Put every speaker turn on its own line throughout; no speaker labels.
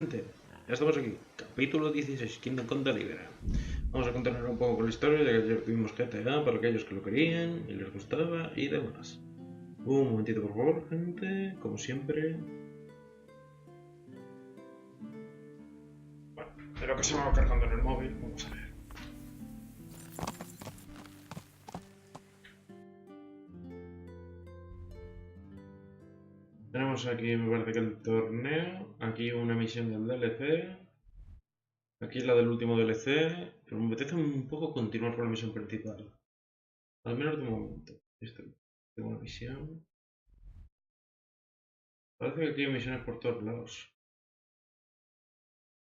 Gente, ya estamos aquí, capítulo 16, Kingdom con Deliverance. Vamos a continuar un poco con la historia, ya que ayer tuvimos GTA para aquellos que lo querían y les gustaba y demás. Un momentito, por favor, gente, como siempre. Bueno, pero que se me va cargando en el móvil, vamos a ver. Tenemos aquí, me parece que el torneo, aquí una misión del DLC, aquí la del último DLC, pero me apetece un poco continuar con la misión principal. Al menos de momento. Tengo una misión. Parece que aquí hay misiones por todos lados.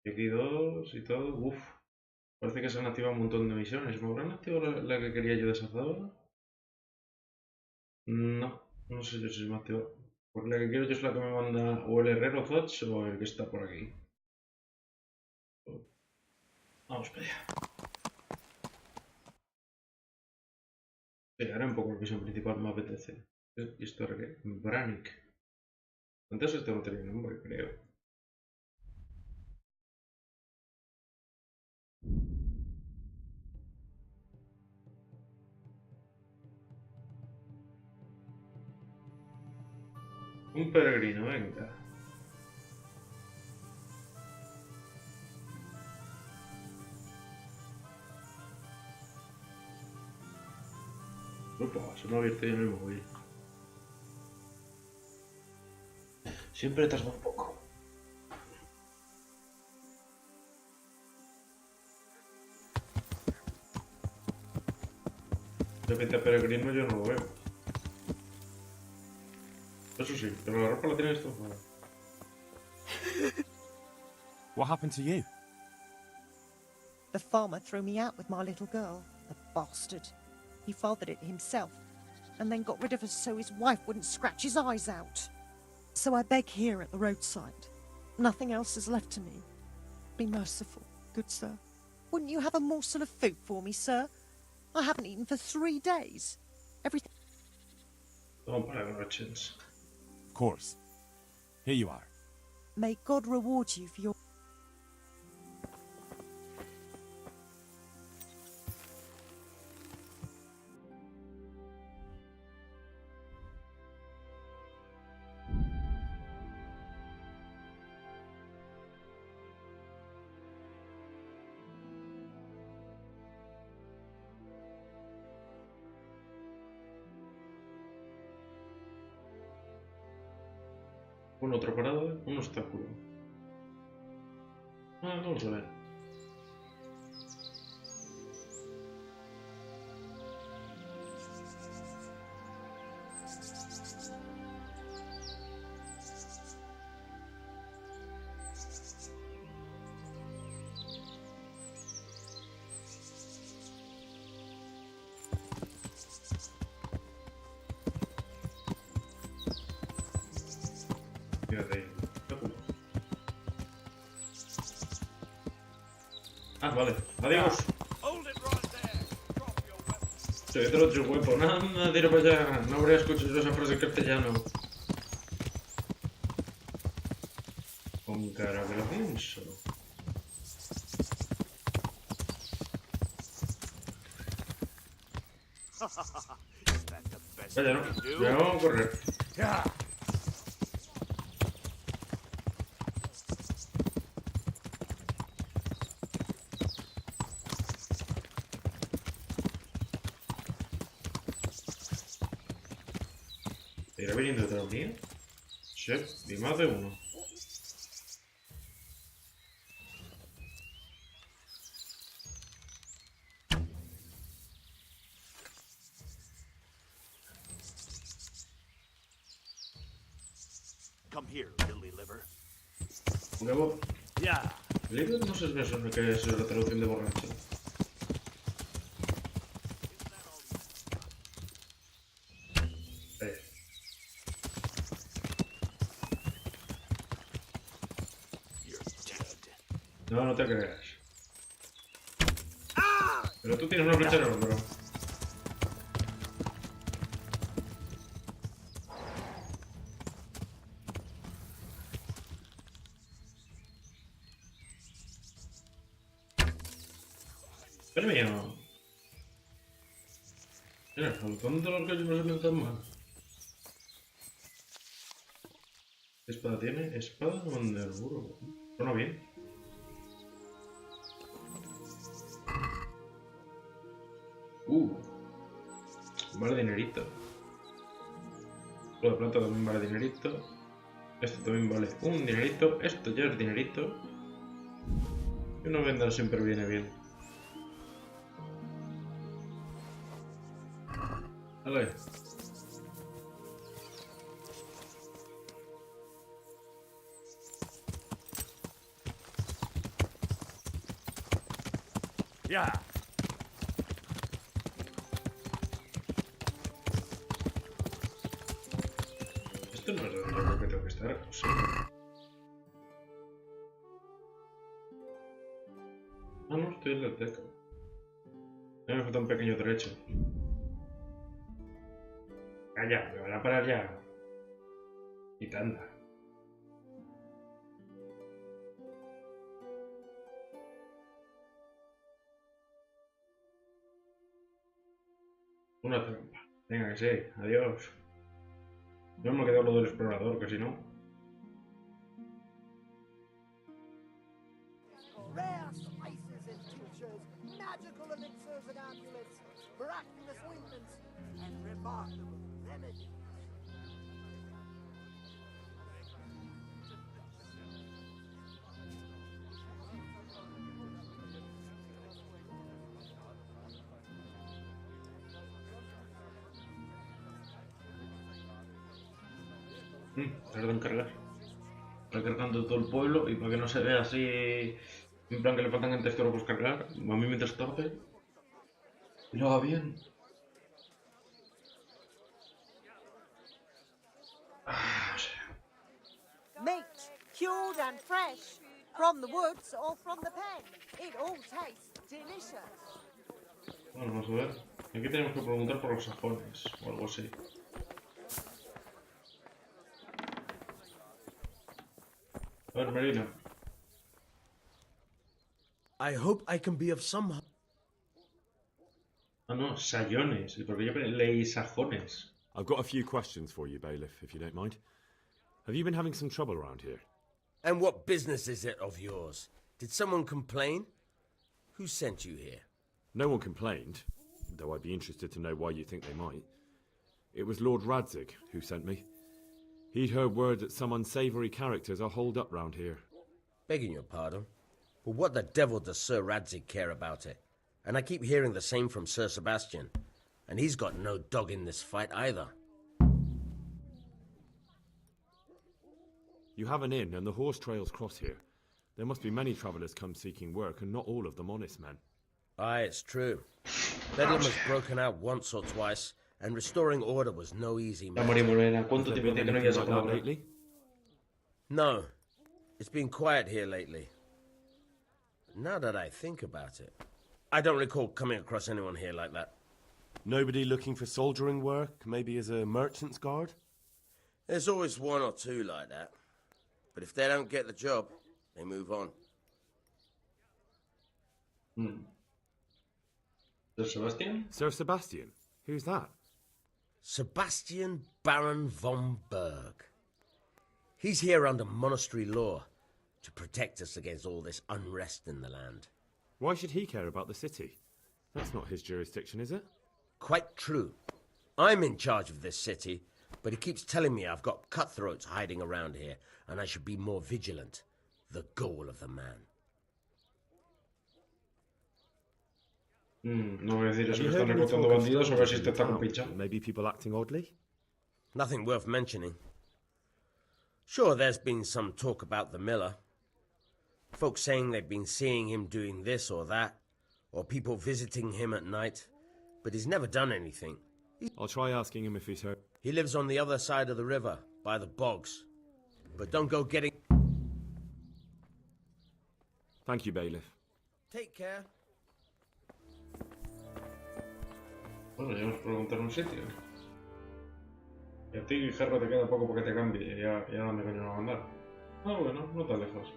Y aquí dos y todo. Uf. Parece que se han activado un montón de misiones. ¿Me habrán activado la que quería yo deshacer? No. No sé yo si se me ha activado. Porque la que quiero yo es la que me manda o el herrero Zots o el que está por aquí. Vamos para allá. Sí, ahora un poco la misión principal me apetece. ¿Y esto era qué? Branik. Antes esto no tenía nombre, creo. Un peregrino, venga. Opa, se me ha abierto ya en el móvil. Siempre tarda un poco. De repente peregrino yo no lo veo. Eso sí, pero la ropa la tiene destrozada.
What happened to you?
The farmer threw me out with my little girl. The bastard. He fathered it himself, and then got rid of us so his wife wouldn't scratch his eyes out. So I beg here at the roadside. Nothing else is left to me. Be merciful, good sir. Wouldn't you have a morsel of food for me, sir? I haven't eaten for 3 days. Everything...
Vamos para Merchants.
Of course. Here you are.
May God reward you for your...
Una otra parada, un obstáculo. Vamos a ver. Fíjate, obstáculo. Ah, vale. Adiós. Soy otro huevo. Nada, tiro para allá. No habría escuchado esa frase en castellano. Con cara que lo pienso. Vaya, no. Ya vamos a correr. ¿Irá viniendo detrás mío? Sí, y más de uno.
Come here, Billy Liver.
Luego,
Yeah.
libre no sé si eso que es la traducción de borracho. Eh,
You're dead.
no, no te creas. Pero tú tienes una flecha en el hombro. Pero mío. Mira, saltando los gallos no se me tan mal. ¿Qué espada tiene? Espada de Mandelburgo. Suena bien. Vale dinerito. Lo de plata también vale dinerito. Esto también vale un dinerito. Esto ya es dinerito. Y una venda siempre viene bien. Vale.
Yeah.
Esto no es donde yo creo que tengo que estar. ¿O sí? Ah, no, estoy en la teca. A mí me falta un pequeño trecho. Calla, me van a parar ya. Y tanda. Una trampa. Venga, que sí. Adiós. No me ha quedado lo del explorador, que si no.
Rare spices and tinctures, magical elixirs and amulets, miraculous ointments, and remarkable remedies.
Tarda en cargar. Recargando todo el pueblo y para que no se vea así. En plan que le faltan en textura pues cargar. A mí mientras tarde. Y lo haga bien. Ah, o sea.
Meat, cured and fresh, from the woods or from the pen. It all tastes delicious.
Bueno, vamos a ver. Aquí tenemos que preguntar por los sajones o algo así. A ver, Marina.
I hope I can be of some.
Ah, no, sayones. ¿Y por qué yo leí sajones?
I've got a few questions for you, Bailiff, if you don't mind. Have you been having some trouble around here?
And what business is it of yours? Did someone complain? Who sent you here?
No one complained, though I'd be interested to know why you think they might. It was Lord Radzig who sent me. He'd heard word that some unsavoury characters are holed up round here.
Begging your pardon, but what the devil does Sir Radzig care about it? And I keep hearing the same from Sir Sebastian. And he's got no dog in this fight either.
You have an inn and the horse trails cross here. There must be many travellers come seeking work, and not all of them honest men.
Aye, it's true. Bedlam has broken out once or twice, and restoring order was no easy
La
matter.
María Morena,
Has
¿cuánto
there
tiempo
been
tiene que no
anything
hayas
like that
acabado?
lately?
No, it's been quiet here lately. Now that I think about it, I don't recall coming across anyone here like that.
Nobody looking for soldiering work, maybe as a merchant's guard?
There's always one or two like that. But if they don't get the job, they move on.
¿De Sebastián?
Sir Sebastian? Who's that?
Sebastian Baron von Berg. He's here under monastery law to protect us against all this unrest in the land.
Why should he care about the city? That's not his jurisdiction, is it?
Quite true. I'm in charge of this city, but he keeps telling me I've got cutthroats hiding around here, and I should be more vigilant. The goal of the man.
No voy a decir
Have
eso
you
que
heard
están
any
reclutando
talk of
bandidos o ver si
strangers
te
in
está con
town?
pincha.
Maybe people acting oddly?
Nothing worth mentioning. Sure, there's been some talk about the miller. Folks saying they've been seeing him doing this or that, or people visiting him at night, but he's never done anything.
I'll try asking him if he's heard.
He lives on the other side of the river, by the bogs. But don't go getting...
Thank you, Bailiff.
Take care.
Bueno, ya nos preguntar un sitio. Y a ti, Gerra, te queda poco porque te cambie. Ya dónde coño va a mandar. Ah, bueno, no tan lejos.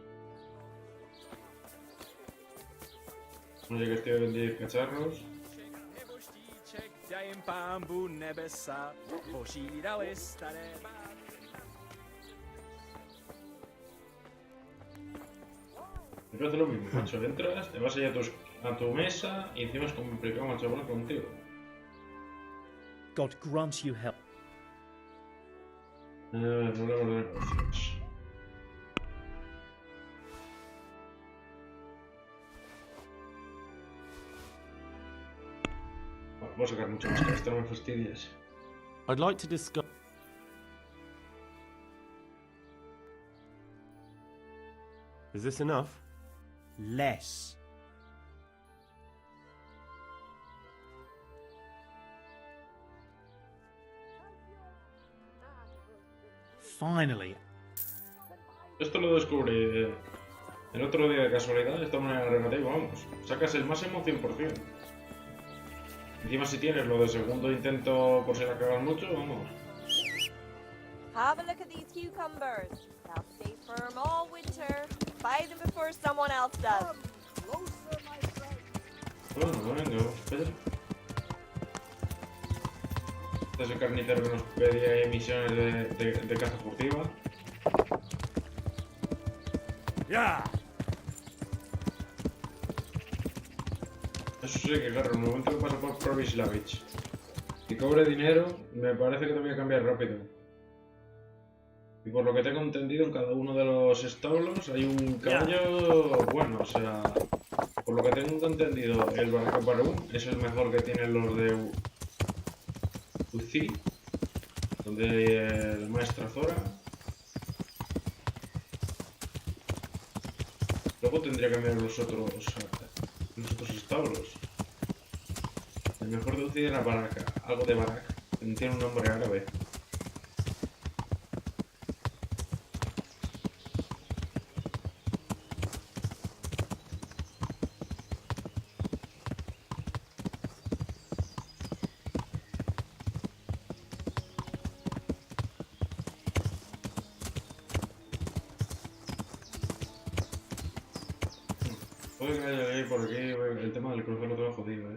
Oye, que estoy a vender cacharros. Siempre hace lo mismo, macho. Entras, te vas allá a tu mesa y encima es complicado, macho, hablar contigo.
God grant you help.
Problemas de negocios. Voy a sacar mucho más que esto, no me fastidies.
I'd like to discuss. Is this enough?
Less. Finally.
Esto lo descubrí el otro día de casualidad, esta manera negativa, vamos. Sacas el máximo 100%. Encima si tienes lo de segundo intento por si la cagas mucho, vamos.
Have a look at these cucumbers. They'll stay firm all winter. Buy them before someone else does.
Come closer, my friend.
Bueno, venga, espera. Este es el carnicero que nos pedía emisiones de caza furtiva.
Yeah.
Eso sí que claro, en el momento que pasa por Provislavich y cobre dinero, me parece que te voy a cambiar rápido. Y por lo que tengo entendido, en cada uno de los establos hay un caballo bueno, o sea, por lo que tengo entendido, el Barraca Barú es el mejor que tienen los de Uzi, donde hay la maestra Zora. Luego tendría que cambiar los otros establos. El mejor de Uzi era Baraka, algo de Barak, tiene un nombre árabe. Puede que haya leído por aquí, el tema del cruce lo tengo jodido,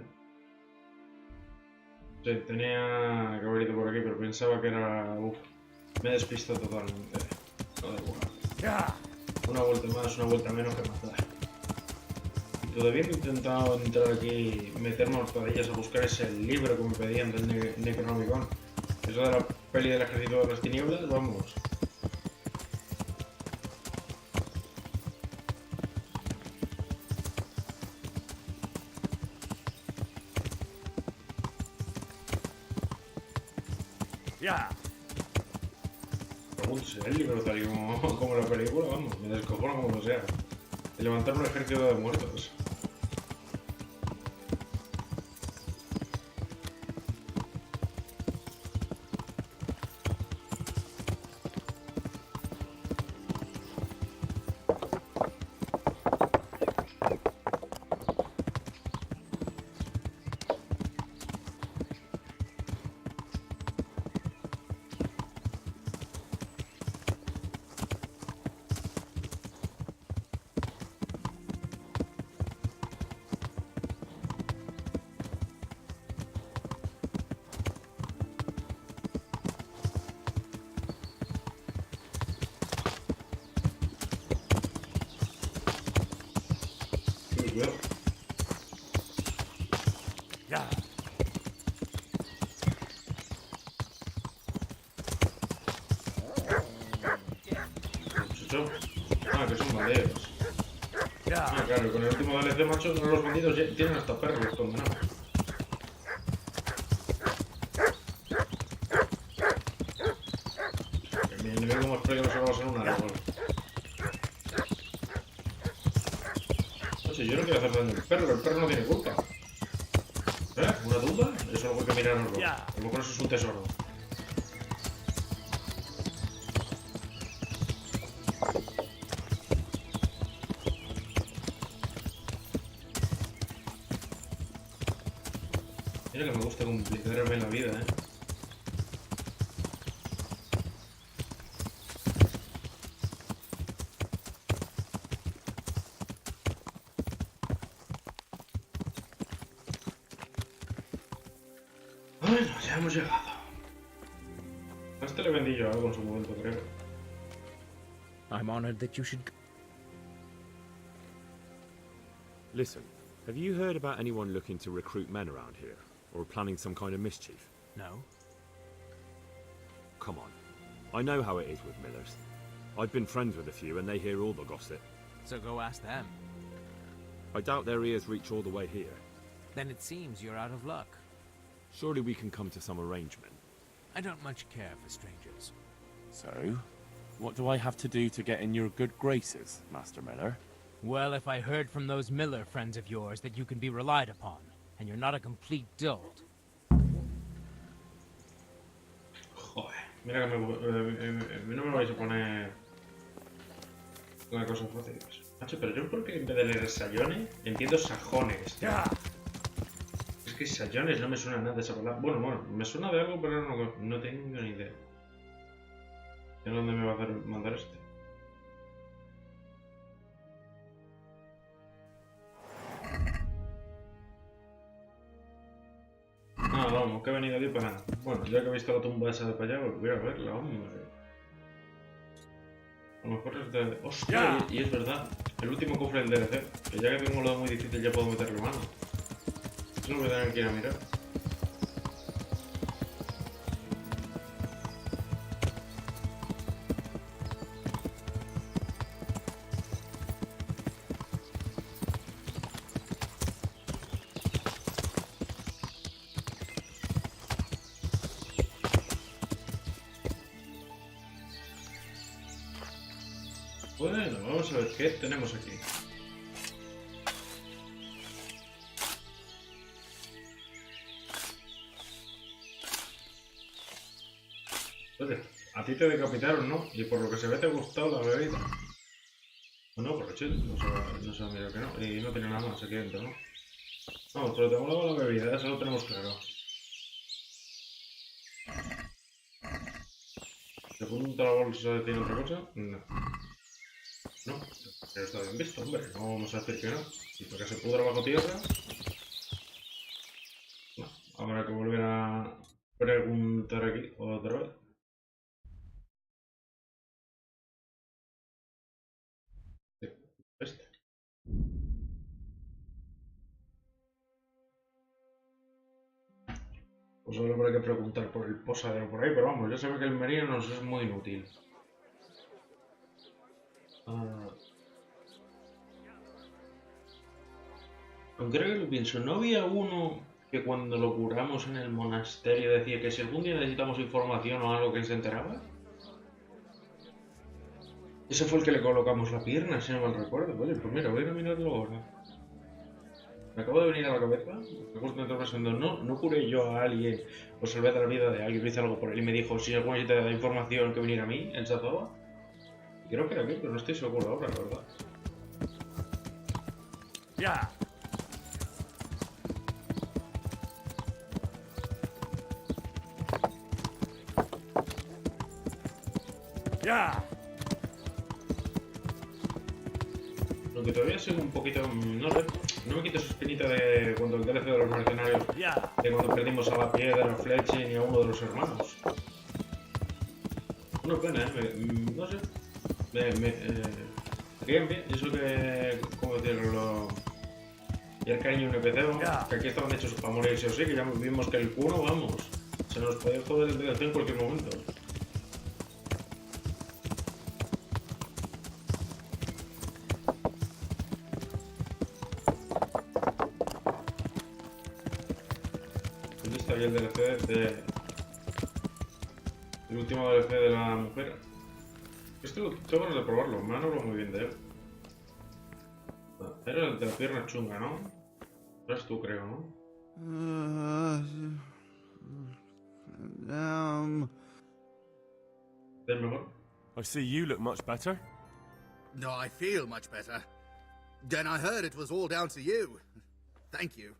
Sí, tenía que haber ido por aquí, pero pensaba que era... Uf, me he despistado totalmente. No da igual. Una vuelta más, una vuelta menos que matar. Y todavía he intentado entrar aquí, meterme a hurtadillas a buscar ese libro que me pedían del Necronomicon. Eso de la peli del ejército de las tinieblas, vamos.
Yeah.
Pregunto si el libro tal y como la película, vamos, me descojono como sea. De levantar un ejército de muertos. Cuidado.
Yeah.
Chucho. Ah, que son banderos. Ah,
Yeah.
claro, con el último DLC, macho, los bandidos ya tienen hasta perros condenados. Que mi enemigo más peligroso va a ser un árbol. No sé, yo no quiero hacer daño al perro, el perro no tiene culpa. ¿Una duda? Eso lo hay que mirarlo.
Ya.
A lo mejor eso es un tesoro. Mira que me gusta complicarme la vida, Bueno, ya hemos llegado. A este le vendí yo algo en su momento, creo.
I'm honored that you should.
Listen, have you heard about anyone looking to recruit men around here? Or planning some kind of mischief?
No.
Come on. I know how it is with Millers. I've been friends with a few and they hear all the gossip.
So go ask them.
I doubt their ears reach all the way here.
Then it seems you're out of luck.
Surely we can come to some arrangement.
I don't much care for strangers.
So, what do I have to do to get in your good graces, Master Miller?
Well, if I heard from those Miller friends of yours that you can be relied upon, and you're not a complete dolt.
Joder, mira que no me vais a poner una cosa fácil. Macho, pero yo porque en vez de leer sayones, entiendo sajones. Tío. Es que sayones no me suena nada de esa palabra. Bueno, me suena de algo, pero no tengo ni idea. ¿De dónde me va a hacer mandar este? Ah, vamos, que he venido aquí para nada. Bueno, ya que he visto la tumba esa de para allá, voy a verla, hombre. A lo mejor es de... ¡Hostia! Y es verdad, el último cofre del DLC. Que ya que tengo lo muy difícil ya puedo meterle mano. Eso lo voy a tener que ir a mirar. Bueno, vamos a ver qué tenemos aquí. Oye, a ti te decapitaron, ¿no? Y por lo que se ve te ha gustado la bebida. O no, por chill, no se va a mirar que no. Y no tiene nada más aquí dentro, ¿no? Vamos, pero te ha molado la bebida, eso lo tenemos claro. ¿Se apunta la bolsa tiene otra cosa? No. No, pero está bien visto, hombre. No vamos a decir que no. Y para que se pudra bajo tierra. No, habrá que volver a preguntar aquí otra vez. Este. Pues ahora habrá que preguntar por el posadero por ahí, pero vamos, ya se ve que el merino nos es muy inútil. Aunque creo que lo pienso, ¿no había uno que cuando lo curamos en el monasterio decía que si algún día necesitamos información o algo que se enteraba? Ese fue el que le colocamos la pierna, si no mal recuerdo. Oye, pues mira, voy a mirarlo ahora. Me acabo de venir a la cabeza, me justo me pensando, no curé yo a alguien o salvé la vida de alguien, hice algo por él y me dijo, si alguna te da información que viniera a mí, en Sazaba. Creo que era aquí, pero no estoy seguro ahora, la verdad.
Ya. Ya.
Aunque todavía sigo un poquito, no sé, no me quito esa espinita de cuando el DLC de los mercenarios, de cuando perdimos a la piedra, a Fletcher y a uno de los hermanos. Una pena, no sé, bien, eso que, ¿cómo decirlo? Y el cariño NPC, ¿no? Que aquí estaban hechos para morirse o sí, que ya vimos que el culo, vamos, se nos podía joder el DLC en cualquier momento. El DLC de... El último DLC de la mujer. Esto tengo ganas de probarlo, me han hablado muy bien de él. Era el de la pierna chunga, ¿no? Eres tú, creo, ¿no? ¿Es mejor?
I see you look much better.
No, I feel much better. Then I heard it was all down to you. Thank you.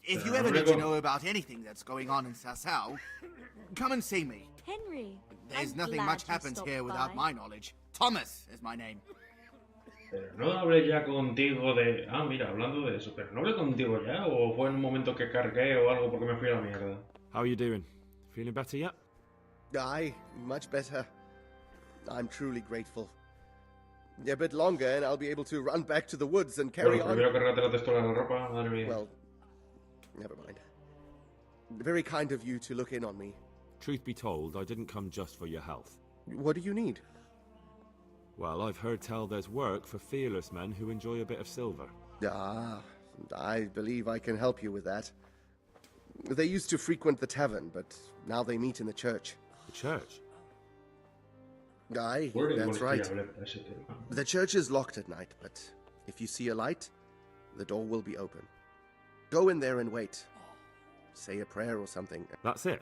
If you ever need to know about anything that's going on in Sasau, come and see me.
Henry,
There's nothing much happens here without my knowledge. Thomas is my name.
Pero no hablé ya contigo de... Ah, mira, hablando de eso, pero no hablé contigo ya, o fue en un momento que cargué o algo porque me fui a la mierda.
How are you doing? Feeling better yet?
Aye, much better. I'm truly grateful. A bit longer and I'll be able to run back to the woods and carry on.
Primero cargate la textura de la ropa, madre mía.
Well, never mind. Very kind of you to look in on me.
Truth be told, I didn't come just for your health.
What do you need?
Well, I've heard tell there's work for fearless men who enjoy a bit of silver.
Ah, I believe I can help you with that. They used to frequent the tavern, but now they meet in the church.
The church?
Aye, that's right. The church is locked at night, but if you see a light, the door will be open. Go in there and wait. Say a prayer or something.
That's it?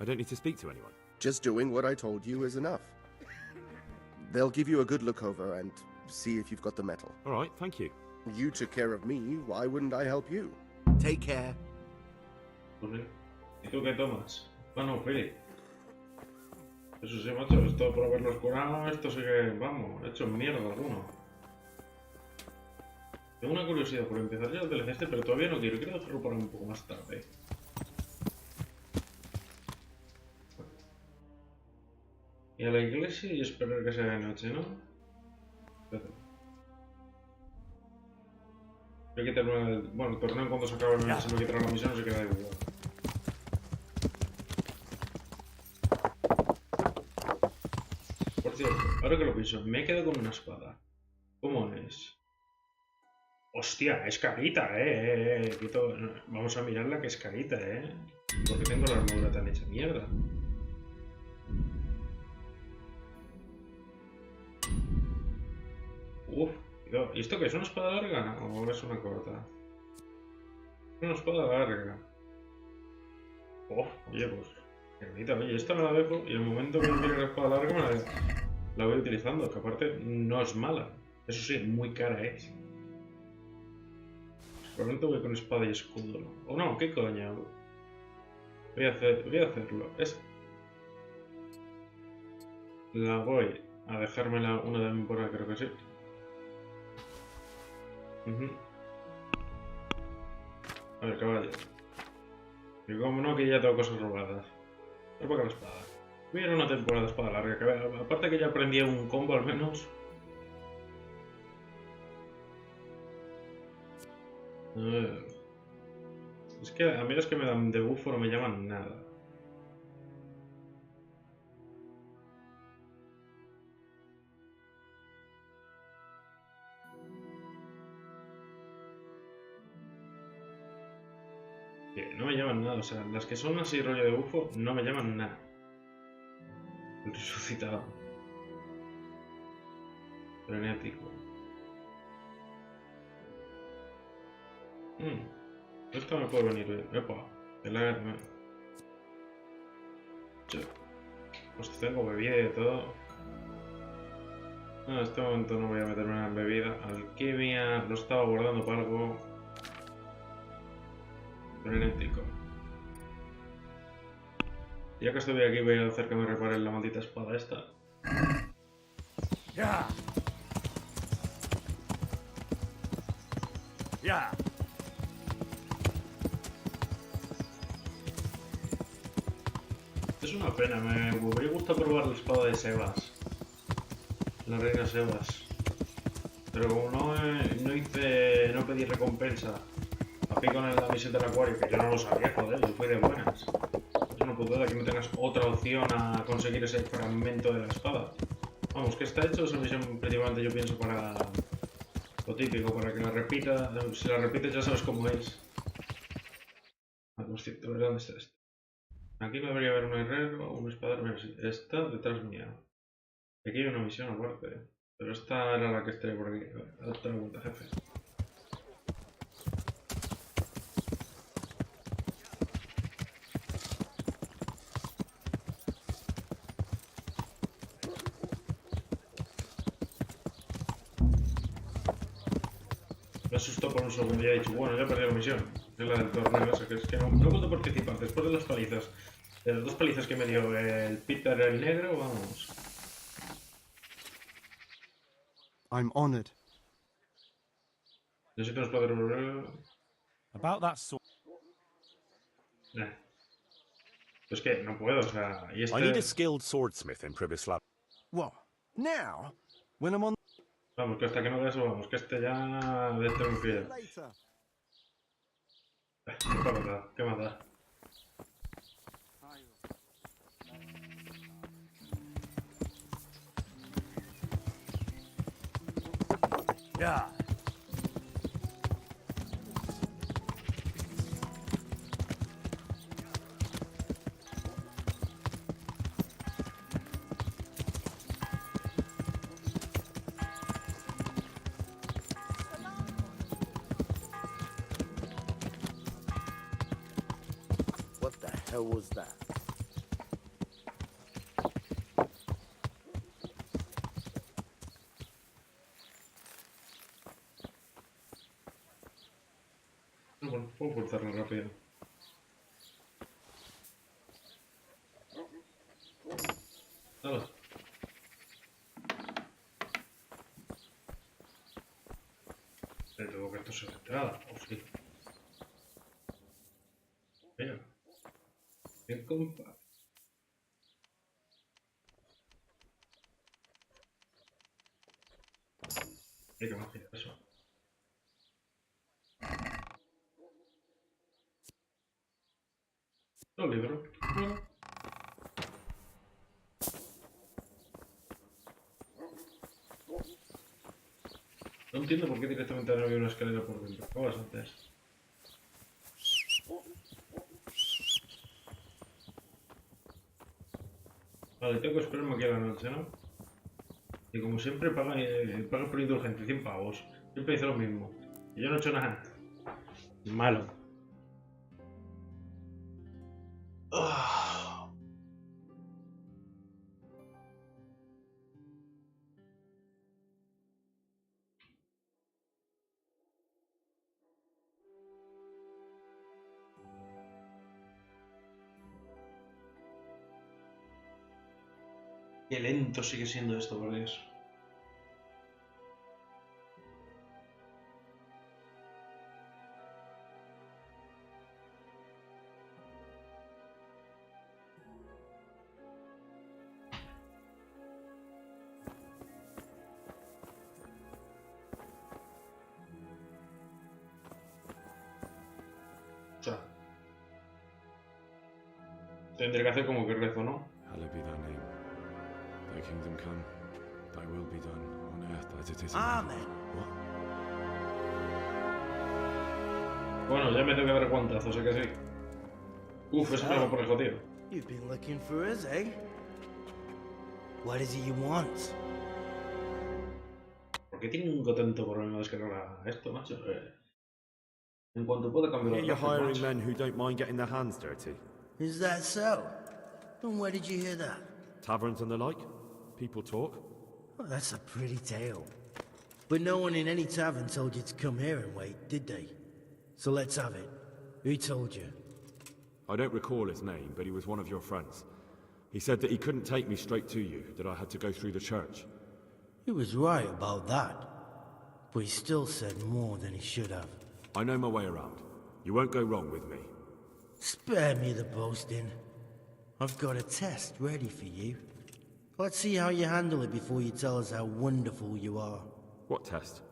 I don't need to speak to anyone?
Just doing what I told you is enough. They'll give you a good look over and see if you've got the metal.
All right, thank you.
You took care of me, why wouldn't I help you? Take care.
¿Y tú qué tomas? Bueno, Philip. Eso sí, macho, esto por haberlos curado, esto sí que, vamos, he hecho mierda alguno. Tengo una curiosidad por empezar ya el DLC, pero todavía no quiero dejarlo para un poco más tarde. Y a la iglesia y esperar que sea de noche, ¿no? Voy a quitarme el... Bueno, el torneo cuando se acabe se me quitará la misión, se queda igual. Por cierto, ahora que lo pienso, me he quedado con una espada. ¿Cómo es? Hostia, es carita, Vamos a mirarla que es carita, Porque tengo la armadura tan hecha mierda. Uf, ¿y esto qué es? ¿Una espada larga? ¿O es una corta? Es una espada larga. Oye, pues... Qué bonita, oye, esta me la dejo y en el momento que quiero la espada larga la voy utilizando, que aparte no es mala. Eso sí, muy cara es. Probablemente voy con espada y escudo, ¿no? O no, ¿qué coño? Voy a hacerlo. La voy a dejármela una de mi por creo que sí. A ver, caballo. Y como no, que ya tengo cosas robadas. Voy para la espada. Voy a ir a una temporada de espada larga. Que, aparte que ya aprendí un combo al menos. A ver. Es que a mí las que me dan de bufo no me llaman nada. No me llaman nada, o sea, las que son así rollo de bufo no me llaman nada. El resucitado. Frenético. Esto me puede venir bien. Epa, pues tengo bebida y de todo. No, en este momento no voy a meterme en bebida. Alquimia, lo estaba guardando para algo. Frenético. Ya que estoy aquí voy a hacer que me reparen la maldita espada esta.
Ya. Ya.
Es una pena, me hubiera gustado probar la espada de Sebas. La reina Sebas. Pero como no pedí recompensa. Aquí con la misión del acuario, que yo no lo sabía, joder, yo fui de buenas. Es una putada que no tengas otra opción a conseguir ese fragmento de la espada. Vamos, que está hecho esa misión principalmente yo pienso para lo típico, para que la repita. Si la repites ya sabes cómo es. Por cierto, ¿dónde está esto? Aquí no debería haber un herrero o un espadero. Está detrás mía. Aquí hay una misión aparte. Pero esta era la que estaría por aquí. Date la vuelta, jefe. Me asustó por un segundo y he dicho, bueno, ya perdí la misión. Es la del torneo, esa, que es que no he vuelto a participar después de las palizas. De las dos palizas que me dio el Peter el negro, vamos.
I'm honored.
Necesito unos padres.
About that sort.
Es que no puedo, o sea, y
I need a
este...
skilled swordsmith in Pribislav.
What? Now? When I'm on...
Vamos, que hasta que no de eso, vamos, que este ya... De este me fío.
Later.
¿Qué más da? ¿Qué más da?
Yeah.
What the hell was that?
Bueno, puedo cortarlo rápido. Hala. Pero tengo que esto se entrada, o sí. Mira. Qué compa. Qué magia eso. Los libros. No entiendo por qué directamente no había una escalera por dentro. ¿Cómo vas antes? Vale, tengo que esperarme aquí a la noche, ¿no? Y como siempre paga por indulgencia 100 pavos. Siempre dice lo mismo. Y yo no he hecho nada. Malo. Ah. Qué lento sigue siendo esto, por Dios. O sea, tendré que hacer como que rezo, ¿no?
Hallowed be thy name. Thy kingdom come. Thy will be done on earth as it is in
Amen.
heaven. What?
Bueno, ya me tengo que dar guantazos, sé que sí. Uf, eso me lo pone jodido.
You've been looking for us, eh? What is it you want?
¿Por qué tengo tanto problema de descargar esto, macho? En cuanto pueda cambiar
Here
los
you're
gráficos,
hiring
macho.
men who don't mind getting their hands dirty.
Is that so? And where did you hear that?
Taverns and the like. People talk.
Well, that's a pretty tale. But no one in any tavern told you to come here and wait, did they? So let's have it. Who told you?
I don't recall his name, but he was one of your friends. He said that he couldn't take me straight to you, that I had to go through the church.
He was right about that. But he still said more than he should have.
I know my way around. You won't go wrong with me.
Spare me the boasting. I've got a test ready for you. Let's see how you handle it before you tell us how wonderful you are.
What test?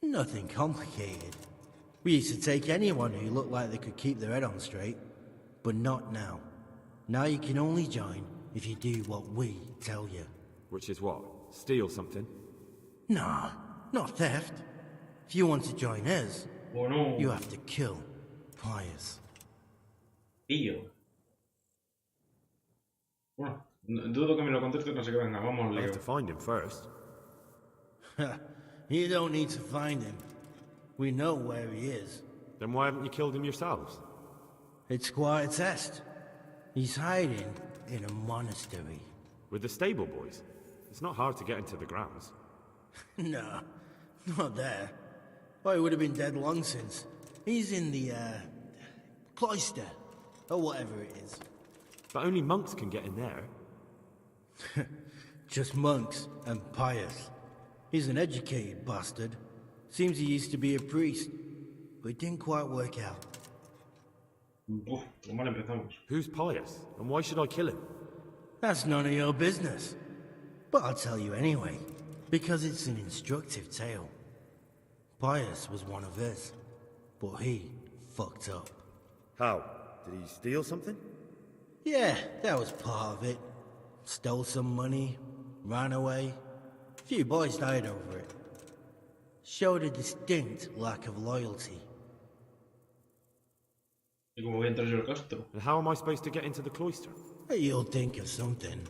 Nothing complicated. We used to take anyone who looked like they could keep their head on straight. But not now. Now you can only join if you do what we tell you.
Which is what? Steal something?
Nah, not theft. If you want to join us,
Oh, no.
you have to kill Pius.
Tío. Bueno, dudo que me lo conteste, no sé qué venga, vamos al
I have
lío.
to find him first.
You don't need to find him. We know where he is.
Then why haven't you killed him yourselves?
It's quite a test. He's hiding in a monastery.
With the stable boys? It's not hard to get into the grounds.
No, not there. Well, he would have been dead long since. He's in the, cloister, or whatever it is.
But only monks can get in there.
Just monks and Pius. He's an educated bastard. Seems he used to be a priest, but it didn't quite work out.
Uf, pues mal empezamos.
Who's Pius, and why should I kill him?
That's none of your business. But I'll tell you anyway, because it's an instructive tale. Pius was one of his, but he fucked up.
How? Did he steal something?
Yeah, that was part of it. Stole some money, ran away. A few boys died over it. Showed a distinct lack of loyalty.
¿Y cómo voy a entrar yo al castro?
And how am I supposed to get into the cloister?
You'll think of something.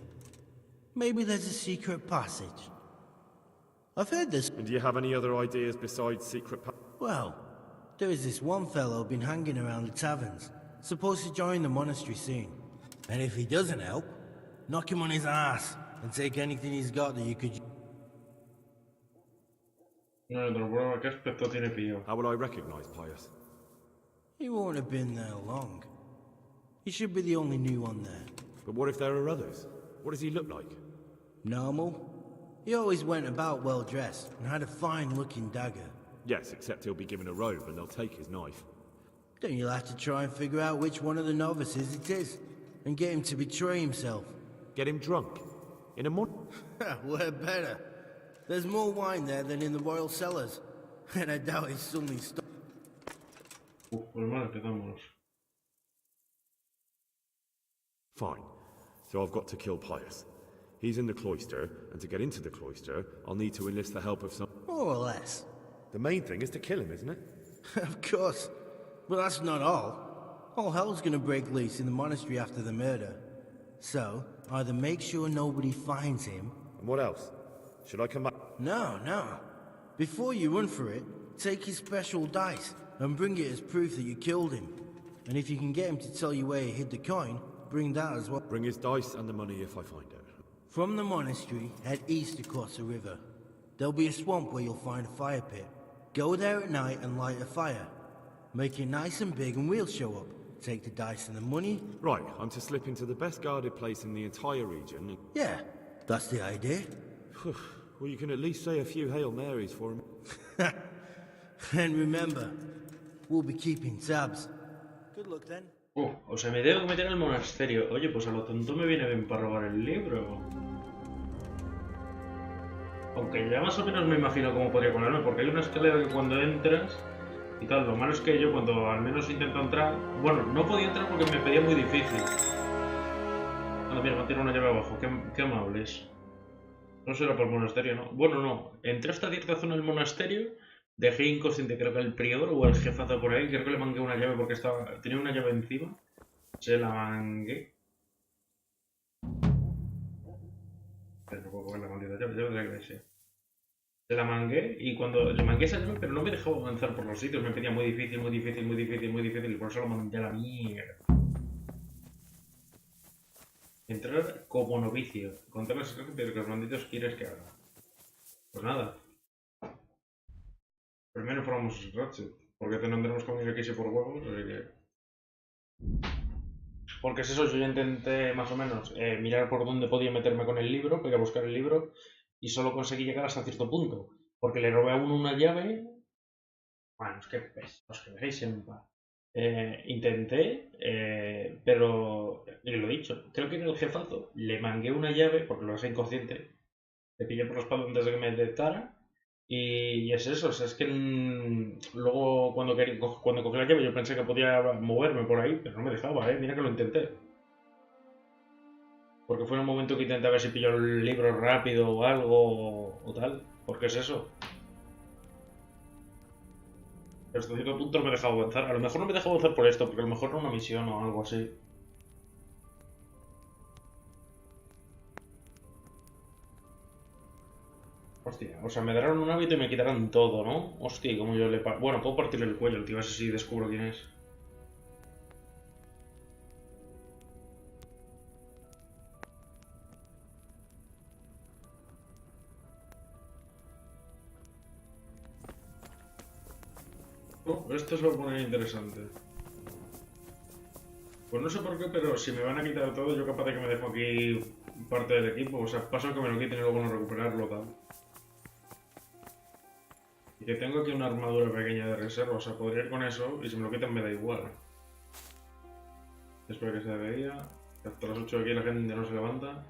Maybe there's a secret passage. I've heard this.
And do you have any other ideas besides
Well, there is this one fellow been hanging around the taverns, supposed to join the monastery soon. And if he doesn't help, knock him on his ass and take anything he's got that you could...
No, te lo pruebo, ¿qué aspecto tiene Pío?
How will I recognize Pius?
He won't have been there long. He should be the only new one there.
But what if there are others? What does he look like?
Normal. He always went about well dressed and had a fine looking dagger.
Yes, except he'll be given a robe and they'll take his knife.
Then you'll have to try and figure out which one of the novices it is, and get him to betray himself.
Get him drunk? In a
We're better. There's more wine there than in the royal cellars, and I doubt he's suddenly stopped.
Pues mal empezamos.
Fine. So I've got to kill Pius. He's in the cloister, and to get into the cloister, I'll need to enlist the help of some...
More or less.
The main thing is to kill him, isn't it?
Of course. But that's not all. All hell's gonna break loose in the monastery after the murder. So, either make sure nobody finds him...
And what else? Should I come back?
No. Before you run for it, take his special dice and bring it as proof that you killed him. And if you can get him to tell you where he hid the coin, bring that as well.
Bring his dice and the money if I find it.
From the monastery, head east across the river. There'll be a swamp where you'll find a fire pit. Go there at night and light a fire. Make it nice and big and we'll show up. Take the dice and the money.
Right, I'm to slip into the best guarded place in the entire region.
Yeah, that's the idea.
Well, you can at least say a few Hail Marys for him.
And remember, we'll be keeping tabs. Good luck then.
O sea, me tengo que meter al monasterio. Oye, pues a lo tonto me viene bien para robar el libro. Aunque ya más o menos me imagino cómo podría ponerme, porque hay una escalera que cuando entras y tal, lo malo es que yo cuando al menos intento entrar... Bueno, no podía entrar porque me pedía muy difícil. Anda, mira, me han tirado una llave abajo, qué amables. No será por el monasterio, ¿no? Bueno, no, entré hasta cierta zona del monasterio, dejé inconsciente creo que el prior o el jefazo por ahí, creo que le mangué una llave porque tenía una llave encima. Se la mangué. Pero no puedo coger la maldita llave de la iglesia. Se la mangué y cuando le mangué esa llave, pero no me dejaba avanzar por los sitios, me pedía muy difícil, y por eso lo mandé a la mierda. Entrar como novicio, contar las cosas que los malditos quieres que haga. Pues nada. Primero probamos Ratchet, porque tendremos que venir aquí por huevos, así que... Porque es eso, yo ya intenté más o menos mirar por dónde podía meterme con el libro, podía buscar el libro, y solo conseguí llegar hasta cierto punto. Porque le robé a uno una llave... Bueno, es que os que dejéis en paz. Intenté, pero... Y lo he dicho, creo que era el jefazo. Le mangué una llave, porque lo dejé inconsciente. Le pillé por la espalda antes de que me detectara. Y es eso, o sea, es que luego cuando cogí la llave yo pensé que podía moverme por ahí, pero no me dejaba, mira que lo intenté. Porque fue en un momento que intenté ver si pillo el libro rápido o algo o tal, porque es eso. Pero hasta cierto punto no me dejaba avanzar, a lo mejor no me dejaba avanzar por esto, porque a lo mejor era una misión o algo así. Hostia, o sea, me darán un hábito y me quitarán todo, ¿no? Hostia, como yo le... Bueno, puedo partirle el cuello al tío, a ver si descubro quién es. Esto se va a poner interesante. Pues no sé por qué, pero si me van a quitar todo, yo capaz de que me dejo aquí parte del equipo. O sea, paso a que me lo quiten y luego no recuperarlo, tal. Y que tengo aquí una armadura pequeña de reserva, o sea, podría ir con eso y si me lo quitan me da igual. Espero que se veía. Hasta las 8 aquí la gente no se levanta.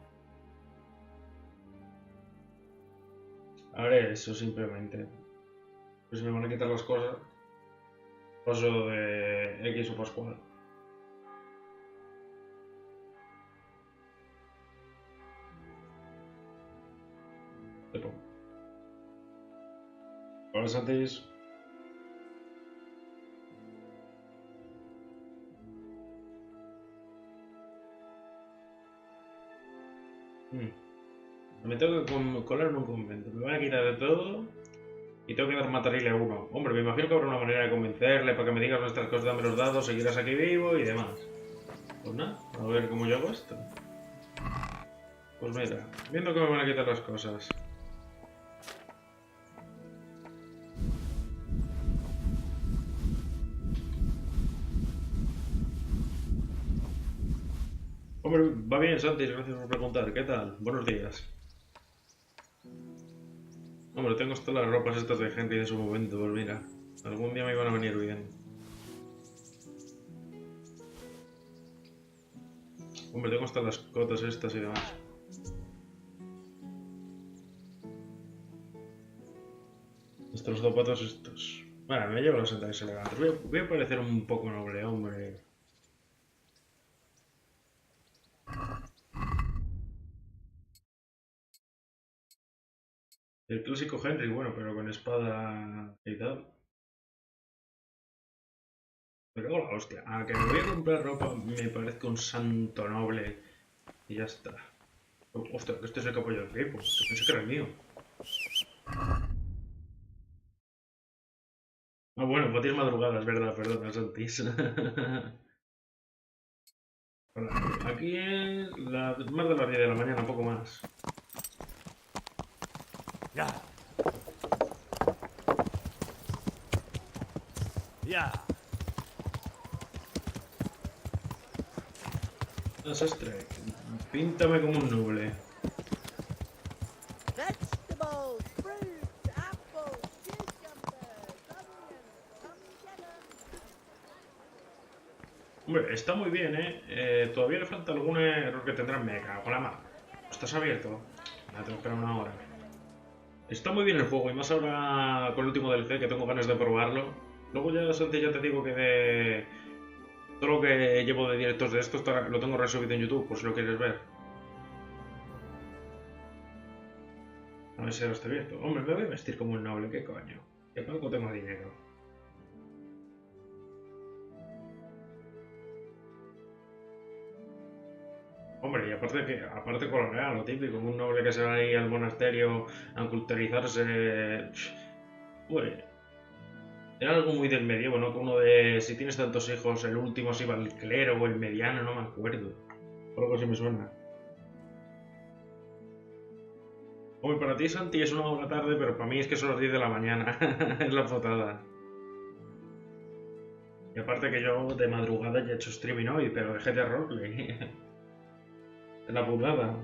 Haré eso simplemente. Pues si me van a quitar las cosas. Paso de X o Pascual. Te pongo. Hola Santis. Me tengo que colar en un convento. Me van a quitar de todo y tengo que dar matarile a uno. Hombre, me imagino que habrá una manera de convencerle para que me digas nuestras cosas, dame los dados, seguirás aquí vivo y demás. Pues nada, a ver cómo yo hago esto. Pues mira, viendo que me van a quitar las cosas. Hombre, va bien, Santi, gracias por preguntar. ¿Qué tal? Buenos días. Hombre, tengo hasta las ropas estas de gente en su momento, pues mira. Algún día me iban a venir bien. Hombre, tengo hasta las cotas estas y demás. Hasta los zapatos estos. Bueno, me llevo los sentadillas elegantes. Voy a parecer un poco noble, hombre. El clásico Henry, bueno, pero con espada y tal. Pero la hostia, a que me voy a comprar ropa me parezca un santo noble y ya está. Hostia, que este es el capullo del gripo. Pensé que era el mío. Ah, bueno, pues tienes madrugada, es verdad, perdona, Santis. Aquí es más de las 10 de la mañana, un poco más.
Ya. Ya.
Sastre, píntame como un noble.
Vegetables, fruits, apples, cucumbers, onions,
Hombre, está muy bien, ¿eh? Todavía le falta algún error que tendrán. Me cago en la mar. ¿Estás abierto? Me tengo que esperar una hora. Está muy bien el juego, y más ahora con el último DLC que tengo ganas de probarlo. Luego ya, Santi, ya te digo que de todo lo que llevo de directos de esto lo tengo resubido en YouTube, por si lo quieres ver. A ver si ahora está abierto. Hombre, me voy a vestir como un noble, ¿qué coño? Que poco tengo dinero. Hombre, y aparte colorear, lo típico, un noble que se va ahí al monasterio a culturizarse. Pues, era algo muy del medievo, ¿no? Como uno de, si tienes tantos hijos, el último se iba al clero o el mediano, no me acuerdo. Algo así me suena. Hombre, para ti, Santi, es una hora tarde, pero para mí es que son las 10 de la mañana. Es la fotada. Y aparte que yo de madrugada ya he hecho streaming hoy, pero dejé de roleplay. Es la putada.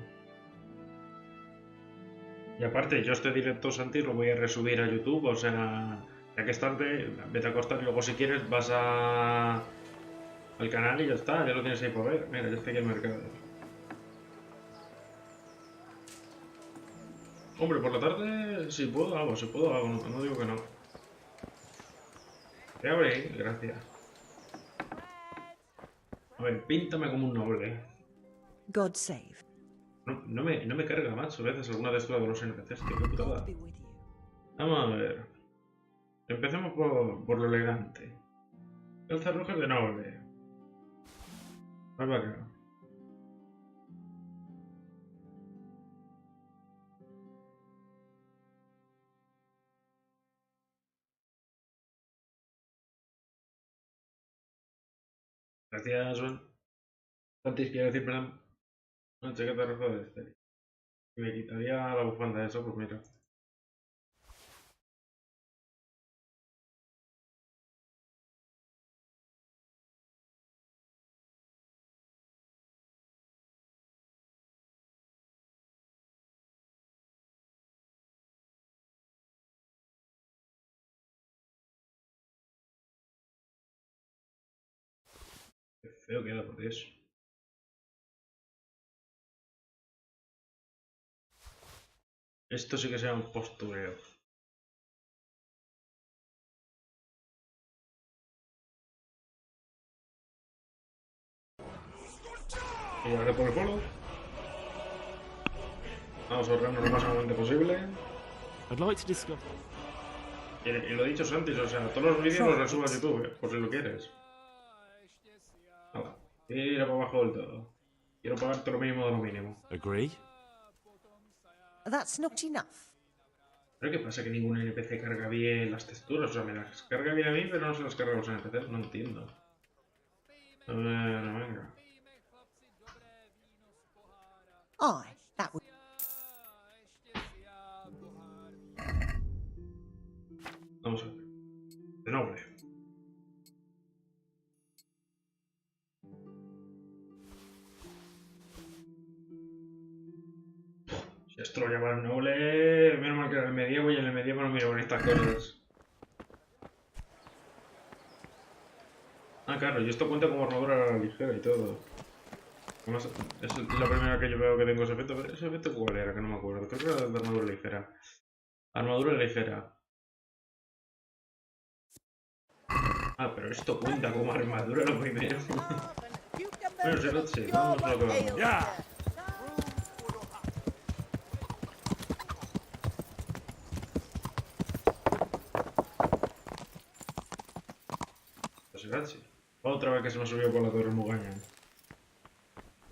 Y aparte, yo este directo, Santi, lo voy a resubir a YouTube, o sea, ya que es tarde, vete a acostar y luego si quieres vas al canal y ya está, ya lo tienes ahí por ver. Mira, ya está aquí el mercado. Hombre, por la tarde, si puedo hago, no digo que no. Te abre ahí, gracias. A ver, píntame como un noble.
God save.
No me carga, macho, a veces alguna de estas de los NPCs, tío, qué putada. Vamos a ver. Empecemos por lo elegante. Calza roja de noble. Más acá. Gracias, Juan. Antes quiero decir, perdón. Una chaqueta roja de este. Y me quitaría la bufanda de eso, pues mira. feo queda, por Dios. Esto sí que sea un postureo. Y ahora por el suelo. Vamos a ahorrarnos lo más amablemente posible.
I'd like to discover.
Y lo he dicho antes, o sea, todos los vídeos los resubo a YouTube, por si lo quieres. Nada, tira para abajo del todo. Quiero pagarte lo mínimo de lo mínimo.
Agree?
That's not enough.
¿Pero qué pasa? Que ningún NPC carga bien las texturas. O sea, me las carga bien a mí, pero no se las carga a los NPCs. No entiendo. A ver, venga.
Aye, that would.
Vamos a ver. De noble. Si esto lo llaman noble, menos mal que en el medievo y en el medievo no miro estas cosas. Ah, claro, y esto cuenta como armadura ligera y todo. Además, es la primera que yo veo que tengo ese efecto. ¿Ese efecto cuál era? Que no me acuerdo. Creo que era de armadura ligera. Armadura ligera. Ah, pero esto cuenta como armadura lo primero. Bueno, si no, sí, vamos a lo que vamos.
Yeah.
Pues gracias. Otra vez que se me subió por la torre Mugaña.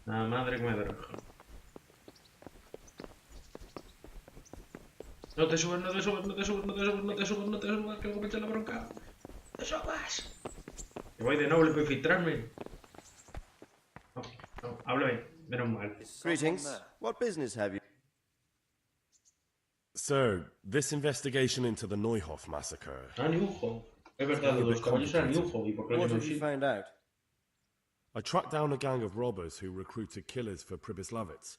La madre que me droga. No te subes, no te subes, no te subes, no te subes, no te subes, no te subes, que luego me echan la bronca. ¡No te subas! Que voy de noble para infiltrarme. No, no, háblame, menos mal.
Greetings. What business have you?
Sir, this investigation into the Neuhof massacre.
Ah, Neuhof. Es verdad, los caballos eran Neuhof. ¿Y por qué lo
What
llaman
have you
así?
found out?
I tracked down a gang of robbers who recruited killers for Pribyslavitz.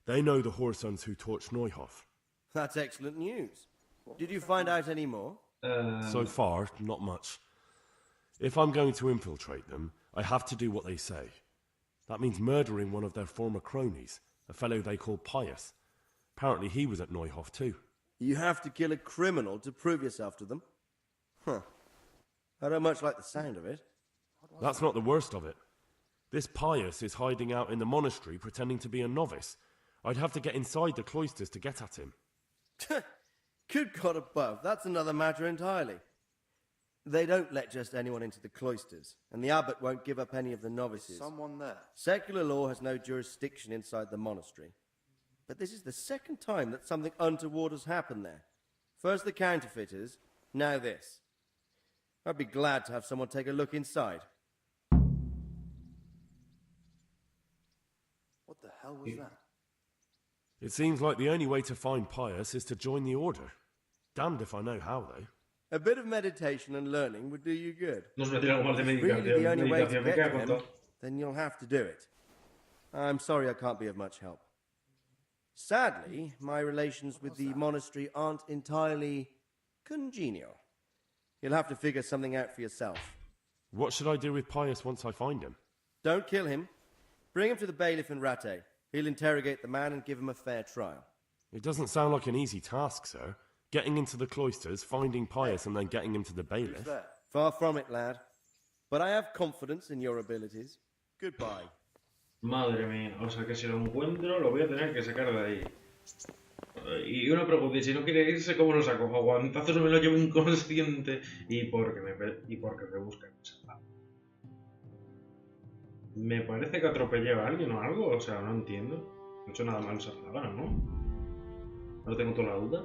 They know the whoresons who torched Neuhof.
That's excellent news. Did you find out any more?
So far, not much. If I'm going to infiltrate them, I have to do what they say. That means murdering one of their former cronies, a fellow they call Pius. Apparently he was at Neuhof too.
You have to kill a criminal to prove yourself to them? Huh. I don't much like the sound of it.
That's not the worst of it. This Pius is hiding out in the monastery pretending to be a novice. I'd have to get inside the cloisters to get at him.
Good God above, that's another matter entirely. They don't let just anyone into the cloisters, and the abbot won't give up any of the novices.
Someone there.
Secular law has no jurisdiction inside the monastery. But this is the second time that something untoward has happened there. First the counterfeiters, now this. I'd be glad to have someone take a look inside.
What the hell was that?
It seems like the only way to find Pius is to join the order. Damned if I know how, though.
A bit of meditation and learning would do you good.
Nos metieron algo más de
If it's really the only way to
medicación. Me
get
queda
to him,
corto.
then you'll have to do it. I'm sorry I can't be of much help. Sadly, my relations with the monastery aren't entirely congenial. You'll have to figure something out for yourself.
What should I do with Pius once I find him?
Don't kill him. Bring him to the bailiff in Ratte. He'll interrogate the man and give him a fair trial.
It doesn't sound like an easy task, sir. Getting into the cloisters, finding Pius, and then getting him to the bailiff.
Far from it, lad. But I have confidence in your abilities. Goodbye.
Madre mía, o sea que si lo encuentro lo voy a tener que sacar de ahí. Y una pregunta, y si no quiere irse, ¿cómo lo saco? ¿A guantazos me lo llevo inconsciente? Y porque me buscan. Me parece que atropellé a alguien o algo, o sea, no entiendo. No he hecho nada mal esa palabra, ¿no? No tengo toda la duda.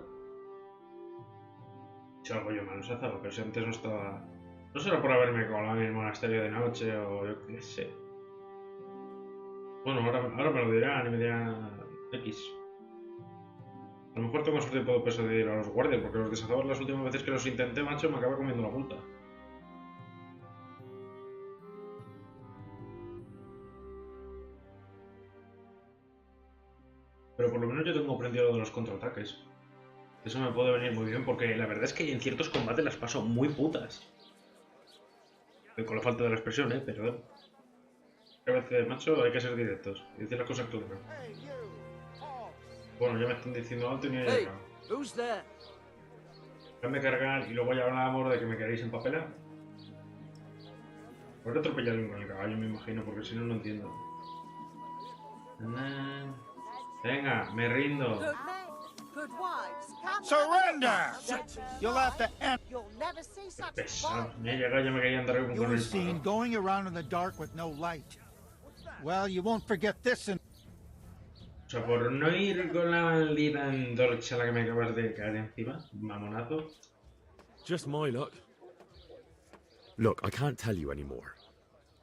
He hecho algo yo mal esa zaba, pero si antes no estaba... No será por haberme colado en el monasterio de noche o yo qué sé. Bueno, ahora me lo dirán y me dirán X. A lo mejor tengo suerte y puedo persuadir a los guardias, porque los desazabos las últimas veces que los intenté, macho, me acaba comiendo la multa. Pero por lo menos yo tengo aprendido lo de los contraataques. Eso me puede venir muy bien, porque la verdad es que en ciertos combates las paso muy putas. Con la falta de la expresión, pero... A veces, macho, hay que ser directos y decir las cosas claras. Bueno, ya me están diciendo alto y ni he llegado.
Who's there?
Déjame cargar y luego ya hablamos de que me queréis empapelar. Voy a atropellarle con el caballo, me imagino, porque si no, no entiendo. Venga, me rindo.
Good men, good wives, come
Surrender! You'll have to end.
You'll never see such
Pesado. Ni he llegado, ya me quería andar
You
con
were
el
seen
palo.
going around in the dark with no light. Well, you won't forget this in...
O sea, por no ir con la maldita antorcha a la que me acabas de caer encima, mamonazo.
Just my luck. Look, I can't tell you anymore.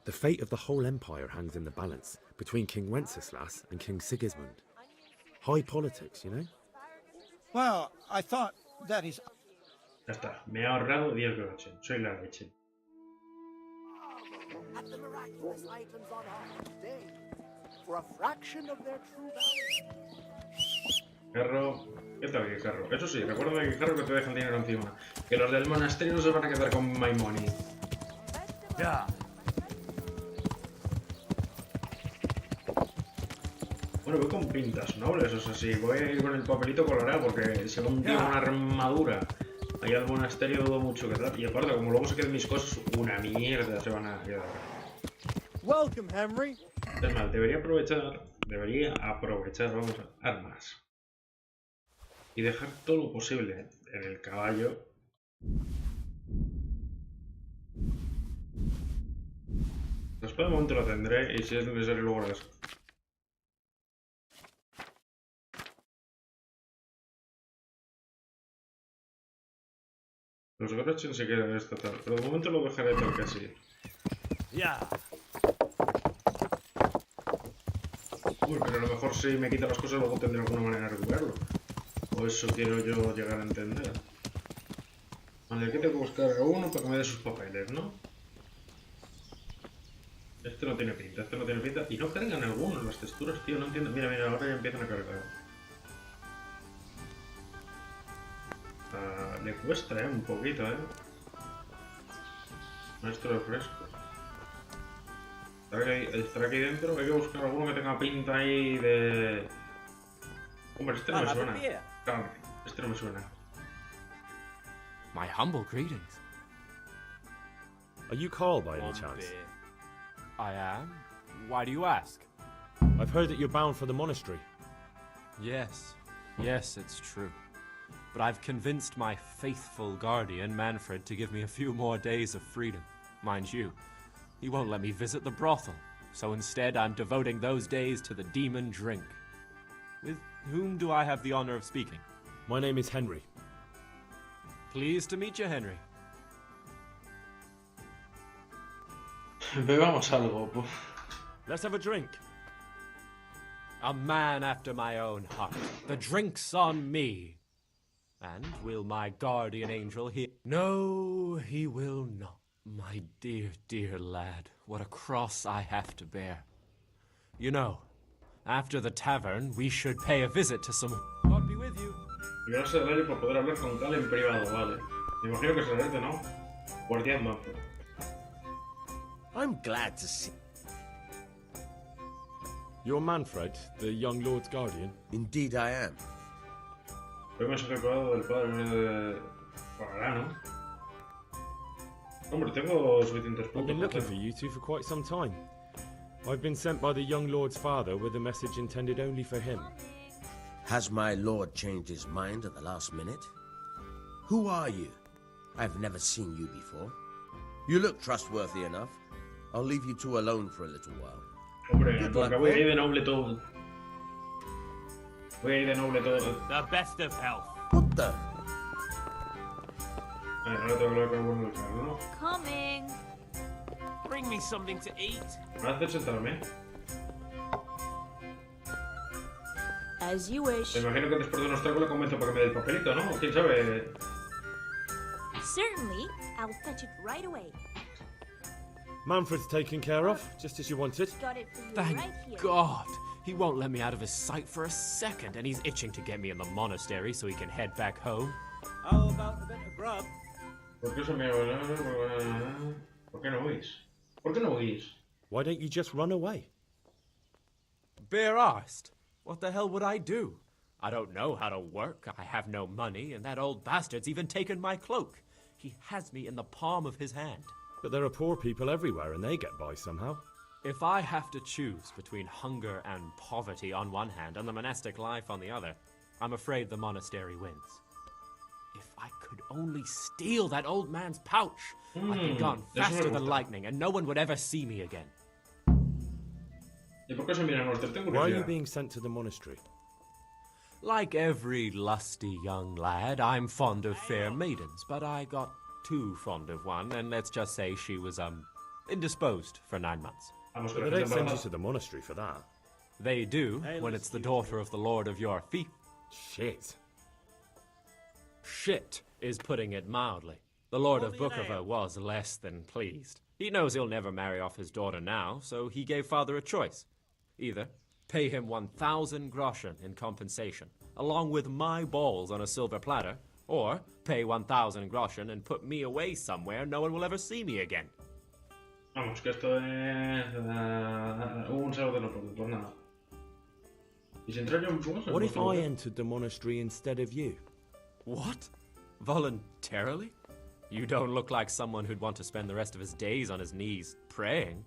The fate of the whole empire hangs in the balance between King Wenceslas and King Sigismund. High politics, you know?
Well, I thought that is...
Ya está, me he ahorrado 10 groschen. Soy la leche.
at the miraculous items on offer today for a fraction of their true value.
Carro. ¿Qué tal que carro? Eso sí, recuerda que carro que te dejan dinero encima. Que los del monasterio no se van a quedar con my money.
Ya.
Bueno, voy con pintas nobles, o sea, sí, voy a ir con el papelito colorado porque si va un tío con una armadura allá al monasterio dudo mucho que tal. Y aparte, como luego se queden mis cosas, una mierda se van a quedar.
Welcome, Henry.
Es mal, debería aprovechar, vamos, armas. Y dejar todo lo posible en el caballo. Después de momento lo tendré y si es necesario luego lo dejo. Los groschen se quedan esta tal, pero de momento lo dejaré tal que así.
Ya.
Uy, pero a lo mejor si me quita las cosas luego tendré alguna manera de recuperarlo. O eso quiero yo llegar a entender. Vale, aquí tengo que buscar a uno para que me dé sus papeles, ¿no? Este no tiene pinta, este no tiene pinta. Y no cargan algunos las texturas, tío, no entiendo. Mira, mira, ahora ya empiezan a cargar. Le cuesta, un poquito, Maestro de frescos. Estará aquí dentro. Hay que buscar alguno que tenga pinta ahí de... Hombre, este no me suena. Claro, este no me suena.
My humble greetings.
Are you Carl by any chance?
I am. Why do you ask?
I've heard that you're bound for the monastery.
Yes. Yes, it's true. But I've convinced my faithful guardian, Manfred, to give me a few more days of freedom. Mind you, he won't let me visit the brothel, so instead I'm devoting those days to the demon drink. With whom do I have the honor of speaking?
My name is Henry.
Pleased to meet you, Henry.
Bebamos algo, pues.
Let's have a drink. A man after my own heart. The drink's on me. And will my guardian angel hear? No, he will not. My dear, dear lad, what a cross I have to bear. You know, after the tavern, we should pay a visit to some... God be with you.
Y ahora se el para poder hablar con Cal en privado, vale. Me imagino que será este, ¿no? Guardián Manfred.
I'm glad to see...
You're Manfred, the young lord's guardian?
Indeed I am.
Fue mensaje privado del padre de... Pagará, ¿no? Hombre, tengo suficientes puntos.
I've been looking for you two for quite some time. I've been sent by the young lord's father with a message intended only for him.
Has my lord changed his mind at the last minute? Who are you? I've never seen you before. You look trustworthy enough. I'll leave you two alone for a little while.
Hombre, porque voy a ir de noble todo. Voy a ir de noble todo.
The best of health.
What the?
Ahora tengo que hablar con alguno del carro, ¿no?
Coming.
Bring me something to eat.
¿Me haces sentarme?
As you wish.
Me imagino que después de un obstáculo convento para que me dé el papelito, ¿no? ¿Quién sabe?
Certainly. I'll fetch it right away.
Manfred's taken care of, just as you wanted.
Got it for you
Thank
right here.
God. He won't let me out of his sight for a second, and he's itching to get me in the monastery so he can head back home.
How about a bit of grub?
¿Por qué se me... ¿Por qué no huís? ¿Por qué no huís?
Why don't you just run away?
Bare-arsed? What the hell would I do? I don't know how to work, I have no money, and that old bastard's even taken my cloak. He has me in the palm of his hand.
But there are poor people everywhere and they get by somehow.
If I have to choose between hunger and poverty on one hand and the monastic life on the other, I'm afraid the monastery wins. If I could only steal that old man's pouch, I'd be gone faster than lightning and no one would ever see me again.
Why are you being sent to the monastery?
Like every lusty young lad, I'm fond of fair maidens, but I got too fond of one, and let's just say she was, indisposed for 9 months.
But they don't send you to the monastery for that.
They do, when it's the daughter of the lord of your fief.
Shit.
Shit is putting it mildly. The Lord of Bukova was less than pleased. He knows he'll never marry off his daughter now, so he gave father a choice. Either pay him 1,000 groschen in compensation, along with my balls on a silver platter, or pay 1,000 groschen and put me away somewhere no one will ever see me again.
Vamos, que esto es un sábado no puedo, por nada. ¿Y si entro yo en fuego?
What if I entered the monastery instead of you?
What? Voluntarily? You don't look like someone who'd want to spend the rest of his days on his knees praying.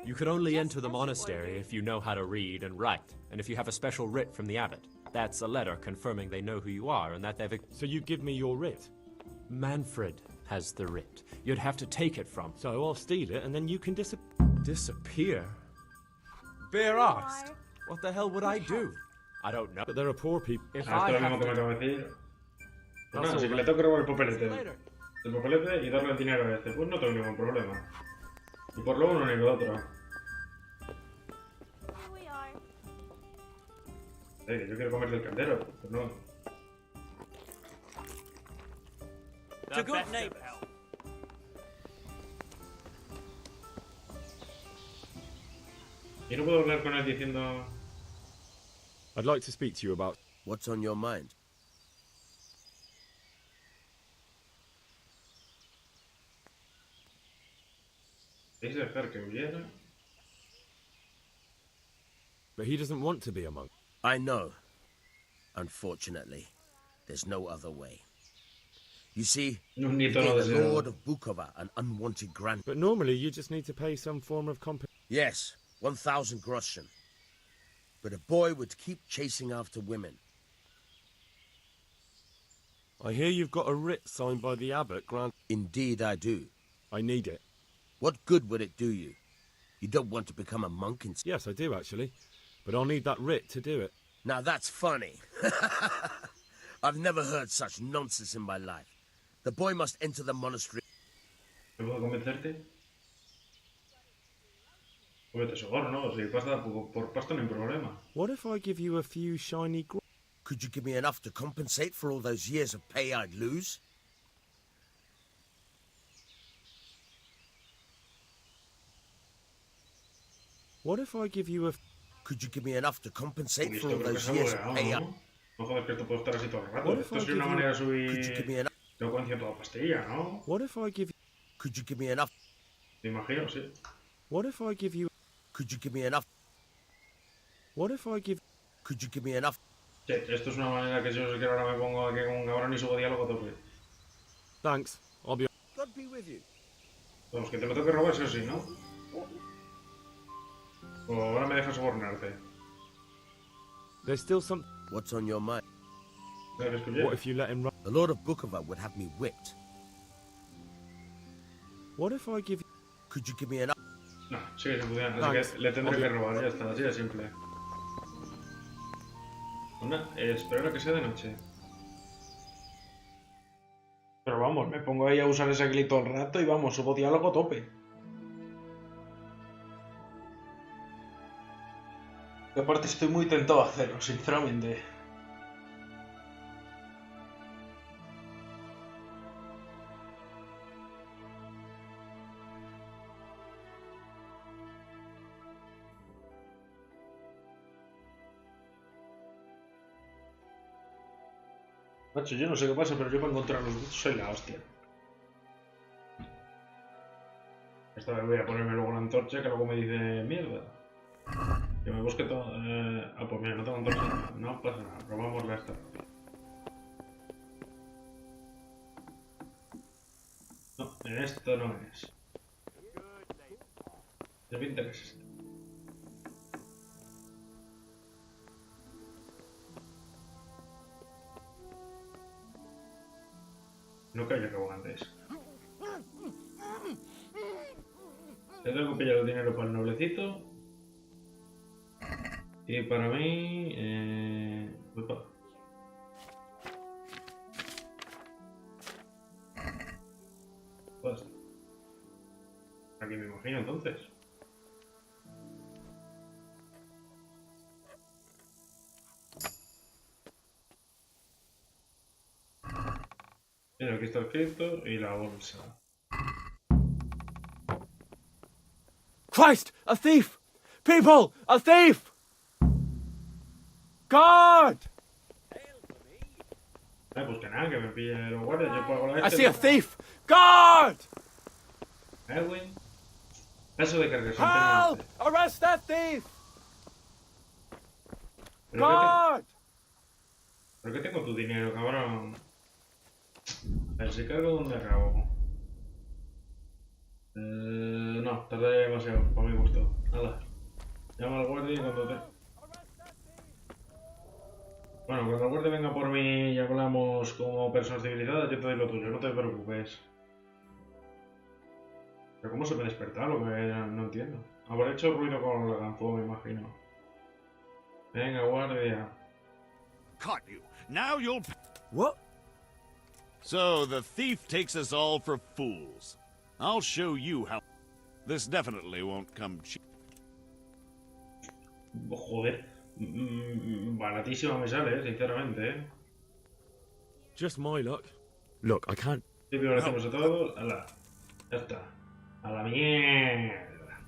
You can only enter the monastery if you know how to read and write, and if you have a special writ from the abbot. That's a letter confirming they know who you are and that they've...
So you give me your writ?
Manfred has the writ. You'd have to take it from...
So I'll steal it and then you can
Disappear? Bare-arsed? What the hell would I do? I don't know.
But there are poor people.
If I have to...
Pues nada, si que le tengo que robar el papelete. El papelete y darle el dinero a este. Pues no tengo ningún problema. Y por lo uno ni lo otro. Que yo quiero comer del caldero, pues no.
The good neighbor.
Y no puedo hablar con él diciendo...
I'd like to speak to you about...
What's on your mind?
¿Es dejar que huyera?
But he doesn't want to be a monk.
I know. Unfortunately, there's no other way. You see, you gave the Lord of Bukova an unwanted grant.
But normally you just need to pay some form of
Yes, 1,000 groschen. But a boy would keep chasing after women.
I hear you've got a writ signed by the abbot grant...
Indeed I do.
I need it.
What good would it do you? You don't want to become a monk in...
Yes, I do actually. But I'll need that writ to do it.
Now that's funny. I've never heard such nonsense in my life. The boy must enter the monastery.
¿Puedo convencerte? Pues te seguro, ¿no? Si pasta, por pasta no hay problema.
What if I give you a few shiny...
Could you give me enough to compensate for all those years of pay I'd lose?
What if I give you a...
Could you give me enough to compensate for all those years of pay I'd...
No joder, que esto puedo estar así todo el rato. Esto es una manera de subir... Elocuencia toda pastilla, ¿no?
What if I give you...
Could you give me enough?
Me imagino, sí.
What if I give you...
Could you give me enough?
What if I give...
Could you give me enough?
Sí, esto es una manera que yo sé que ahora me pongo aquí con un cabrón y subo diálogo a tope.
Thanks. I'll be...
God be with you.
Vamos, que te lo tengo que robar, eso sí, ¿no? O ahora me dejas sobornarte.
There's still some...
What's on your mind?
What if you let him run?
The Lord of Bukova would have me whipped.
What if I give you...
Could you give me enough?
No, sigue sin funcionar, así que le tendré que robar, ya está, así de simple. Bueno, espero que sea de noche. Pero vamos, me pongo ahí a usar ese glitch todo el rato y vamos, subo diálogo a tope. Y aparte estoy muy tentado a hacerlo, sinceramente. Macho, yo no sé qué pasa, pero yo para encontrar los bichos soy la hostia. Esta vez voy a ponerme luego la antorcha que luego me dice mierda. Que me busque todo. Pues mira, no tengo antorcha. No pasa nada, probámosla esta. No, esto no es. Me pinta que es esto. No creo que acabo antes. Yo tengo que pillar el dinero para el noblecito. Y para mí... Upa. Pues, aquí me imagino entonces. Mira, aquí está el cripto y la bolsa.
Christ! A thief! People! A thief! Guard!
Pues que nada, que me pille los guardias, yo pago la
I see a thief! Guard!
Edwin. Eso de cargar
Help! Arrest that thief! Guard!
¿Pero qué tengo tu dinero, cabrón? A ver si cargo donde acabo. No, tardaría demasiado, para mi gusto. Hala. Llama al guardia y cuando te... Bueno, cuando el guardia venga por mí y hablamos como personas civilizadas, yo te doy lo tuyo, no te preocupes. ¿Pero cómo se me desperta? Lo que no entiendo. Habrá hecho ruido con la ganzúa, me imagino. Venga, guardia.
Caught you. Now you'll...
What?
So the thief takes us all for fools. I'll show you how... This definitely won't come cheap.
Joder. Baratísima me sale, sinceramente,
Just my luck. Look, I can't...
Sí, pero lo hacemos a todos. Ala. Ya está. A la mierda.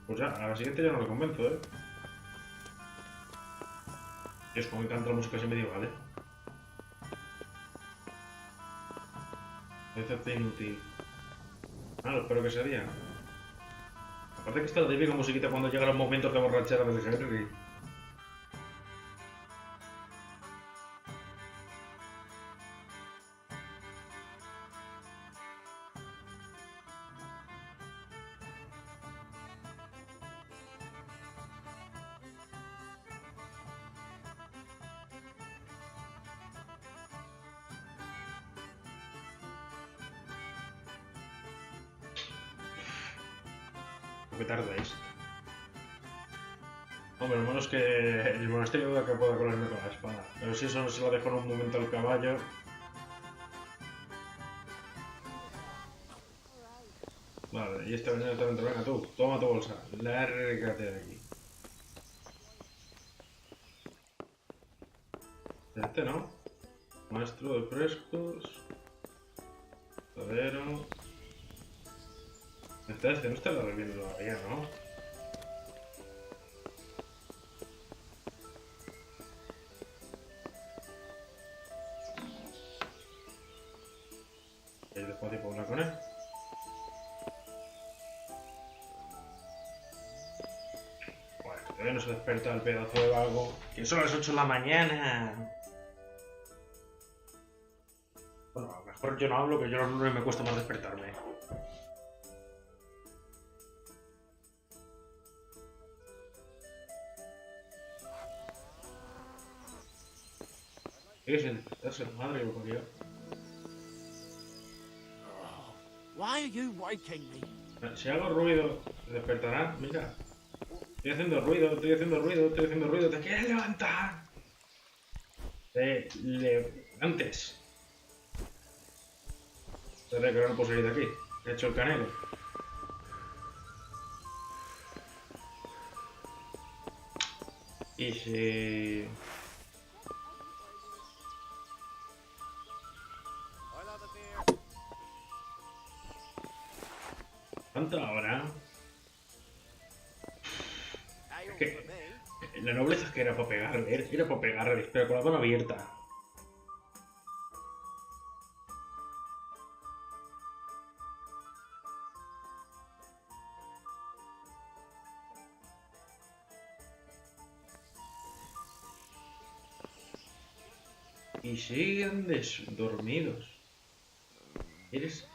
Pues ya, a la siguiente ya no lo convenzo, Es como me encanta la música así medieval, Parece inútil. Espero que sea día. Aparte que está la típica musiquita cuando llegan los momentos de borrachera del Henry. ¿Qué tardáis? Hombre, lo malo es que el monasterio duda que pueda colarme con la espada. Pero si eso no se lo dejo en un momento al caballo... Vale, y esta veneno está dentro. Venga tú, toma tu bolsa. Lárgate de aquí. Este no. Maestro de frescos. Todero. Este no está reviendo todavía, ¿no? ¿Hay despacio para hablar con él? Bueno, todavía no se despierta el pedazo de vago. Que son las 8 de la mañana. Bueno, a lo mejor yo no hablo, que yo los lunes me cuesta más despertarme. Sigue sin despertarse la madre que lo parió.
Why are you waking me?
Si hago ruido, ¿se despertará? Mira. Estoy haciendo ruido, estoy haciendo ruido, estoy haciendo ruido. ¡Te quieres levantar! Antes. Espera, que ahora no puedo salir de aquí. He hecho el canelo. Y si... ¿Cuánto ahora? Es que la nobleza es que era para pegarle, pero con la mano abierta. Y siguen dormidos. Eres...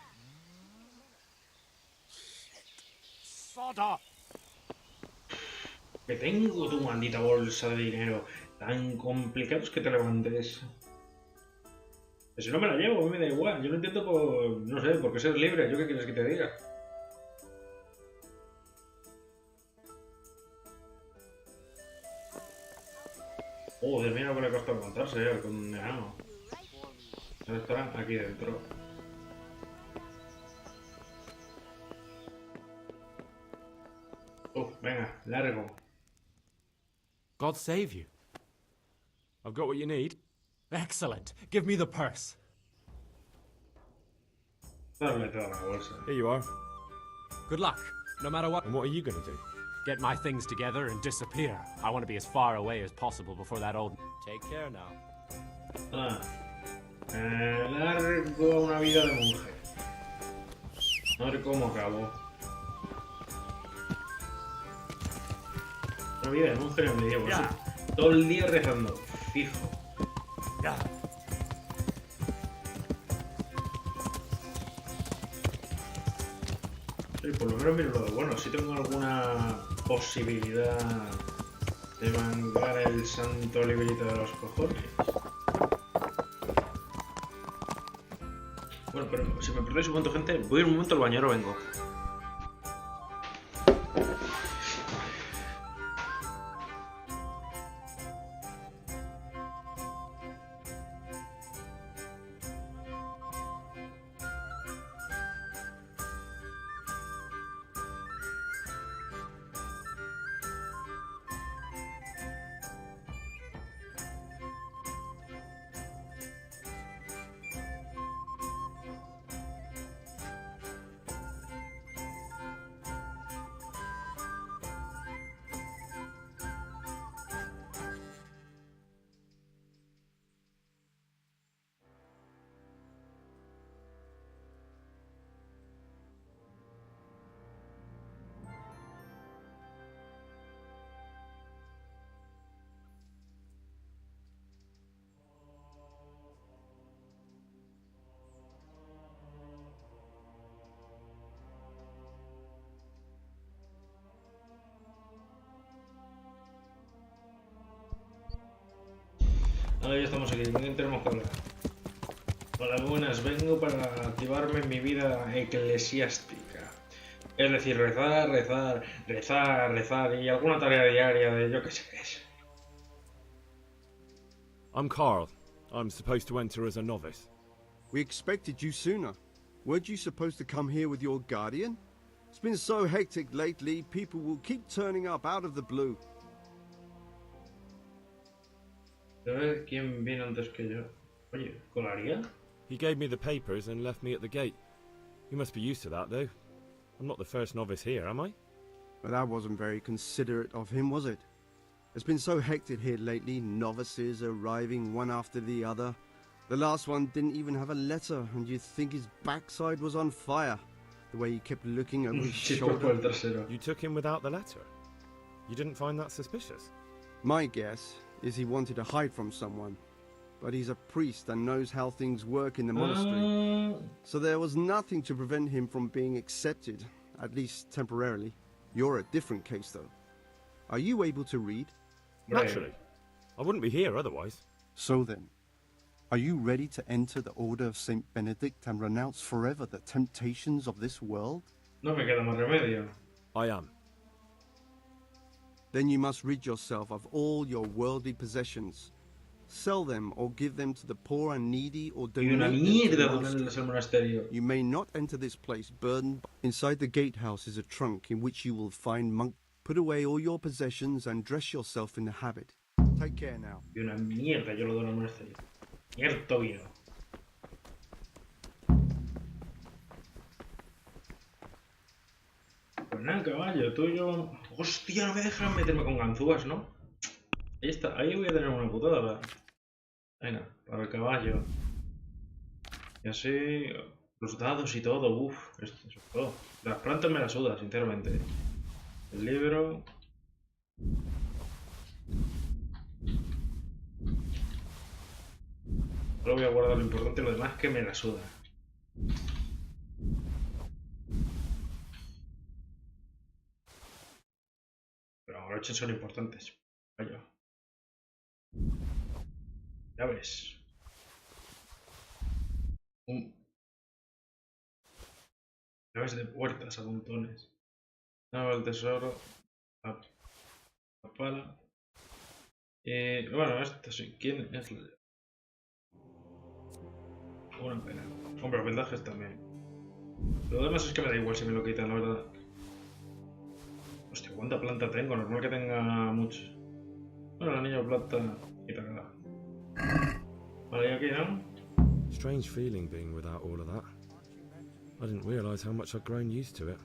Que tengo tu maldita bolsa de dinero. Tan complicado es que te levantes. Que si no me la llevo, a mí me da igual. Yo lo intento por... no sé, porque ser libre. ¿Yo qué quieres que te diga? Joder, mira lo que le costó levantarse, al condenado. Ahora estará aquí dentro. Venga, largo.
God save you.
I've got what you need.
Excellent. Give me the purse.
Dale toda la bolsa.
Here you are.
Good luck, no matter what.
And what are you gonna do?
Get my things together and disappear. I want to be as far away as possible before that old... Take care now.
Largo una vida de monje. A ver cómo acabo. Una vida de monje en el medievo.
Ya.
Todo el día rezando. Fijo.
Ya.
Sí, por lo menos miro lo de bueno. Si tengo alguna posibilidad de mangar el santo librito de los cojones. Bueno, pero si me perdéis un momento, gente, voy un momento al bañero, vengo. Ahora ya estamos aquí, ¿con quién tenemos que hablar? Hola, buenas, vengo para activarme en mi vida eclesiástica. Es decir, rezar, rezar, rezar, rezar y alguna tarea diaria de yo que sé qué es.
I'm Carl. I'm supposed to enter as a novice.
We expected you sooner. Weren't you supposed to come here with your guardian? It's been so hectic lately, people will keep turning up out of the blue.
A ver quién vino antes que yo. Oye, ¿colaría?
He gave me the papers and left me at the gate. You must be used to that, though. I'm not the first novice here, am I?
But that wasn't very considerate of him, was it? It's been so hectic here lately, novices arriving one after the other. The last one didn't even have a letter, and you'd think his backside was on fire. The way he kept looking over his shoulder.
You took him without the letter? You didn't find that suspicious?
My guess is he wanted to hide from someone. But he's a priest and knows how things work in the monastery. So there was nothing to prevent him from being accepted, at least temporarily. You're a different case, though. Are you able to read?
Naturally. I wouldn't be here otherwise.
So then, are you ready to enter the Order of Saint Benedict and renounce forever the temptations of this world?
No me queda más remedio.
I am.
Then you must rid yourself of all your worldly possessions. Sell them or give them to the poor and needy or donate them to the
monasterio.
You may not enter this place burdened. Inside the gatehouse is a trunk in which you will find monk. Put away all your possessions and dress yourself in the habit. Take care now.
Y una mierda, yo lo doy al monasterio. Cierto vino. Pues nada, caballo, tú y yo... Hostia, no me dejan meterme con ganzúas, ¿no? Ahí está, ahí voy a tener una putada, ¿verdad? Venga, para el caballo. Y así... Los dados y todo, uff, esto es todo. Las plantas me las suda, sinceramente. El libro... Solo voy a guardar lo importante y lo demás que me la suda. Pero los broches son importantes. Vaya. Ya ves. Llaves de puertas a montones. Nada del tesoro. La pala. Bueno, esto sí. ¿Quién es la...? Una pena. Hombre, vendajes también. Lo demás es que me da igual si me lo quitan, la verdad. Hostia, ¿cuánta planta tengo? Normal que tenga mucho. Bueno, el anillo de plata y tal. Vale, y aquí, ¿no?
Strange feeling being without all of that. I didn't realise how much I'd grown used to it.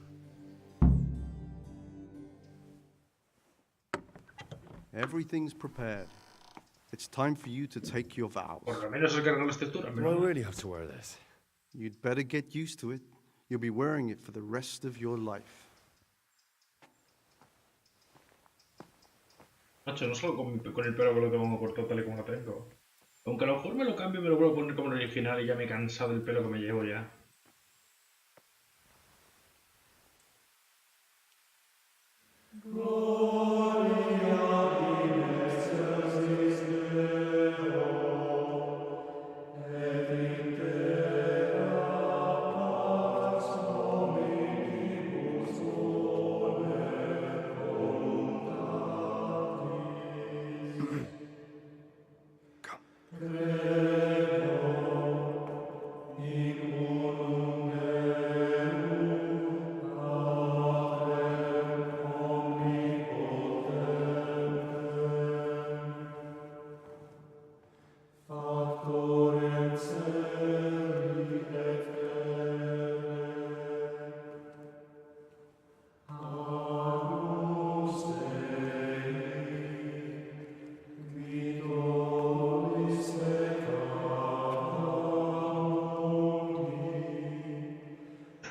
Everything's prepared. It's time for you to take your vows.
Por lo menos es cargar las texturas,
Do I really have to wear this?
You'd better get used to it. You'll be wearing it for the rest of your life.
Macho, no solo con el pelo que lo tengo cortado tal y como lo tengo. Aunque a lo mejor me lo cambio y me lo vuelvo a poner como el original y ya me he cansado del pelo que me llevo ya.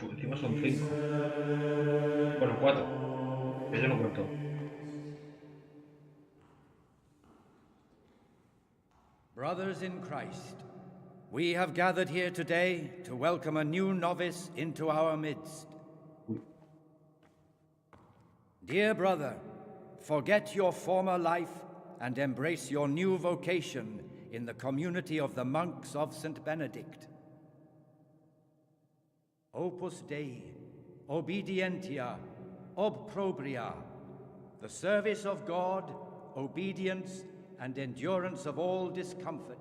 Encima son 5. Bueno, 4. Que yo no cuento.
Brothers in Christ, we have gathered here today to welcome a new novice into our midst. Dear brother, forget your former life and embrace your new vocation in the community of the monks of St. Benedict. Opus Dei, obedientia, obprobria, the service of God, obedience, and endurance of all discomfort.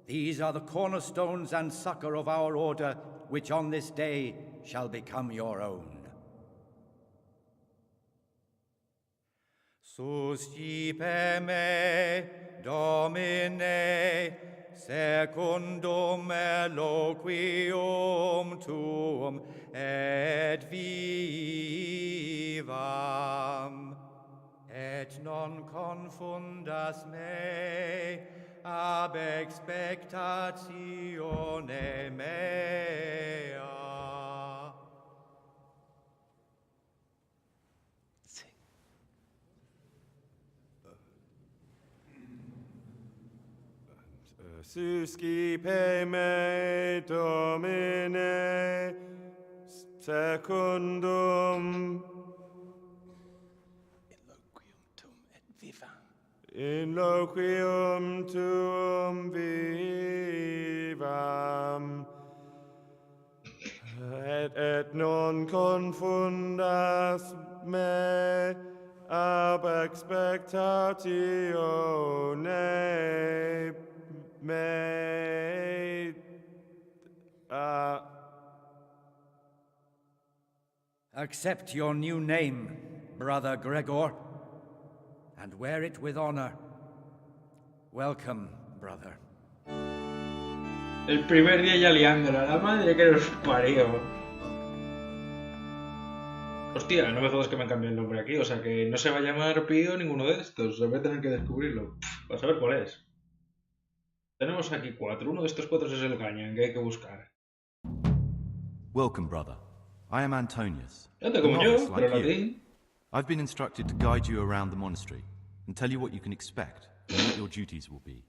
These are the cornerstones and succor of our order, which on this day shall become your own. Suscipe me, Domine, secundum eloquium tuum, et vivam, et non confundas me ab expectatione mea.
Suscipe me, Domine, secundum in loquium tuum vivam, et non confundas me ab expectatione mea.
Accept your new name, Brother Gregor, and wear it with honor. Welcome, brother.
El primer día ya liándola, la madre que nos parió. Hostia, no me jodas que me han cambiado el nombre aquí, o sea que no se va a llamar Pío ninguno de estos, voy a tener que descubrirlo. Para saber cuál es. Tenemos aquí 4, uno de estos 4 es el Gañan, que hay que buscar.
Welcome, brother. I am Antonius.
Fíjate como yo, pero latín.
I've been instructed to guide you around the monastery and tell you what you can expect and what your duties will be.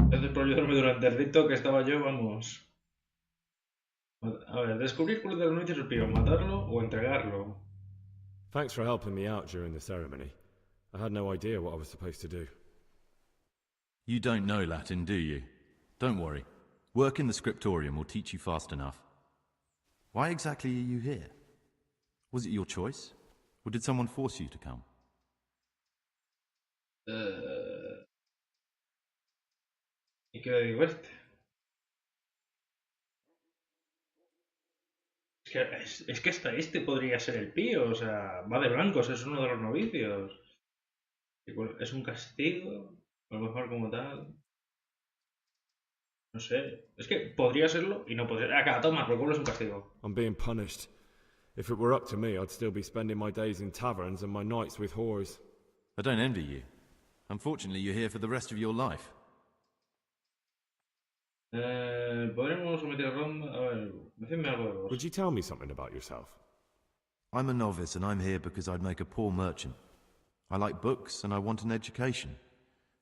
Gracias por ayudarme durante el rito que estaba yo, vamos. A ver, descubrir cuál de los noticias el pío, matarlo o entregarlo.
Thanks for helping me out during the ceremony. I had no idea what I was supposed to do.
You don't know Latin, do you? Don't worry. Work in the scriptorium will teach you fast enough. Why exactly are you here? Was it your choice? Or did someone force you to come?
¿Y qué le digo a este? Es que hasta este podría ser el pío, o sea, va de blancos, es uno de los novicios. Es un castigo, a lo mejor como tal. No sé, es que podría serlo y no podría. Acá, toma, el pueblo es un castigo.
I'm being punished. If it were up to me, I'd still be spending my days in taverns and my nights with whores.
I don't envy you. Unfortunately, you're here for the rest of your life.
Podremos someter ronda. A ver, decidme algo de vos.
Would you tell me something about yourself?
I'm a novice and I'm here because I'd make a poor merchant. I like books and I want an education.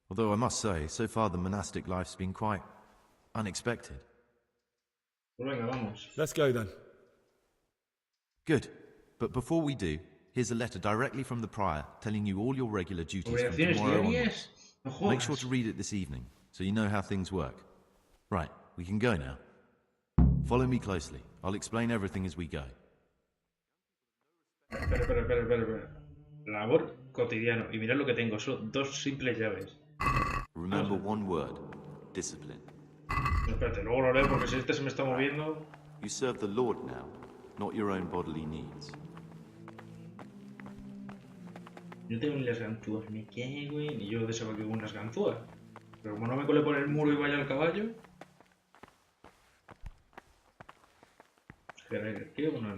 Although I must say, so far the monastic life's been quite unexpected.
Pues venga, vamos.
Let's go then.
Good. But before we do, here's a letter directly from the prior telling you all your regular duties from tomorrow onwards. Make sure to read it this evening, so you know how things work. Right, we can go now. Follow me closely. I'll explain everything as we go.
Espera. Labor cotidiano. Y mirad lo que tengo, son dos simples llaves.
Remember one word. Discipline.
Espérate, luego lo leo porque si este se me está moviendo...
You serve the Lord now, not your own bodily needs.
Yo tengo ni las ganzúas, me cago en... Y yo deseaba que hubo unas ganzúas. Pero como no me cole por el muro y vaya al caballo... ¿Qué o no?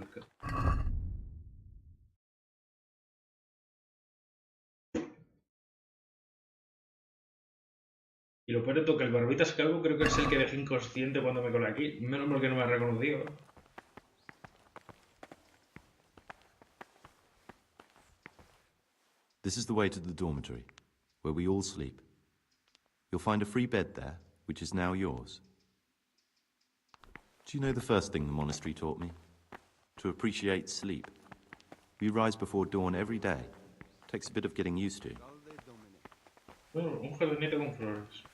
Y lo peor de todo que el barbitas calvo creo que es el que dejé inconsciente cuando me colé aquí. Menos mal que no me ha reconocido.
This is the way to the dormitory, where we all sleep. You'll find a free bed there, which is now yours. Do you know the first thing the monastery taught me? To appreciate sleep. We rise before dawn every day. Takes a bit of getting used to.
Un jardinete con flores.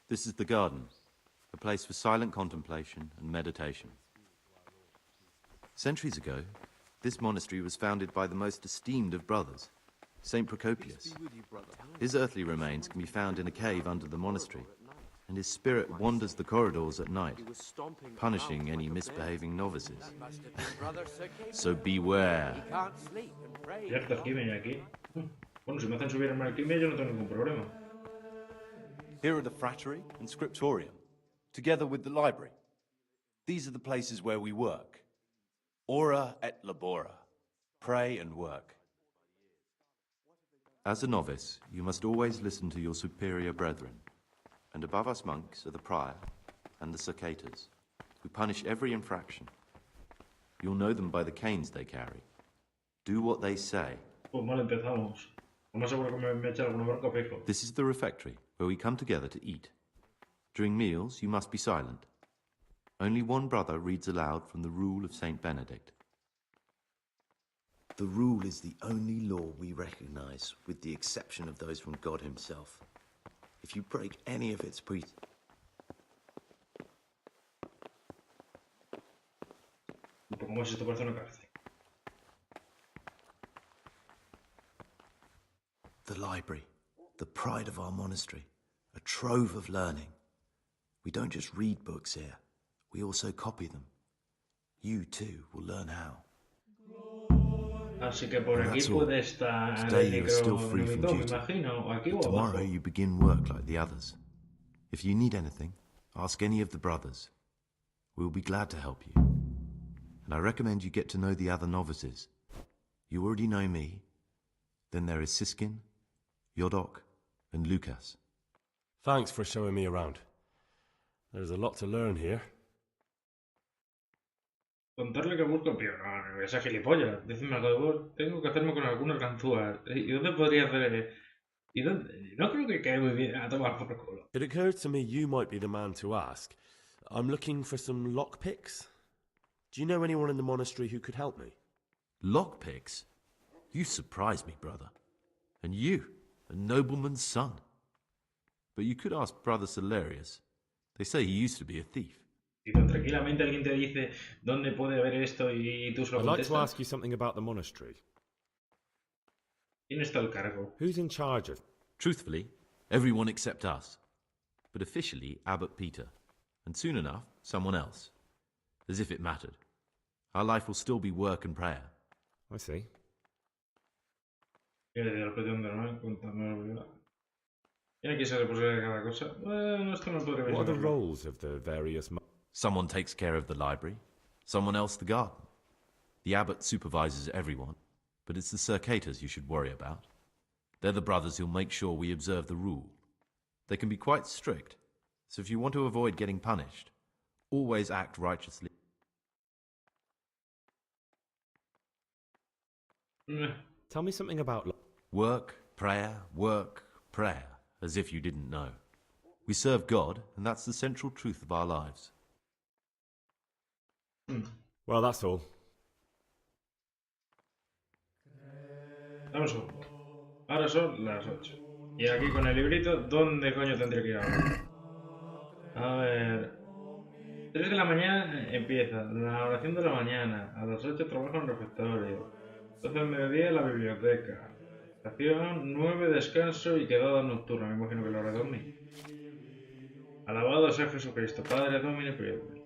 This is the garden, a place for silent contemplation and meditation. Centuries ago, this monastery was founded by the most esteemed of brothers, Saint Procopius. His earthly remains can be found in a cave under the monastery, and his spirit wanders the corridors at night, punishing any misbehaving novices. So beware.
Cierto, aquí, ven aquí. Bueno, si me hacen subir el alquimia yo no tengo ningún problema.
Here are the frattery and scriptorium, together with the library. These are the places where we work. Ora et labora. Pray and work. As a novice, you must always listen to your superior brethren. And above us monks are the prior and the circators, who punish every infraction. You'll know them by the canes they carry. Do what they say.
Pues mal empezamos. Vamos a ver que me echa alguna bronca fijo.
This is the refectory, where we come together to eat. During meals, you must be silent. Only one brother reads aloud from the Rule of Saint Benedict.
The Rule is the only law we recognize, with the exception of those from God himself. If you break any of its precepts...
¿Cómo es esto? Parece una cárcel.
The library, the pride of our monastery, a trove of learning. We don't just read books here, we also copy them. You too will learn how.
Así que por aquí puede estar
Today you are still free from
me
duty.
imagino, aquí o
Tomorrow
abajo.
you begin work like the others. If you need anything, ask any of the brothers. We'll be glad to help you. And I recommend you get to know the other novices. You already know me. Then there is Siskin, Yodok, and Lucas.
Thanks for showing me around. There's a lot to learn here.
Contarle que busco pío, no, esa gilipollas. Decime algo de vos. Tengo que hacerme con algunas ganzúas. ¿Y dónde podría hacer ¿Y dónde? No creo que quede muy bien a tomar por culo.
It occurred to me you might be the man to ask. I'm looking for some lockpicks. Do you know anyone in the monastery who could help me?
Lockpicks? You surprise me, brother. And you, a nobleman's son. But you could ask Brother Salarius. They say he used to be a thief.
Y tranquilamente alguien te dice dónde puede haber esto y tú se lo
I'd like to
contestas.
ask you something about the monastery.
¿Quién está al cargo?
Who's in charge of?
Truthfully, everyone except us. But officially, Abbot Peter. And soon enough, someone else. As if it mattered. Our life will still be work and prayer.
I see.
Tiene que ser responsable de cada cosa. Bueno, esto no podría
What are the
mencionarlo.
roles of the various...
Someone takes care of the library, someone else the garden. The abbot supervises everyone, but it's the circators you should worry about. They're the brothers who'll make sure we observe the rule. They can be quite strict, so if you want to avoid getting punished, always act righteously.
Tell me something about...
Work, prayer, as if you didn't know. We serve God, and that's the central truth of our lives.
Well, that's all.
Dame un segundo. Ahora son las 8. Y aquí con el librito, ¿dónde coño tendría que ir ahora? A ver... 3 de la mañana empieza, la oración de la mañana. A las 8 trabajo en el refectorio. 12 del mediodía en la biblioteca. Estación 9 descanso y quedada nocturna. Me imagino que la hora de dormir. Alabado sea Jesucristo, Padre Domine Priore.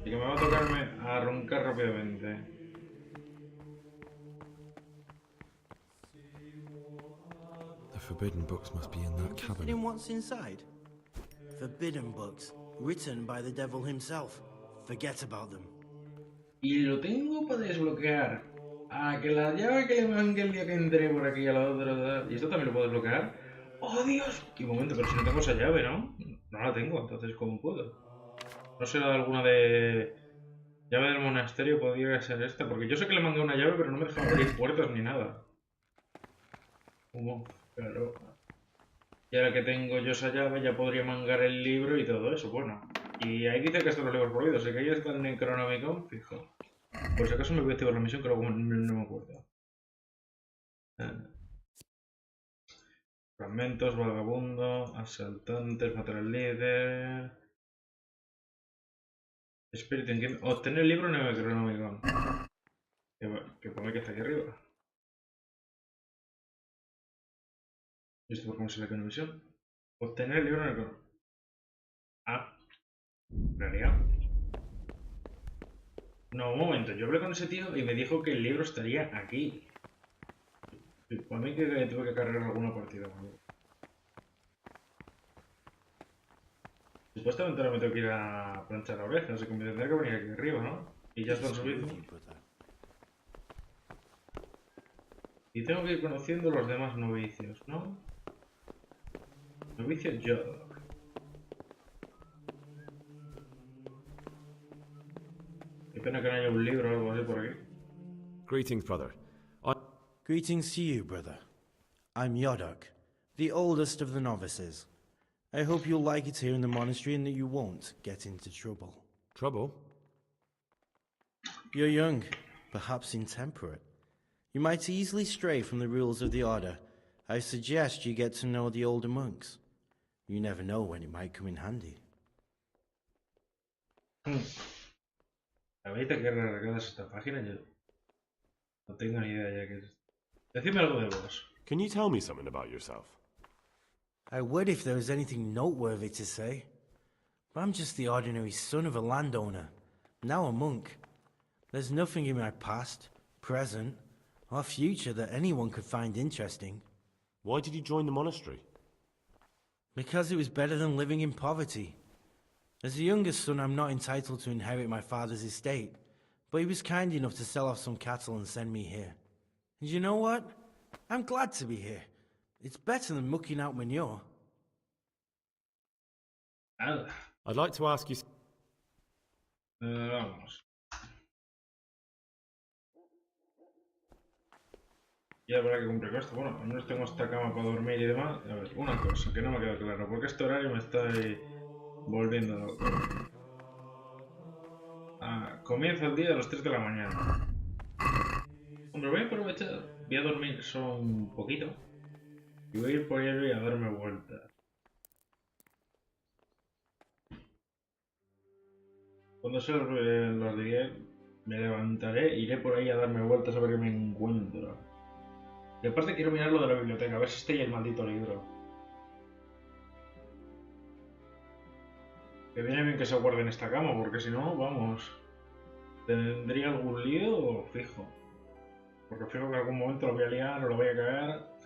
Y que me va a tocarme a roncar rápidamente.
The forbidden books must be in that cabinet.
In what's inside? Forbidden books, written by the devil himself. Forget about them.
Y lo tengo para desbloquear. A que la llave que le mangue el día que entré por aquí a la otra... ¿Y esto también lo puedo desbloquear? ¡Oh, Dios! ¡Qué momento! Pero si no tengo esa llave, ¿no? No la tengo, entonces ¿cómo puedo? No será alguna de... Llave del monasterio podría ser esta. Porque yo sé que le mandé una llave, pero no me dejaba abrir puertas ni nada. ¿Cómo? Claro. Y ahora que tengo yo esa llave, ya podría mangar el libro y todo eso. Bueno. Y ahí dice que están los libros prohibidos. Así que ahí está el Necronomicon, fijo. Por si acaso me voy a activar la misión, que luego no me acuerdo. Fragmentos, vagabundo, asaltantes, matar al líder... Espíritu inquieto. Obtener el libro Necronomicon. Que pone que está aquí arriba. ¿Y esto por qué me sale con una misión? Obtener el libro Necronomicon. Ah. En realidad. No, un momento. Yo hablé con ese tío y me dijo que el libro estaría aquí. Para mí que tuve que cargar alguna partida. Supuestamente ahora me tengo que ir a planchar la oreja, así que me tendré que venir aquí arriba, ¿no? Y ya están subidos. Y tengo que ir conociendo los demás novicios, ¿no? Novicio yo. Qué pena que no haya un libro o algo así por aquí.
Greetings, brother.
Greetings to you, brother. I'm Yodok, the oldest of the novices. I hope you'll like it here in the monastery and that you won't get into trouble.
Trouble?
You're young, perhaps intemperate. You might easily stray from the rules of the order. I suggest you get to know the older monks. You never know when it might come in handy.
Ahorita que recargas esta página, yo no tengo ni idea ya que es. Decime algo de vos.
Can you tell me something about yourself?
I would if there was anything noteworthy to say. But I'm just the ordinary son of a landowner, now a monk. There's nothing in my past, present, or future that anyone could find interesting.
Why did you join the monastery?
Because it was better than living in poverty. As the youngest son, I'm not entitled to inherit my father's estate, but he was kind enough to sell off some cattle and send me here. And you know what? I'm glad to be here. It's better than mucking out manure.
I'd like to ask you...
Vamos. Y habrá que cumplir con esto. Bueno, al menos tengo esta cama para dormir y demás. A ver, una cosa que no me queda claro. ¿Por qué este horario me está ahí volviendo loco? Comienza el día a las 3 de la mañana. Hombre, voy a aprovechar. Voy a dormir solo un poquito. Y voy a ir por ahí a darme vueltas. Cuando sean las 10, me levantaré, iré por ahí a darme vueltas a ver qué me encuentro. Y aparte quiero mirar lo de la biblioteca, a ver si está ahí el maldito libro. Que viene bien que se guarde en esta cama, porque si no, vamos, tendría algún lío fijo. Porque fijo que en algún momento lo voy a liar o lo voy a cagar.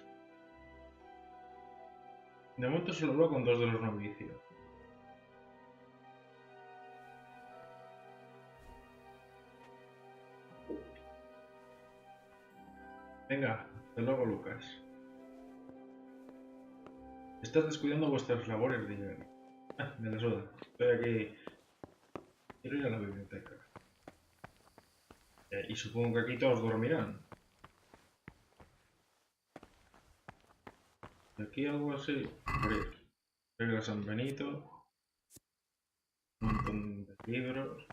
De momento solo hablo con 2 de los novicios. Venga, hasta luego, Lucas. Estás descuidando vuestras labores diarias. Me la suda. Estoy aquí. Quiero ir a la biblioteca. Y supongo que aquí todos dormirán. Y aquí algo así. Abrir. Regla San Benito. Un montón de libros.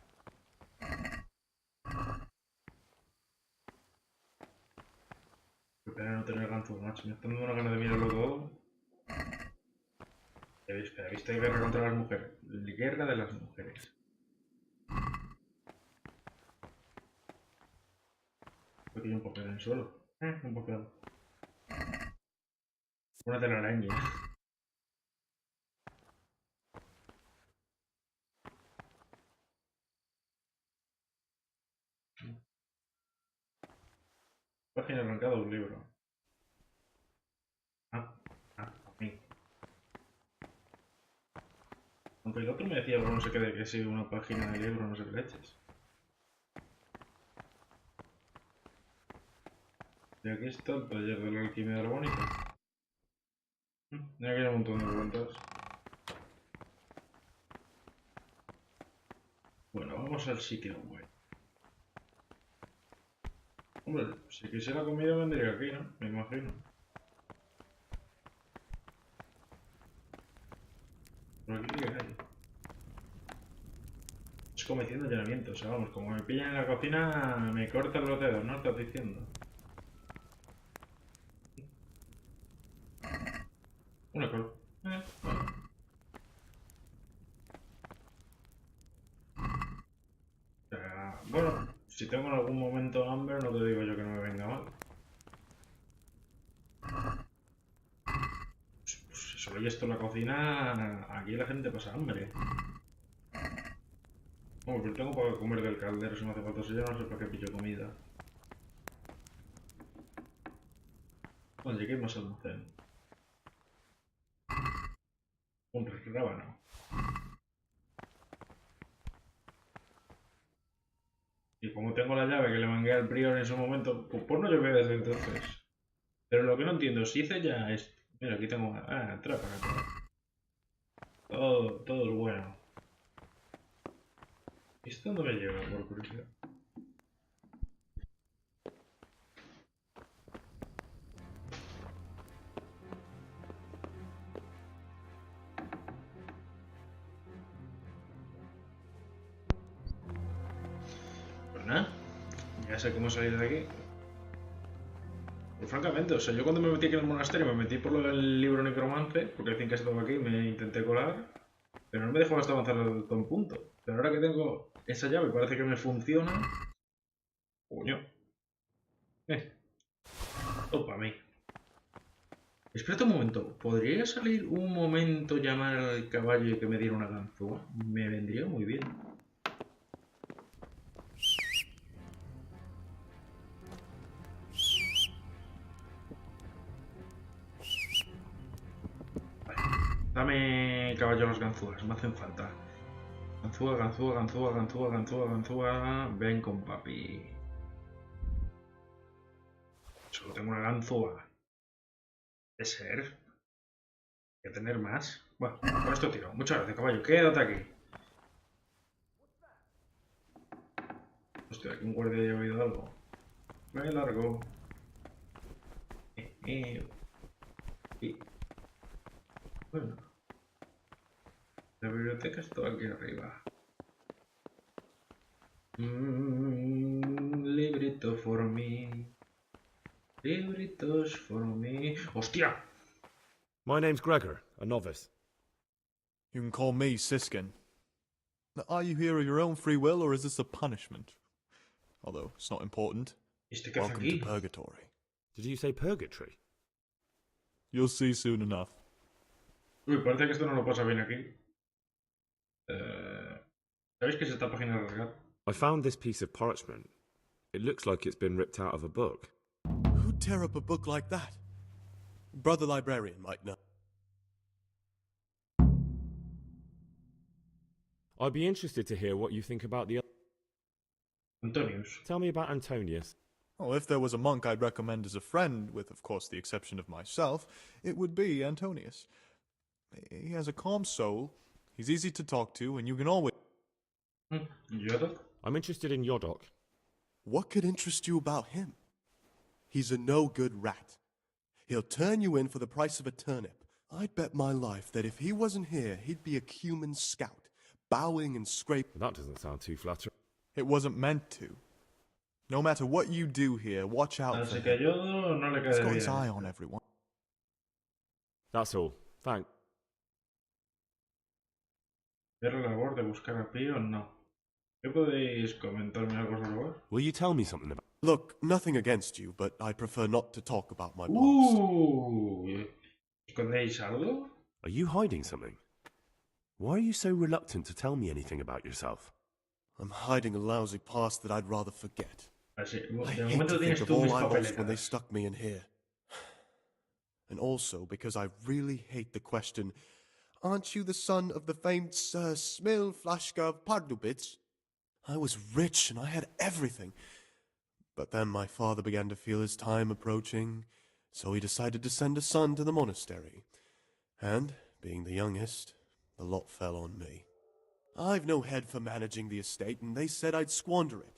Qué pena no tener ganzos, macho. Me está dando una gana de mirarlo todo. Espera, ¿viste? Guerra contra las mujeres. Guerra de las mujeres. Aquí hay un papel en el suelo. Un papel. Una telaraña. Página arrancada de un libro. A mí. Aunque el otro me decía algo, no sé qué, de que si una página de libro, no sé qué leches. Y aquí está el taller de la alquimia armónica. Y aquí hay un montón de preguntas. Bueno, vamos al sitio web. Hombre, si quisiera comida vendría aquí, ¿no? Me imagino. Por aquí qué hay. Es como haciendo llenamiento, o sea, vamos, como me pillan en la cocina, me cortan los dedos, ¿no? Estás diciendo. Una col. Bueno. O sea, bueno, si tengo en algún momento hambre, no te digo yo que no me venga mal. Pues si solo hay esto en la cocina, aquí la gente pasa hambre. Bueno, pero tengo para comer del caldero si no hace falta, si yo no sé para qué pillo comida. Oye, ¿qué hay más almacén? Un rábano. Y como tengo la llave que le mangué al prior en su momento, pues no llover desde entonces. Pero lo que no entiendo, si hice ya esto. Mira, aquí tengo... trapa. Todo es bueno. ¿Y esto dónde me lleva, por curiosidad? Pues nada, ya sé cómo salir de aquí. Pues francamente, o sea, yo cuando me metí aquí en el monasterio me metí por lo del libro necromante, porque decían que estaba aquí, me intenté colar, pero no me dejó hasta avanzar todo un punto. Pero ahora que tengo esa llave parece que me funciona. Coño. Todo para mí. Espérate un momento, ¿podría salir un momento llamar al caballo y que me diera una ganzúa? Me vendría muy bien. Dame, caballo, las ganzúas, me hacen falta. Ganzúa, ganzúa, ganzúa, ganzúa, ganzúa, ganzúa. Ven con papi. Solo tengo una ganzúa. ¿De ser? ¿Hay que tener más? Bueno, con esto tiro. Muchas gracias, caballo. Quédate aquí. Hostia, aquí un guardia haya oído algo. Me largo. Y bueno, la biblioteca está aquí arriba. Librito for me. Libritos for me. ¡Hostia!
My name's Gregor, a novice.
You can call me Siskin. Now, are you here of your own free will, or is this a punishment? Although, it's not important. Welcome to Purgatory.
Did you say purgatory?
You'll see soon enough.
Uy, parece que esto no lo pasa bien aquí. ¿Sabéis que es esta página de cargar?
I found this piece of parchment. It looks like it's been ripped out of a book.
Who'd tear up a book like that? Brother Librarian might know.
I'd be interested to hear what you think about the...
Antonius.
Tell me about Antonius.
Oh, if there was a monk I'd recommend as a friend, with, of course, the exception of myself, it would be Antonius. He has a calm soul, he's easy to talk to, and you can always...
Yodok?
I'm interested in Yodok.
What could interest you about him? He's a no-good rat. He'll turn you in for the price of a turnip. I'd bet my life that if he wasn't here, he'd be a cumin scout, bowing and scraping.
That doesn't sound too flattering.
It wasn't meant to. No matter what you do here, watch out for him. He's got his eye on everyone.
That's all. Thanks.
¿Ver la labor de buscar a Pío? No. ¿Qué podéis comentarme algo sobre vos?
Will you tell me something about...
Look, nothing against you, but I prefer not to talk about my past.
¿Escondéis algo?
Are you hiding something? Why are you so reluctant to tell me anything about yourself?
I'm hiding a lousy past that I'd rather forget.
Así,
I
de
hate
momento
to think
tienes
of
tú
all
mis
I lost when they
papeletas.
stuck me in here. And also because I really hate the question, aren't you the son of the famed Sir Smil Flashka of Pardubitz? I was rich and I had everything. But then my father began to feel his time approaching, so he decided to send a son to the monastery. And, being the youngest, the lot fell on me. I've no head for managing the estate, and they said I'd squander it.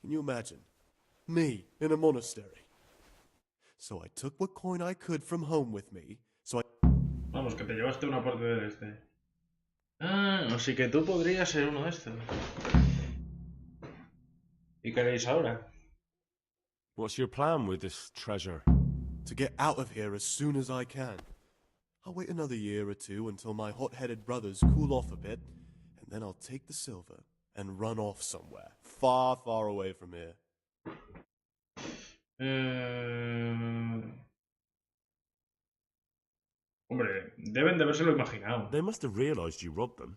Can you imagine? Me, in a monastery. So I took what coin I could from home with me,
Vamos, que te llevaste una parte de este. Ah, así que tú podrías ser uno de estos. ¿Y qué haréis ahora?
What's your plan with this treasure?
To get out of here as soon as I can. I'll wait another year or two until my hot-headed brothers cool off a bit, and then I'll take the silver and run off somewhere, far, far away from here.
Hombre, deben de habérselo imaginado.
They must have realized you robbed them.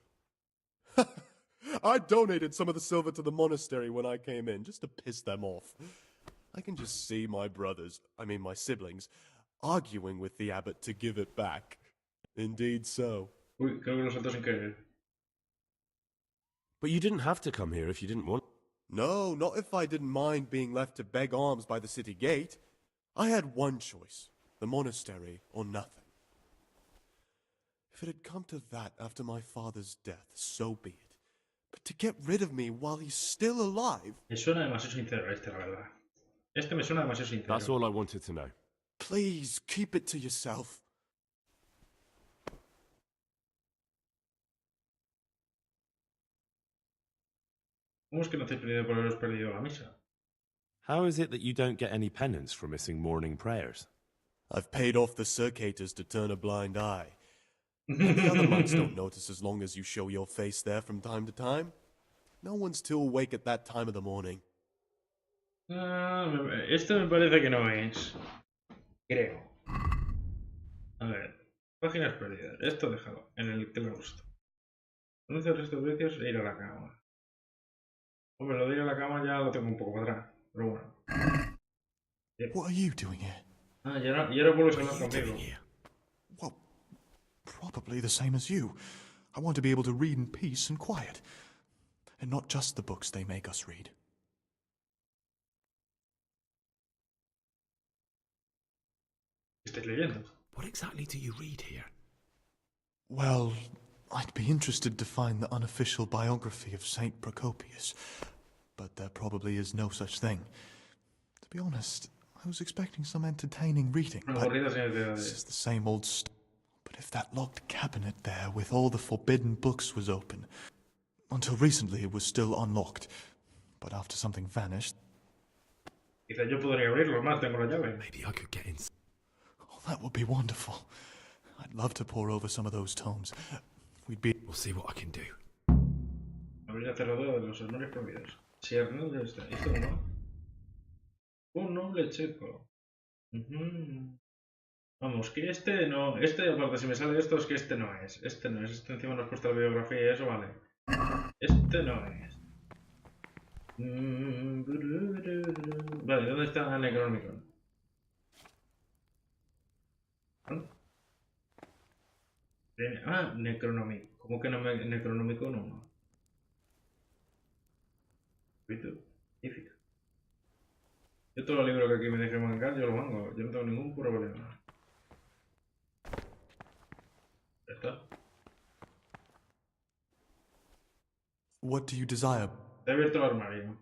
I donated some of the silver to the monastery when I came in, just to piss them off. I can just see my brothers, my siblings, arguing with the abbot to give it back. Indeed so.
Uy, creo que lo salto sin querer.
But you didn't have to come here if you didn't want.
No, not if I didn't mind being left to beg alms by the city gate. I had one choice, the monastery or nothing. If it had come to that after my father's death, so be it. But to get rid of me while he's still alive...
Me suena demasiado sincero este, la verdad. Este me suena demasiado sincero.
That's all I wanted to know.
Please, keep it to yourself.
¿Cómo es que no te has perdido por haberos perdido la misa?
How is it that you don't get any penance for missing morning prayers?
I've paid off the circators to turn a blind eye. And the other monks don't notice as long as you show your face there from time to time. No one's too awake at that time of the morning.
Esto me parece que no es. Creo. A ver. Páginas perdidas. Esto déjalo. En el que le gusta. Conoce el resto de precios e ir a la cama. Hombre, lo de ir a la cama ya lo tengo un poco para atrás. Pero bueno. Yep.
What are you doing here?
Ah, y ahora vuelves a hablar conmigo.
Well, probably the same as you. I want to be able to read in peace and quiet. And not just the books they make us read.
¿Estáis leyendo?
What exactly do you read here?
Well, I'd be interested to find the unofficial biography of Saint Procopius, but there probably is no such thing. To be honest, I I was expecting some entertaining reading, but this is the same old story. But if that locked cabinet there with all the forbidden books was open, until recently it was still unlocked, but after something vanished...
Quizá yo podría abrirlo, más tengo la llave.
Maybe I could get in. Oh, that would be wonderful. I'd love to pore over some of those tomes. We'll see what I can do.
Abrir la cerradura de los armarios prohibidos. Si Arnaldo está... ¿Esto no? Un noble checo. Vamos, que este no... Este, aparte, si me sale esto, es que este no es. Este no es. Este encima nos puesto la biografía y eso, vale. Este no es. Vale, ¿dónde está Necronomicon? Ah, Necronomicon. ¿Cómo que no me... Necronomicon 1? Magnífico. Yo todos los libros que aquí me dejen mangar, yo los mango. Yo no tengo ningún problema. Ya está.
What do you desire?
He abierto el armario.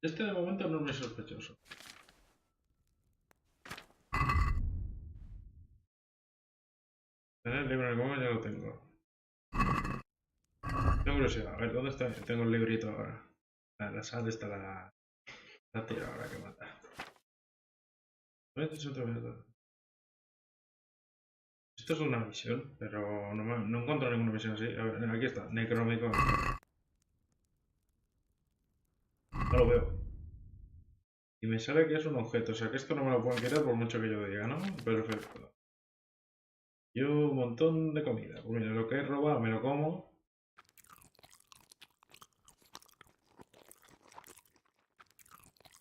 Este de momento no es muy sospechoso. El libro en el móvil ya lo tengo. Tengo curiosidad. A ver, ¿dónde está? Tengo el librito ahora. La sal está la tira ahora que mata. Esto es una misión, pero no encuentro ninguna misión así. A ver, aquí está, Necronomicon. No lo veo. Y me sale que es un objeto, o sea que esto no me lo pueden quitar por mucho que yo diga, ¿no? Perfecto. Y un montón de comida. Pues mira, lo que he robado me lo como.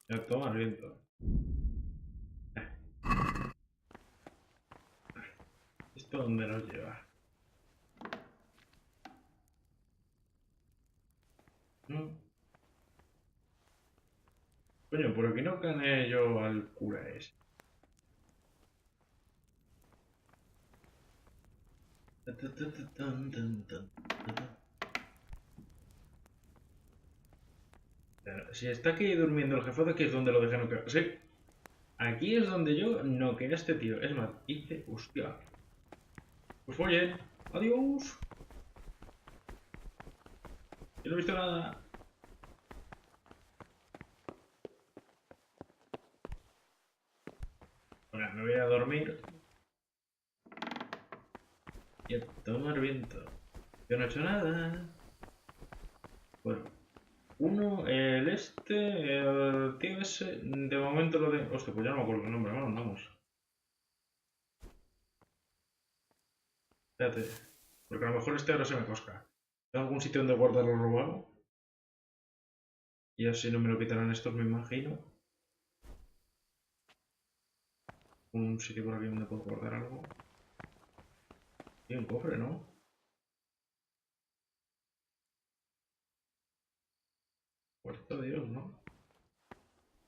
Ya toma el viento. ¿Esto dónde nos lleva? Coño, por aquí no gané yo al cura ese. Si está aquí durmiendo el jefe, aquí es donde lo dejé noquear. Sí. Aquí es donde yo noqueé a este tío. Es más, hice... Hostia. Pues oye, adiós. Yo no he visto nada. Bueno, me voy a dormir. Y a tomar viento. Yo no he hecho nada. Bueno. El tío ese, de momento lo de... Hostia, pues ya no me acuerdo el nombre, ahora andamos. Espérate, porque a lo mejor este ahora se me cosca. ¿Tengo algún sitio donde guardarlo robado? Y así no me lo quitarán estos, me imagino. Un sitio por aquí donde puedo guardar algo. Y un cofre, ¿no? Puerto de Dios, ¿no?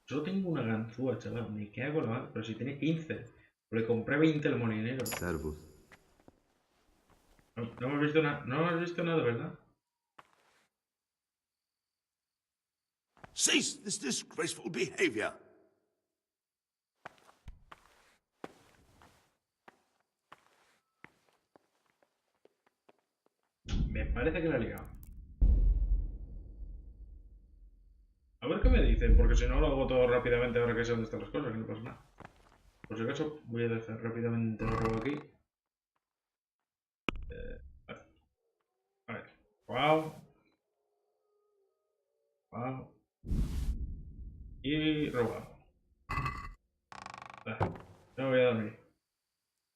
Solo tengo una ganzúa, chaval. Me cago en la madre. Pero si tiene 15. Le compré 20 al molinero.
Servus.
No hemos visto nada. No hemos visto nada, ¿verdad?
Cease this disgraceful behavior.
Me parece que la he liado. A ver qué me dicen, porque si no lo hago todo rápidamente ahora que sé dónde están las cosas, que no pasa nada. Por si acaso voy a dejar rápidamente el robo aquí. A ver. Wow. Wow. Y robado. Vale. Me voy a dormir.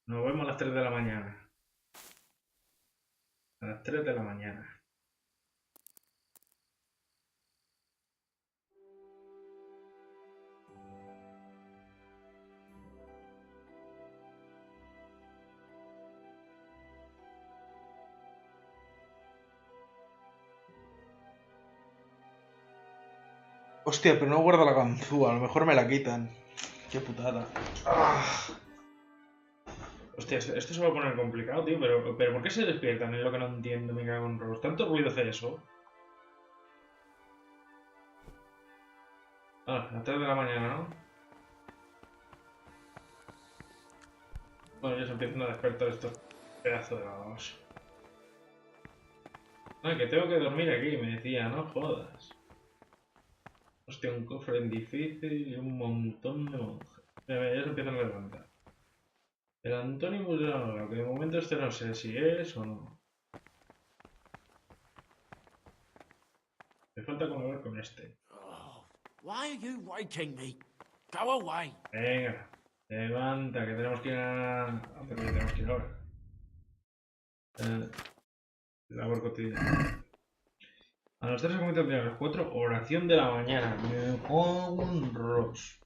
Nos vemos a las 3 de la mañana. A las 3 de la mañana. Hostia, pero no guarda la ganzúa, a lo mejor me la quitan. Qué putada. Hostia, esto se va a poner complicado, tío, pero ¿por qué se despiertan? Es lo que no entiendo, me cago en robos. ¿Tanto ruido hace eso? Ah, a las 3 de la mañana, ¿no? Bueno, ya se empiezan a despertar estos pedazos de vagos. Ah, que tengo que dormir aquí, me decía, no jodas. Hostia, un cofre en difícil y un montón de monjes. Mira, ya se empiezan a levantar. El Antonio Musano, que de momento este no sé si es o no. Me falta colaborar con este.
Why are you waking me? Go away.
Venga, levanta, que tenemos que ir a... ¿Dónde coño tenemos que ir ahora? Labor cotidiana. A las 3 se comienza el día, a las 4, oración de la mañana. Me pongo un ros.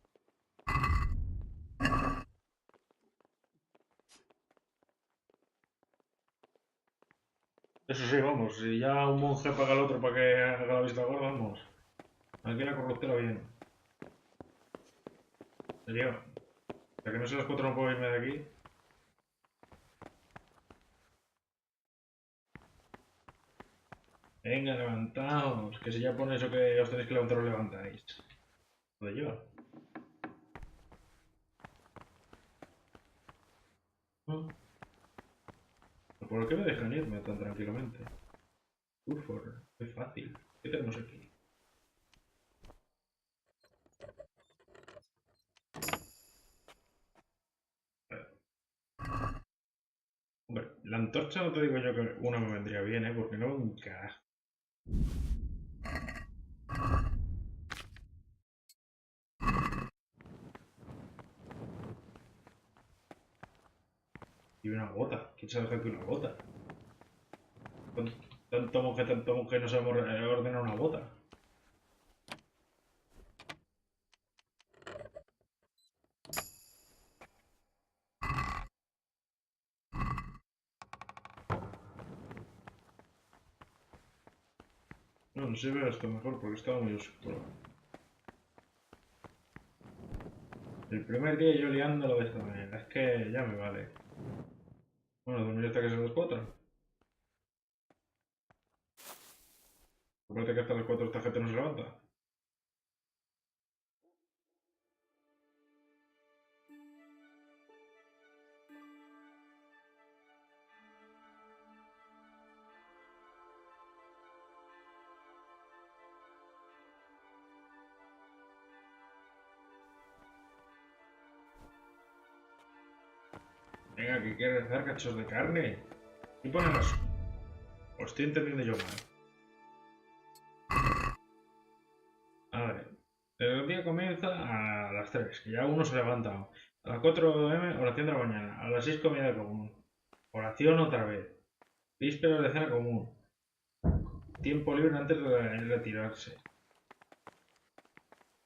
Eso sí, vamos, si ya un monje paga al otro para que haga la vista gorda, vamos. Aquí la corruptela bien. Sería. Ya que no sé las 4 no puedo irme de aquí. Venga, levantaos. Que si ya pone eso que os tenéis que levantar, os levantáis. ¿Dónde lleva? ¿No? ¿Por qué me dejan irme tan tranquilamente? Uf, qué fácil. ¿Qué tenemos aquí? Hombre, la antorcha no te digo yo que una me vendría bien, ¿eh? Porque no un carajo. Y una bota. ¿Quién sabe hacer que una bota? Tanto monje, no sabemos ordenar una bota. No, no sé ver esto mejor porque estaba muy oscuro. El primer día yo liándolo de esta manera. Es que ya me vale. Bueno, dormir hasta que sean las 4. Aparte que hasta las 4 esta gente no se levanta. Venga, que quieres hacer cachos de carne. Y ponemos. Lo estoy entendiendo yo mal. A ver. El día comienza a las 3, que ya uno se ha levantado. A las 4 m, oración de la mañana. A las 6, comida común. Oración otra vez. Vísperas de cena común. Tiempo libre antes de retirarse.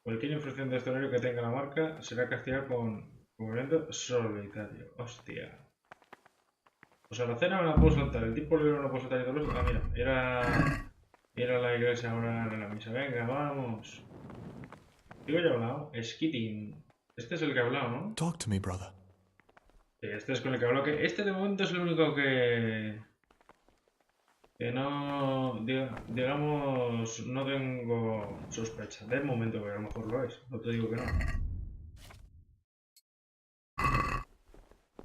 Cualquier infracción de este horario que tenga la marca será castigada con cubrimiento solitario. Hostia. O sea, la cena me la puedo saltar, el tiempo libre no lo puedo saltar y todo eso. Ah, mira, era la iglesia, ahora era la misa. Venga, vamos. Digo, ya he hablado. Skitting. Este es el que he hablado, ¿no?
Talk to me, brother.
Sí, este es con el que he hablado. Que este de momento es el único que no, digamos, no tengo sospecha. De momento, que a lo mejor lo es. No te digo que no.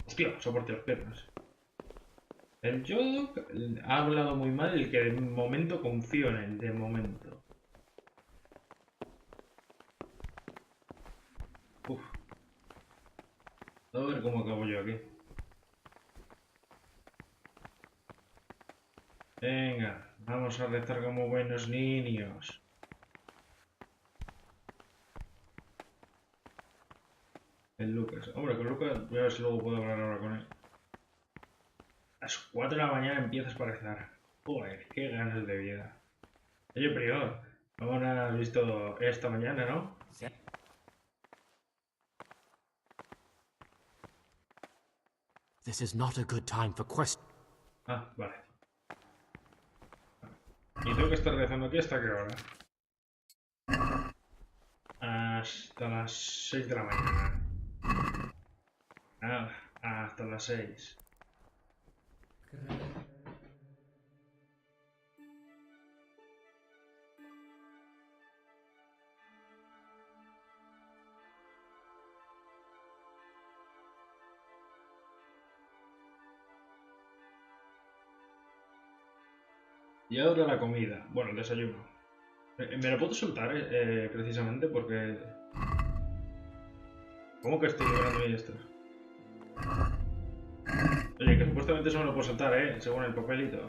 Hostia, soporte las piernas. El yo ha hablado muy mal el que de momento confío en él, de momento. Uf. A ver cómo acabo yo aquí. Venga, vamos a rezar como buenos niños. El Lucas. Hombre, con Lucas voy a ver si luego puedo hablar ahora con él. A las 4 de la mañana empiezas para rezar. Joder, qué ganas de vida. Oye, prior, ¿cómo no has visto esta mañana, no?
Sí. This is not a good time for questions.
Ah, vale. Y tengo que estar rezando aquí hasta qué hora. Hasta las 6 de la mañana. Ah, hasta las 6. Y ahora la comida. Bueno, el desayuno. Me lo puedo soltar, precisamente porque... ¿Cómo que estoy logrando ahí esto? Oye, que supuestamente eso me lo puedo soltar, según el papelito.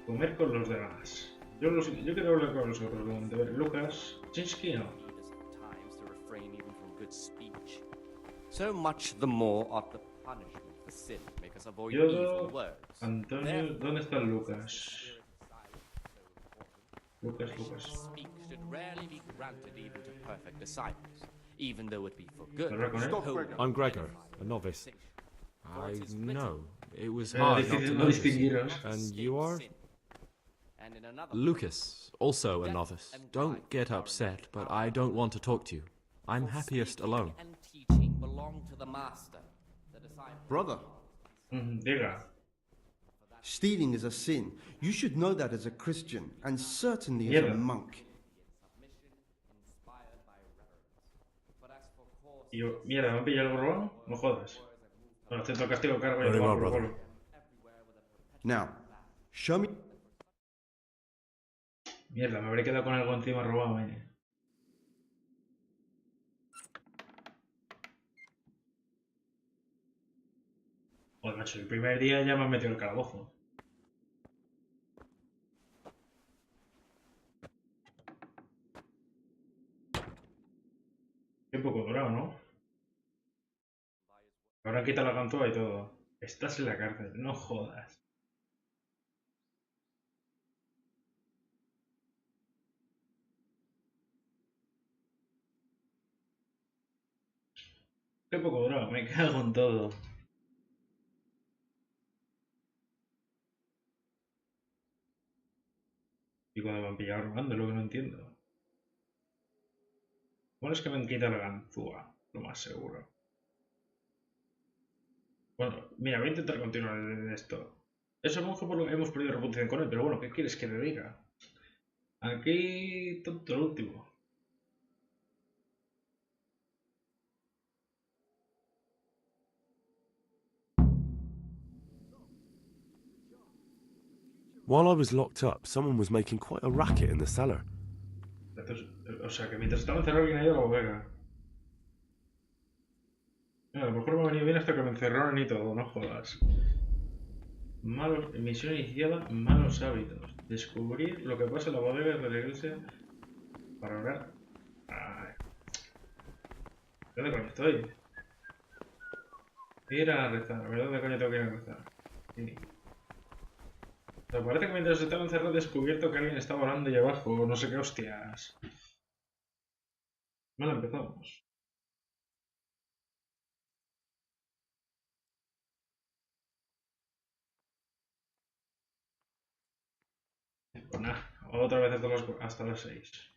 Comer con los demás. Yo quiero hablar con los otros. A ver, Lucas. Chinsky no.
So much the more ought the punishment for sin make us avoid evil
Yodo,
words.
Antonio, ¿dónde está Lucas? Lucas.
Speak should rarely be granted even to perfect disciples, even though it be for good.
I'm Gregor, a novice.
I know. It was hard not to notice.
And you are?
Lucas, also a novice. Don't get upset, but I don't want to talk to you. I'm happiest alone.
And teaching belong to the master. The disciple.
Brother.
Diga.
Stealing is a sin. You should know that as a Christian, and certainly as a monk.
Y yo, mierda, ¿me han pillado algo robado? No jodas. Bueno, acepto el castigo, cargo y
Very well,
por
brother.
culo.
Now, show me...
Mierda, me habré quedado con algo encima robado, Joder, macho, el primer día ya me han metido el calabozo. Qué poco durado, ¿no? Ahora quita la ganzúa y todo. Estás en la cárcel, no jodas. Qué poco durado, me cago en todo. Y cuando me han pillado robando, es lo que no entiendo. Bueno, es que me han quitado la ganzúa, lo más seguro. Bueno, mira, voy a intentar continuar en esto. Ese monje por lo que hemos perdido reputación con él, pero bueno, ¿qué quieres que le diga? Aquí, tonto el último.
While I was locked up, someone was making quite a racket in the cellar.
O sea, que mientras estaba encerrado alguien ha ido a la bodega. Mira, a lo mejor me ha venido bien hasta que me encerraron y todo, no jodas. Misión iniciada, malos hábitos. Descubrir lo que pasa en la bodega de la iglesia para orar. Ay. ¿Dónde coño estoy? Ir a rezar. ¿Dónde coño tengo que ir a rezar? Sí. Pero parece que mientras estaba encerrado he descubierto que alguien estaba orando ahí abajo. No sé qué hostias. Vale, empezamos. Pues nada, otra vez hasta las 6.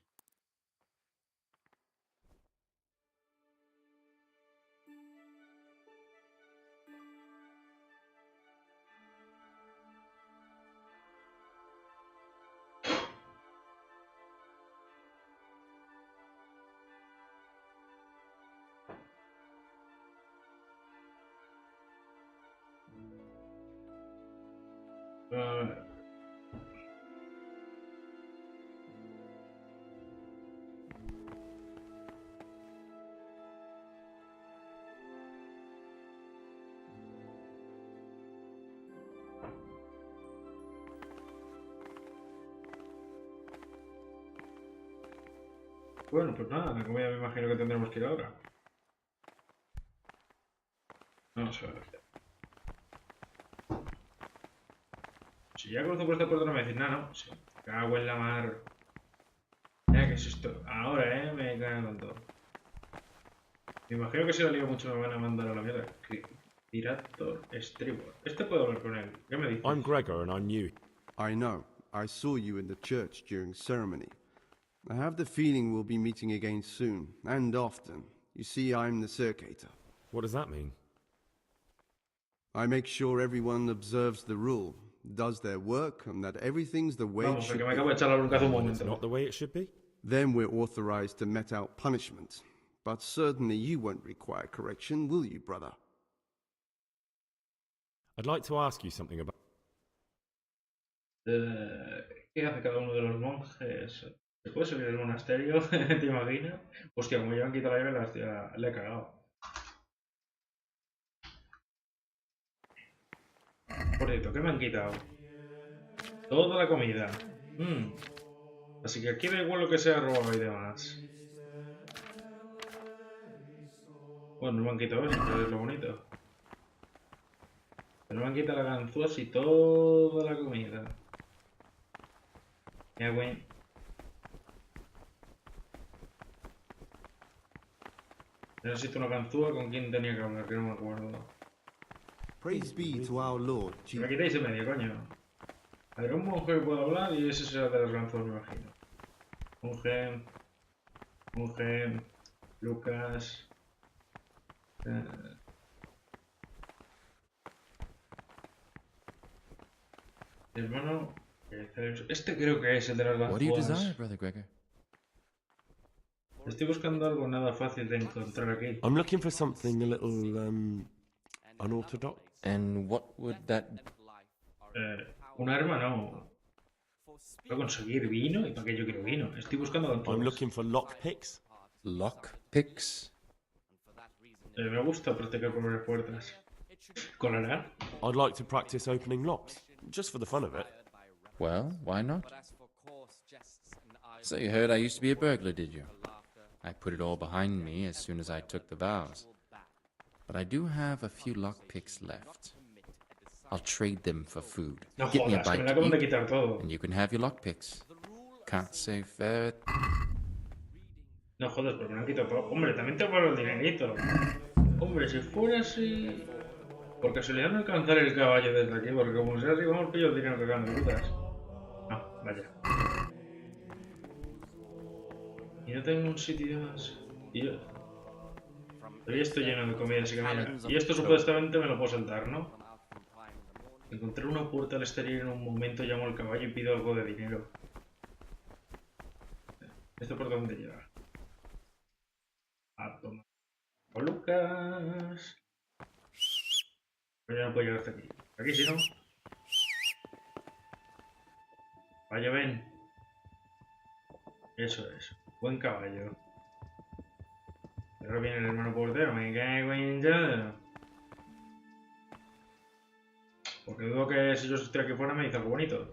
Bueno, pues nada, la comida me imagino que tendremos que ir ahora. Vamos a ver. Si ya cruzo por esta puerta no me decís nada, ¿no? Sí. Cago en la mar. ¿Qué es esto? Ahora, me cago en todo. Me imagino que si lo lío mucho me van a mandar a la mierda. Tirator Estribor. Este puedo hablar con él. ¿Qué me dices?
I'm Gregor and I'm new.
I know. I saw you in the church during ceremony. I have the feeling we'll be meeting again soon, and often. You see, I'm the circator.
What does that mean?
I make sure everyone observes the rule, does their work, and that everything's the way it should be.
When it's not the way it should be?
Then we're authorized to mete out punishment. But certainly you won't require correction, will you, brother?
I'd like to ask you something about...
¿Qué hace cada uno de los monjes? ¿Se puede subir el monasterio? ¿Te imaginas? Hostia, como ya han quitado la llave, la he cagado. Por cierto, ¿qué me han quitado? Toda la comida. Así que aquí da igual lo que sea robado y demás. Bueno, no me han quitado eso, que es lo bonito. Pero me han quitado la ganzúas y toda la comida. Mira, güey. Necesito una ganzúa. ¿Con quién tenía que hablar? Que no me acuerdo.
Praise be to our Lord.
Me la quitáis en medio, coño. A ver, un monje que pueda hablar y ese será de las ganzúas, me imagino. Monje, Lucas. Hermano, este creo que es el de las
What do you
ganzúas.
desire, Brother Gregor?
Estoy buscando algo nada fácil de encontrar aquí.
I'm looking for something a little unorthodox.
And what would that...
Un arma no. Voy a conseguir vino. ¿Y para qué yo quiero vino? Estoy buscando ganzúas.
I'm looking for lockpicks.
Lockpicks?
Me gusta practicar por las puertas. ¿Colará?
I'd like to practice opening locks, just for the fun of it.
Well, why not? So you heard I used to be a burglar, did you? I put it all behind me as soon as I took the vows. But I do have a few lockpicks left. I'll trade them for food.
No
Get me a
jodas, que
bite
me la
to
acaban de
eat,
quitar todo.
and you can have your lockpicks. Can't say fair.
No jodas, pero me lo han quitado todo. Hombre, también te pago el dinerito. Hombre, si fuera así... Por casualidad no alcanzar el caballo desde aquí, porque como sea así, vamos a pillar el dinero que ganan de putas. No, vaya. Y no tengo un sitio más. Y yo... Pero ya estoy lleno de comida, así que mira. Y esto supuestamente me lo puedo saltar, ¿no? Encontré una puerta al exterior en un momento, llamo al caballo y pido algo de dinero. ¿Esto por dónde lleva? A tomar. ¡Oh, Lucas! Pero ya no puedo llegar hasta aquí. Aquí sí, ¿no? Vaya, ven. Eso es. Buen caballo. Ahora viene el hermano portero. Me cago en ya. Porque dudo que si yo estoy aquí fuera me dice algo bonito.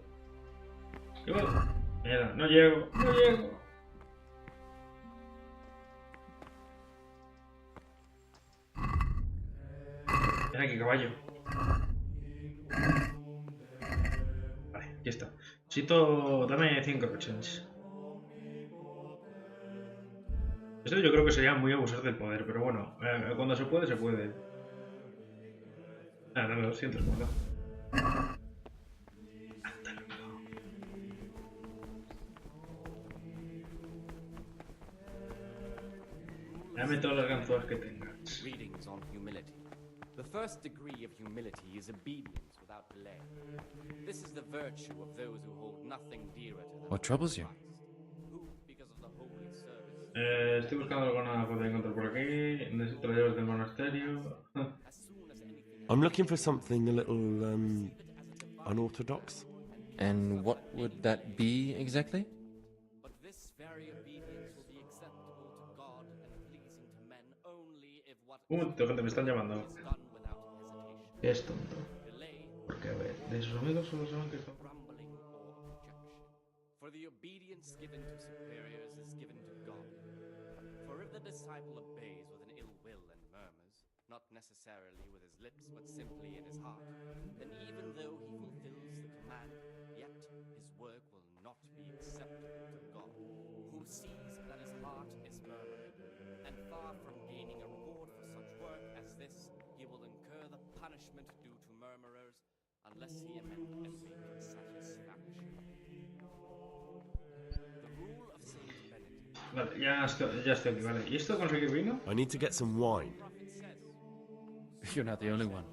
¿Qué va? Mierda, no llego. No llego. Ven aquí, caballo. Vale, aquí está. Necesito... Dame 5 rochens. Esto yo creo que sería muy abusar del poder, pero bueno, cuando se puede, se puede. Dame 200, por favor. Dame todas las ganzúas que tengas.
Readings on humility. The first degree of humility is obedience without delay. This is the virtue of those who hold nothing dearer to them.
What troubles you?
Who, because of the holy service,
Estoy buscando alguna para encontrar por aquí. Necesito las llaves del monasterio.
I'm looking for something a little unorthodox.
And what would that be exactly?
but this very obedience will be acceptable to God and pleasing to men only if what
Un momentito, gente, me están llamando.
is done without hesitation.
Es tonto. Porque, a ver, de sus amigos solo saben que está...
Grumbling or objection. For the obedience given to superiors is given to God. For if the disciple obeys with an ill will and murmurs, not necessarily with his lips but simply in his heart, then even though he fulfills the command, yet his work will not be acceptable to God, who sees that his heart is murmuring, and far from gaining a reward for such work as this, he will incur the punishment due to murmurers, unless he amend and make satisfaction. The rule of Saint Benedict.
Vale, ya estoy aquí, vale. ¿Y esto conseguir vino?
I need to get some wine.
You're not the only one.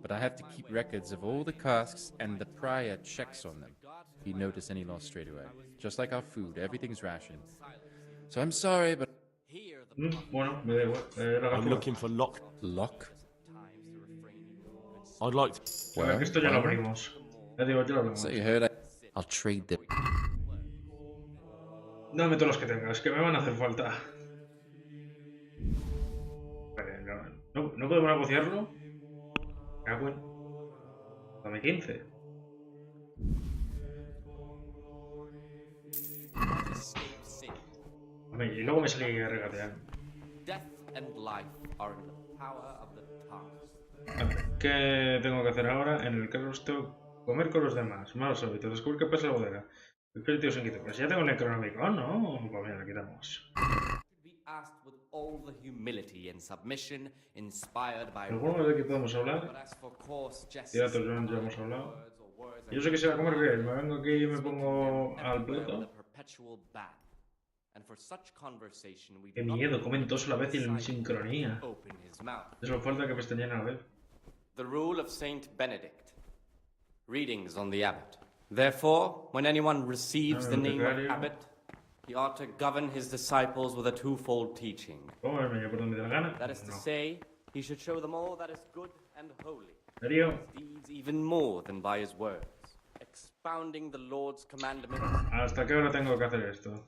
But I have to keep records of all the casks, and the prior checks on them. If you notice any loss straight away. Just like our food, everything's rationed. So I'm sorry, but...
Bueno, me da igual.
I'm looking for lock.
Lock?
I'd like to...
Bueno, que esto ya lo abrimos. Ya digo, ya lo abrimos.
So you heard I'll trade them.
Dame todos los que tengas, que me van a hacer falta. Vale, no podemos negociarlo. Bueno. Dame 15. Y luego me salí a regatear. ¿Qué tengo que hacer ahora? En el Necrosto, comer con los demás. Malos hábitos. Descubrir qué pasa en la bodega. Espíritu sin quito. Pues ya tengo el Necronomicon, ¿no? Pues mira, la quitamos. ¿Alguno de aquí podemos hablar? Tiratos ya hemos hablado. Yo sé que se va a comer bien. Me vengo aquí y me pongo al plato. Qué miedo, comen todos a la vez y en sincronía. Eso falta que pestañeen a la vez.
The rule of Saint Benedict. Readings on the abbot. Therefore, when anyone receives the name of abbot, he ought to govern his disciples with a twofold teaching. That is to say, he should show them all that is good and holy. His deeds even more than by his words. Expounding the Lord's commandments.
¿Hasta qué hora tengo que hacer esto?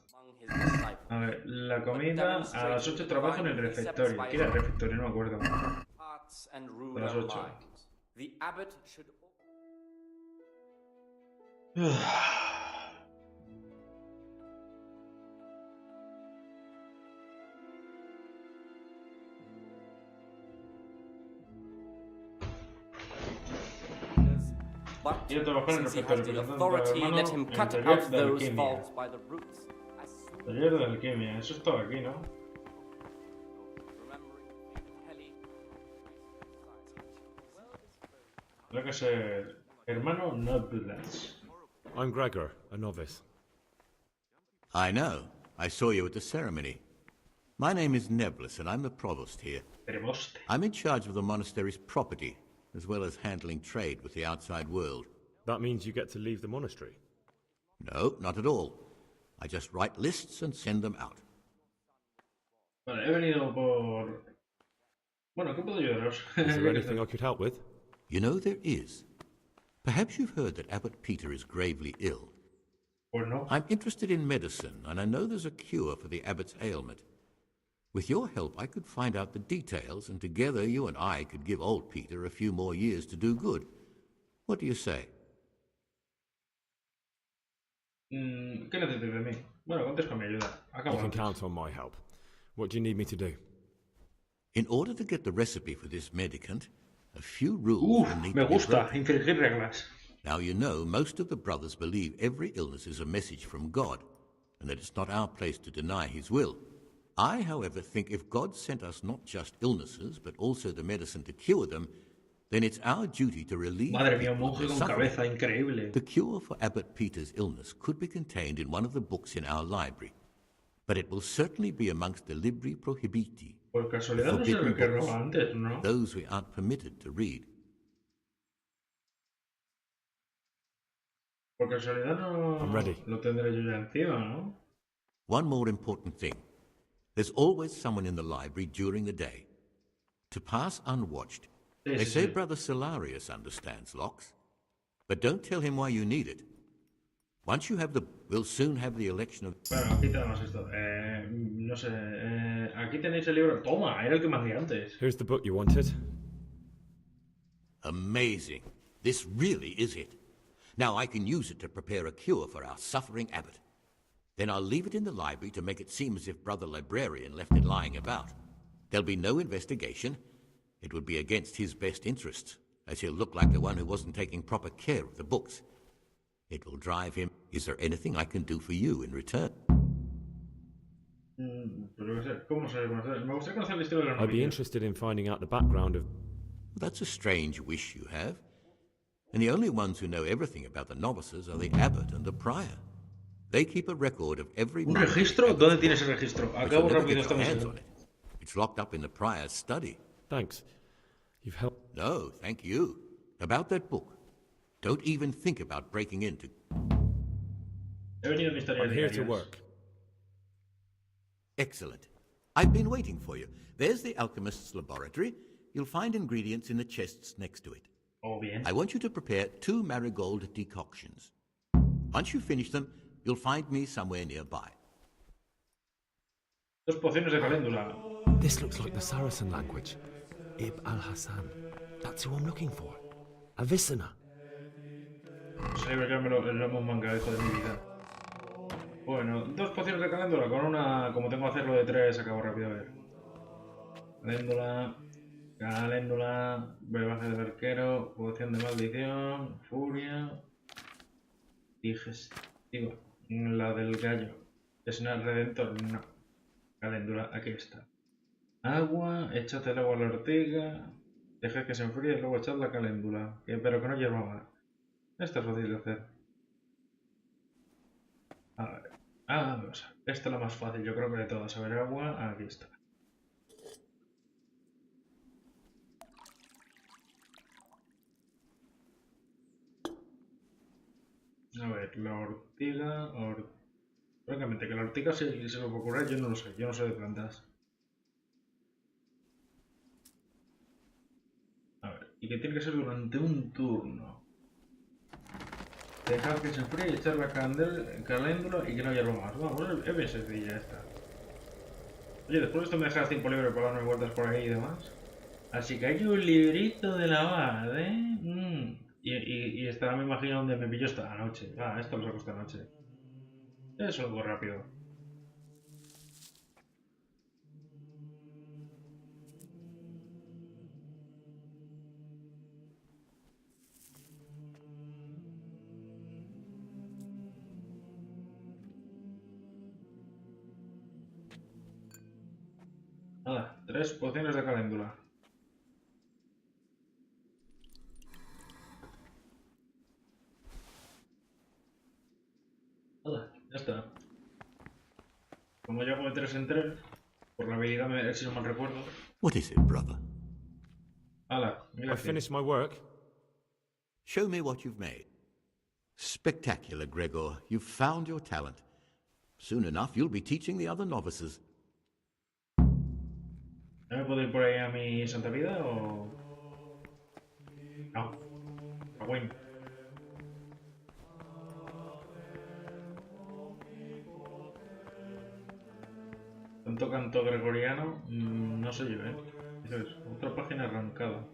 A ver, la comida a las 8 trabajo en el refectorio. ¿Qué era el refectorio? No me acuerdo. A las 8.
The abbot should...
But since he has the
authority, let him cut out those faults by the roots.
Taller de alquimia, eso está aquí, ¿no? Creo que ser hermano Nobles.
I'm Gregor, a novice.
I know. I saw you at the ceremony. My name is Neblis, and I'm the provost here. I'm in charge of the monastery's property, as well as handling trade with the outside world.
That means you get to leave the monastery?
No, not at all. I just write lists and send them out.
Vale, he venido por... Bueno, ¿qué puedo ayudaros?
Is there anything I could help with?
You know, there is. Perhaps you've heard that Abbot Peter is gravely ill.
Or no.
I'm interested in medicine, and I know there's a cure for the abbot's ailment. With your help, I could find out the details, and together you and I could give old Peter a few more years to do good. What do you say?
¿Qué necesitas de mí? Bueno, contes con mi ayuda.
You can count on my help. What do you need me to do?
In order to get the recipe for this medicament, a few rules will need
me
to be
gusta,
broken.
infringir reglas.
Now you know, most of the brothers believe every illness is a message from God, and that it's not our place to deny his will. I, however, think if God sent us not just illnesses, but also the medicine to cure them, then it's our duty to relieve
Madre mía, un
people
monje
of their
con
suffering.
cabeza, increíble.
The cure for Abbot Peter's illness could be contained in one of the books in our library, but it will certainly be amongst the libri prohibiti,
Por casualidad no sé lo que roba antes, ¿no?
those we aren't permitted to read.
Por casualidad no...
I'm ready.
Lo tendré yo ya encima, ¿no?
One more important thing. There's always someone in the library during the day. To pass unwatched. They say Brother Solarius understands locks. But don't tell him why you need it. Once you have we'll soon have the election of...
Bueno, aquí tenemos esto. No sé. Aquí tenéis el libro. Toma, era el que mandé antes.
Here's the book you wanted.
Amazing. This really is it. Now I can use it to prepare a cure for our suffering abbot. Then I'll leave it in the library to make it seem as if Brother Librarian left it lying about. There'll be no investigation. It would be against his best interests, as he'll look like the one who wasn't taking proper care of the books. It will drive him. Is there anything I can do for you in return?
¿Cómo se conoce? Me gustaría conocer la historia de la
I'd be
novilla.
interested in finding out the background of...
That's a strange wish you have. And the only ones who know everything about the novices are the abbot and the prior. They keep a record of every...
¿Un registro? ¿Dónde tienes el registro? Acabo rápido esta misión.
It's locked up in the prior's study.
Thanks. You've helped...
No, thank you. About that book. Don't even think about breaking into...
He venido mis tareas
I'm here to
diarias.
work.
Excellent. I've been waiting for you. There's the alchemist's laboratory. You'll find ingredients in the chests next to it.
Oh, bien.
I want you to prepare 2 marigold decoctions. Once you finish them, you'll find me somewhere nearby.
2 pociones de caléndula.
This looks like the Saracen language. Ib al-Hassan. That's who I'm looking for. Avicenna.
Sí, ya me lo hemos mangado, hijo de mi vida. Bueno, 2 pociones de caléndula con una... Como tengo que hacerlo de 3, acabo rápido a ver. Caléndula, brebaje del arquero, poción de maldición, furia, digestiva, la del gallo, es una redentor, no, caléndula, aquí está. Agua, échate el agua a la ortiga, deja que se enfríe y luego echad la caléndula, pero que no hierva más. Esto es fácil de hacer. A ver, vamos a ver, esta es la más fácil, yo creo que de todas. A ver, agua, aquí está. A ver, la ortiga... Francamente, que la ortiga se me puede curar, yo no lo sé. Yo no sé de plantas. A ver, y que tiene que ser durante un turno. Dejar que se enfríe y echar la caléndula y que no hierva más. Vamos, es bien sencilla esta. Oye, después de esto me dejas tiempo libre para darme vueltas por ahí y demás. Así que hay un librito de lavar, ¿eh? Y estará, me imagino, donde me pillo esta noche. Esto lo saco esta noche. Eso es algo rápido. Nada, 3 pociones de caléndula. Nada, ya está. Como yo hago de 3 en 3, por la habilidad, si no mal recuerdo.
What is it, brother?
Mira.
I finished my work.
Show me what you've made. Spectacular, Gregor. You've found your talent. Soon enough, you'll be teaching the other novices.
¿No me puedo ir por ahí a mi santa vida o...? No. A Wayne. Tanto canto gregoriano, no sé yo, ¿eh? Eso es, otra página arrancada.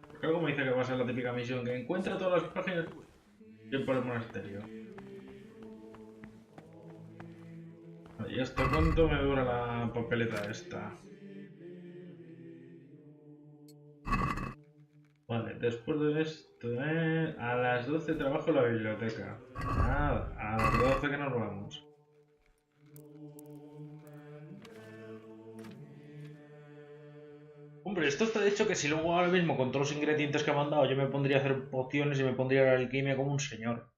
Porque algo me dice que va a ser la típica misión, que encuentra todas las páginas y por el monasterio. ¿Y hasta cuánto me dura la papeleta esta? Vale, después de esto, a las 12 trabajo en la biblioteca. Nada, a las 12 que nos vamos. Hombre, esto está hecho que si luego ahora mismo con todos los ingredientes que me han dado yo me pondría a hacer pociones y me pondría a la alquimia como un señor.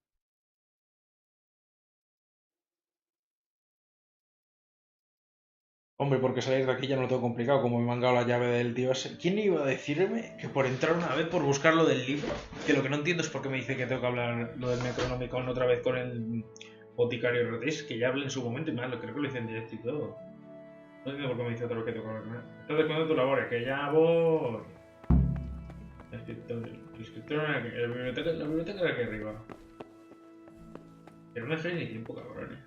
Hombre, porque salir de aquí ya no lo tengo complicado, como me han dado la llave del tío ese. ¿Quién iba a decirme que por entrar una vez, por buscar lo del libro, que lo que no entiendo es por qué me dice que tengo que hablar lo del Necronomicon otra vez con el boticario Rodríguez, que ya hablé en su momento y más, creo que lo hice en directo y todo. No entiendo por qué me dice otra vez que tengo que hablar con él. Estás descuidando tus labores, que ya voy. El escritorio en la biblioteca de aquí arriba. Pero no dejéis ni tiempo, cabrones.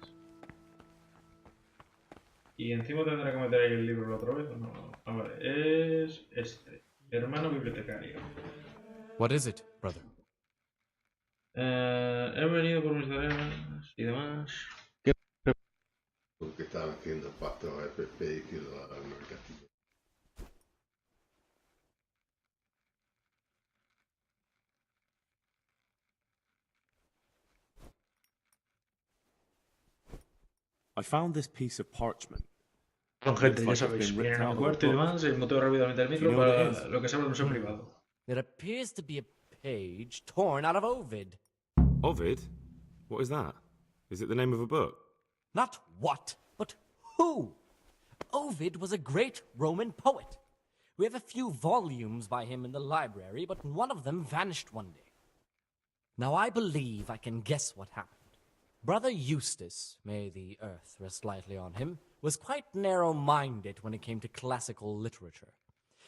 Y encima tendré que meter ahí el libro otra vez o no. A ver, es este. Hermano bibliotecario.
What is it, brother?
He venido por mis tareas y demás.
Porque estaban haciendo pastos a FP y quiero darme el castillo.
I found this piece of parchment.
Con gente, ya sabéis, vienen a un cuarto y demás, el motor rápidamente al micro para lo que se habla no sea privado.
It appears to be a page torn out of Ovid.
Ovid? What is that? Is it the name of a book?
Not what, but who. Ovid was a great Roman poet. We have a few volumes by him in the library, but one of them vanished one day. Now I believe I can guess what happened. Brother Eustace, may the earth rest lightly on him, was quite narrow-minded when it came to classical literature.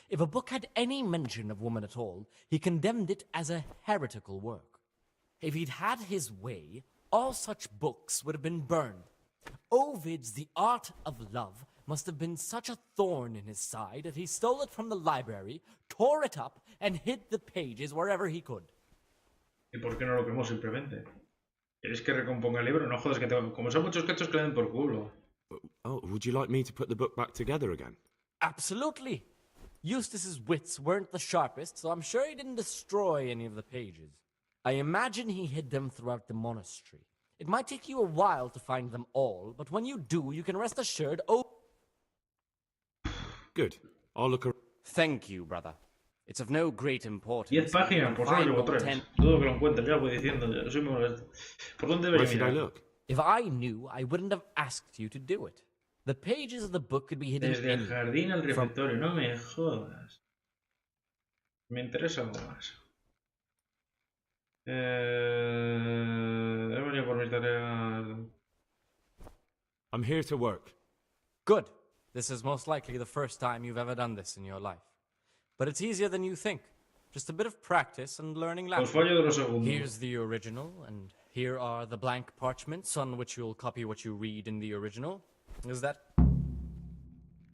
If a book had any mention of woman at all, he condemned it as a heretical work. If he'd had his way, all such books would have been burned. Ovid's The Art of Love must have been such a thorn in his side that he stole it from the library, tore it up, and hid the pages wherever he could.
¿Y por qué no lo quemó simplemente? ¿Quieres que recomponga el libro? No jodas, que tengo... Como son muchos cachos que le den por culo.
Oh, would you like me to put the book back together again?
Absolutely. Eustace's wits weren't the sharpest, so I'm sure he didn't destroy any of the pages. I imagine he hid them throughout the monastery. It might take you a while to find them all, but when you do, you can rest assured. Oh,
good. I'll look around.
Thank you, brother. It's of no great importance.
10 páginas, por solo llevo 3. Dudo que lo encuentre, ya voy diciendo, ya soy muy molesto. ¿Por dónde debería
Where should I
mirar?
look?
If I knew, I wouldn't have asked you to do it. The pages of the book could be hidden
Desde el
anywhere.
jardín al refectorio, no me jodas. Me interesa algo más. He venido por mis tareas.
I'm here to work.
Good. This is most likely the first time you've ever done this in your life. But it's easier than you think. Just a bit of practice and learning Latin.
Os fallo de los segundos.
Here's the original, and here are the blank parchments on which you'll copy what you read in the original. Is that?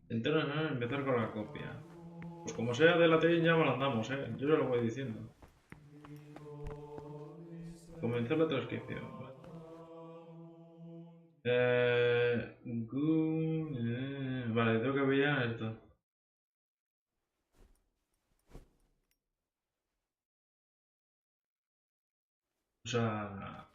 Entonces, empezar con la copia. Pues como sea de latín ya me lo andamos, yo ya lo voy diciendo. Comenzar la transcripción. Vale, tengo que pillar esto. O sea...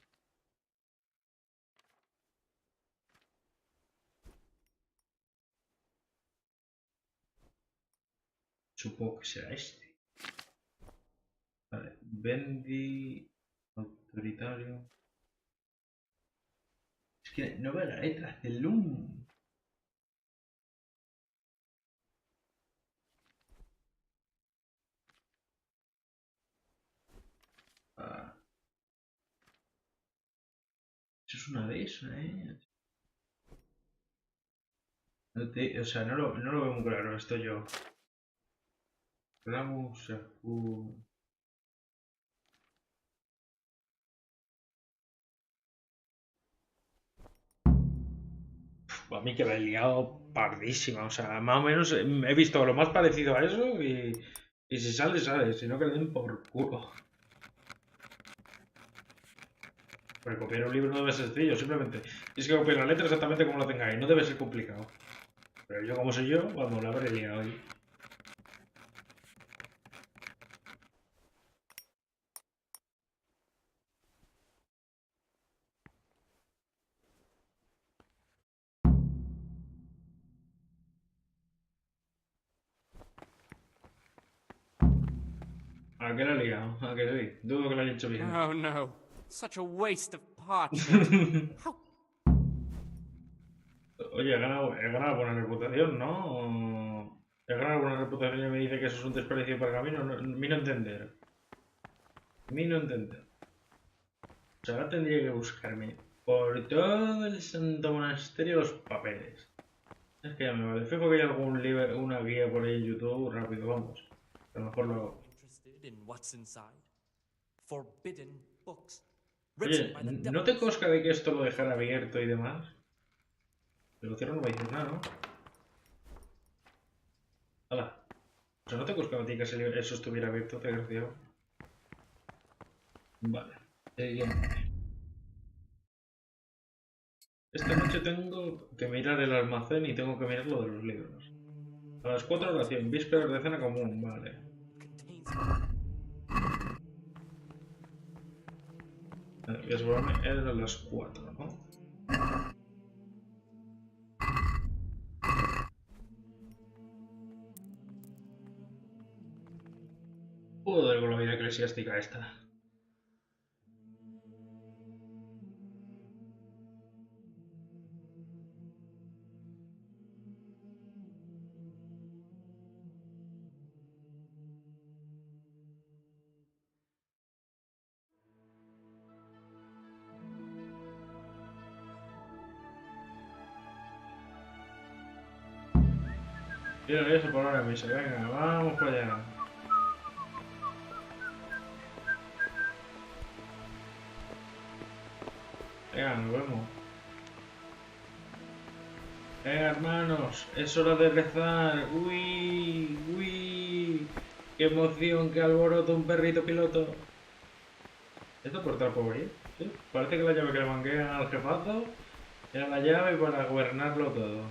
Supongo que será este. Vale, Bendy, autoritario. Es que no veo la letra, Celum. Ah. Eso es una de esas, o sea, no lo veo muy claro esto yo. Ramus, a mí que me he liado pardísima, o sea, más o menos he visto lo más parecido a eso y si sale, sale, si no que le den por culo. Porque copiar un libro no debe ser sencillo, simplemente tienes que copiar la letra exactamente como lo tengáis, no debe ser complicado. Pero yo como soy yo, vamos, la habré liado hoy. ¿A qué la he liado? ¿A qué sí? Dudo que lo haya hecho bien.
Oh no, such a waste of parchment. How...
Oye, he ganado buena reputación, ¿no? He ganado buena reputación y me dice que eso es un desperdicio para el camino. Mi no entender. Mi no entender. O sea, ahora tendría que buscarme por todo el santo monasterio los papeles. Es que ya me vale. Fijo que hay algún libro, una guía por ahí en YouTube, rápido, vamos. A lo mejor lo... Oye, ¿no te cosca de que esto lo dejara abierto y demás? Pero lo cierro no va a decir nada, ¿no? ¡Hala! O sea, ¿no te cosca a ti que eso estuviera abierto, desgraciado? Vale. Siguiente. Esta noche tengo que mirar el almacén y tengo que mirar lo de los libros. A las 4 oración, vísperas de cena común, vale. Voy a asegurarme, era a las 4, ¿no? Joder con la vida eclesiástica esta. Mira, eso por ahora misa, venga, vamos para allá. Venga, nos vemos. Venga, hermanos, es hora de rezar. Uy, uy. Qué emoción, qué alboroto, un perrito piloto. ¿Esto por estar por ahí? ¿Sí? Parece que la llave que le manguean al jefazo era la llave para gobernarlo todo.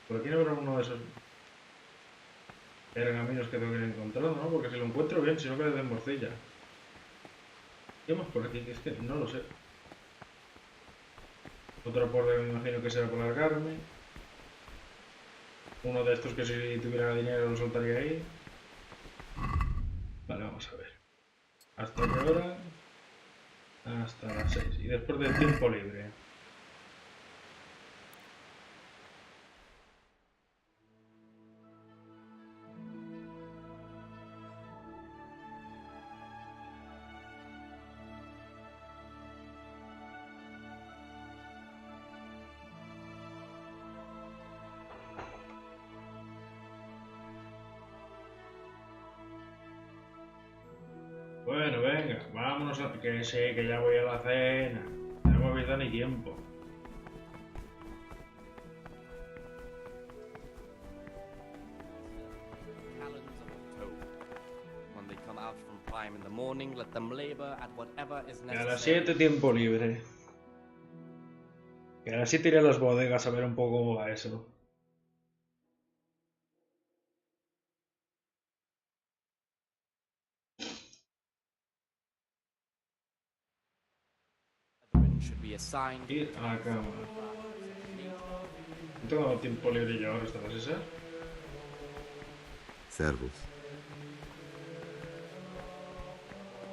Por aquí no habrá uno de esos pergaminos que tengo que ir encontrando, ¿no? Porque si lo encuentro bien, si no que le den morcilla. ¿Qué más por aquí? Que es que no lo sé. Otro puerta que me imagino que será para largarme. Uno de estos que si tuviera dinero lo soltaría ahí. Vale, vamos a ver. ¿Hasta qué hora? Hasta las 6. Y después del tiempo libre. Bueno, venga, vámonos a... Que sé, que ya voy a la cena. No me habéis dado ni tiempo.
When they come out from prime in the morning, let them labor at whatever is
Que a las
necessary.
7 tiempo libre. Que a las 7 iré a las bodegas a ver un poco cómo va eso.
Should be assigned.
Ir a la cama. No tengo tiempo libre yo ahora hasta las 6.
Servus.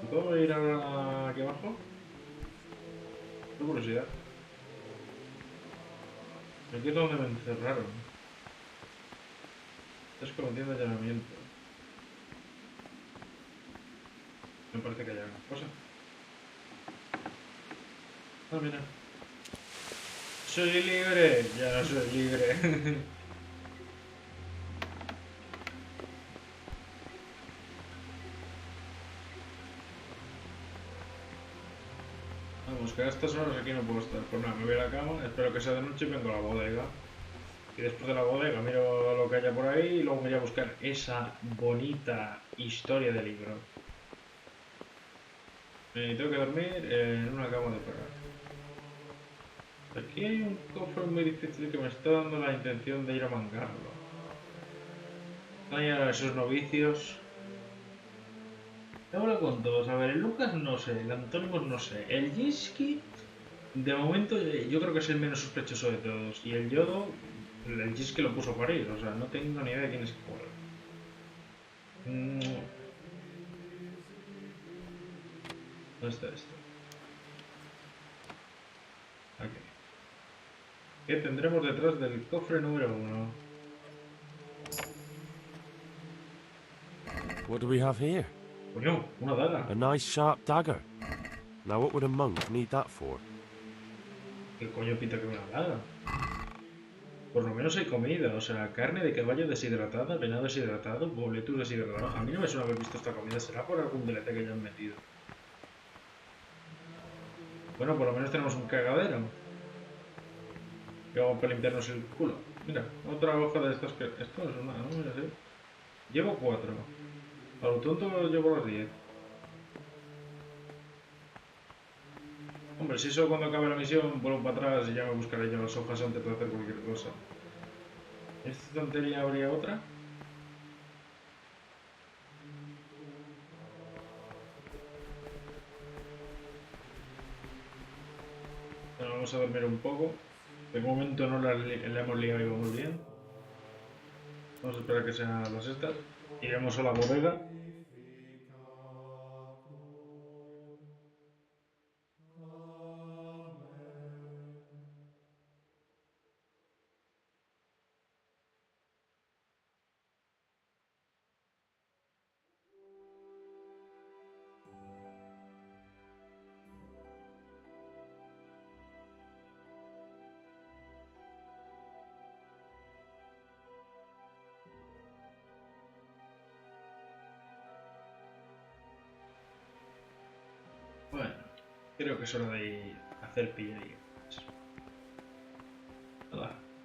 ¿Puedo ir ahora aquí abajo? Tengo curiosidad. Aquí es donde me encerraron. Es cometiendo allanamiento. Me parece que hay alguna cosa. Ah, mira. Soy libre. Ya no soy libre. Vamos, que a estas horas aquí no puedo estar. Pues nada, me voy a la cama, espero que sea de noche y vengo a la bodega. Y después de la bodega miro lo que haya por ahí y luego me voy a buscar esa bonita historia de libro. Tengo que dormir en una cama de perra. Aquí hay un cofre muy difícil que me está dando la intención de ir a mangarlo. Hay ahora esos novicios. Hablo con todos. A ver, el Lucas no sé, el Antónimos no sé. El Yiski, de momento, yo creo que es el menos sospechoso de todos. Y el Yodo, el Yiski lo puso a parir. O sea, no tengo ni idea de quién es cuál. ¿Dónde está esto? Aquí. ¿Qué tendremos detrás del cofre número 1?
What do we have here?
Coño, una daga.
A nice sharp dagger. Now what would a monk need that for?
¿Qué coño pinta que una daga? Por lo menos hay comida, o sea, carne de caballo deshidratada, venado deshidratado, boletus deshidratado. A mí no me suena haber visto esta comida, será por algún DLC que hayan metido. Bueno, por lo menos tenemos un cagadero. Que vamos para limpiarnos el culo. Mira, otra hoja de estas que... Esto no es una, ¿no? Mira, sí. Llevo 4. A lo tonto llevo las 10. Hombre, si eso cuando acabe la misión vuelvo para atrás y ya me buscaré yo las hojas antes de hacer cualquier cosa. ¿En esta tontería habría otra? Bueno, vamos a dormir un poco. De momento no la hemos liado y vamos bien. Vamos a esperar que sean las estas. Iremos a la bodega. Bueno, creo que es hora de hacer pillería.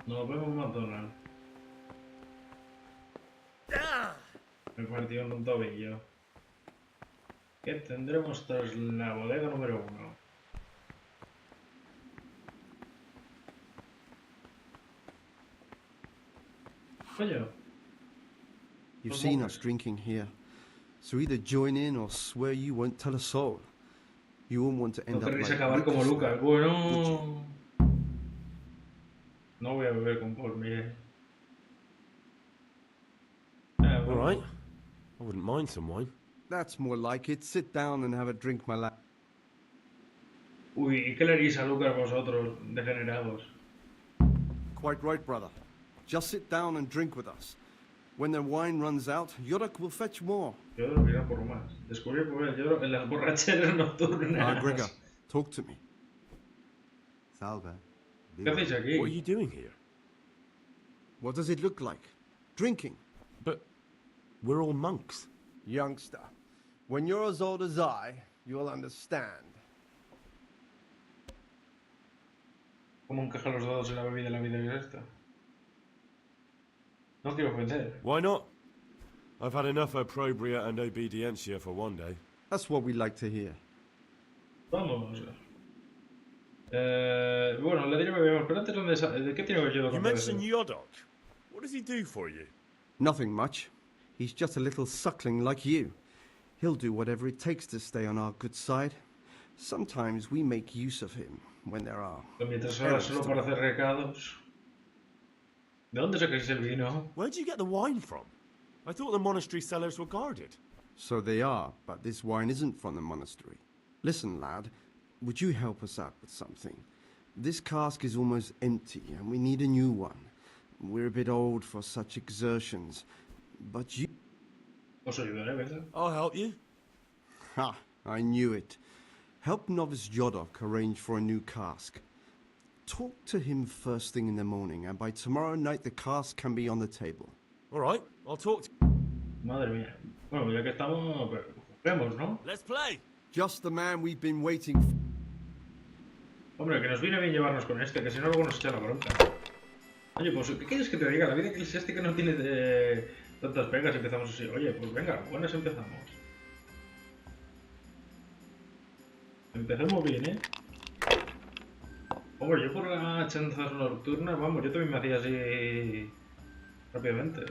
Nos vemos en McDonald's. Me partió en un tobillo. ¿Qué tendremos tras la bodega número 1? Coño.
You've seen us drinking here, so either join in or swear you won't tell a soul. You won't want to
No
end up
querréis
like
acabar como
Lucas.
Lucas. Bueno. No voy a beber con Paul, mire.
All right. I wouldn't mind some wine.
That's more like it. Sit down and have a drink, my lad.
Uy, ¿y qué le haréis a Lucas vosotros, degenerados?
Quite right, brother. Just sit down and drink with us. When the wine runs out, Yodok will fetch more.
Yodok irá por más. Descubrí por el Yodok en las borracheras nocturnas.
Gregor, talk to me.
Salve.
¿Qué hacéis aquí?
What are you doing here?
What does it look like? Drinking.
But we're all monks.
Youngster, when you're as old as I, you'll understand.
¿Cómo encajan los dados en la bebida que es esta? No quiero ofender.
Why not? I've had enough opprobria and obedientia for one day.
That's what we like to hear.
Vamos. Bueno, le diré bebemos, pero antes ¿de qué tiene Yodok?
You mentioned Yodok. What does he do for you?
Nothing much. He's just a little suckling like you. He'll do whatever it takes to stay on our good side. Sometimes we make use of him when there are...
Mientras ahora solo para hacer recados. ¿De dónde sacáis el vino?
Where'd you get the wine from? I thought the monastery cellars were guarded.
So they are, but this wine isn't from the monastery. Listen, lad, would you help us out with something? This cask is almost empty, and we need a new one. We're a bit old for such exertions, but you...
Os ayudaré, ¿verdad?
I'll help you.
Ha, I knew it. Help novice Yodok arrange for a new cask. Talk to him first thing in the morning, and by tomorrow night the cask can be on the table.
All right, I'll talk to...
Madre mía. Bueno, ya que estamos, vemos, ¿no?
Let's play.
Just the man we've been waiting for.
Hombre, que nos viene bien llevarnos con este, que si no luego nos echa la bronca. Oye, pues, ¿qué quieres que te diga? La vida eclesiástica no tiene tantas pegas y empezamos así. Oye, pues venga, buenas empezamos. Empecemos bien, ¿eh? Hombre, yo por la chanzas nocturnas, vamos, yo también me hacía así rápidamente.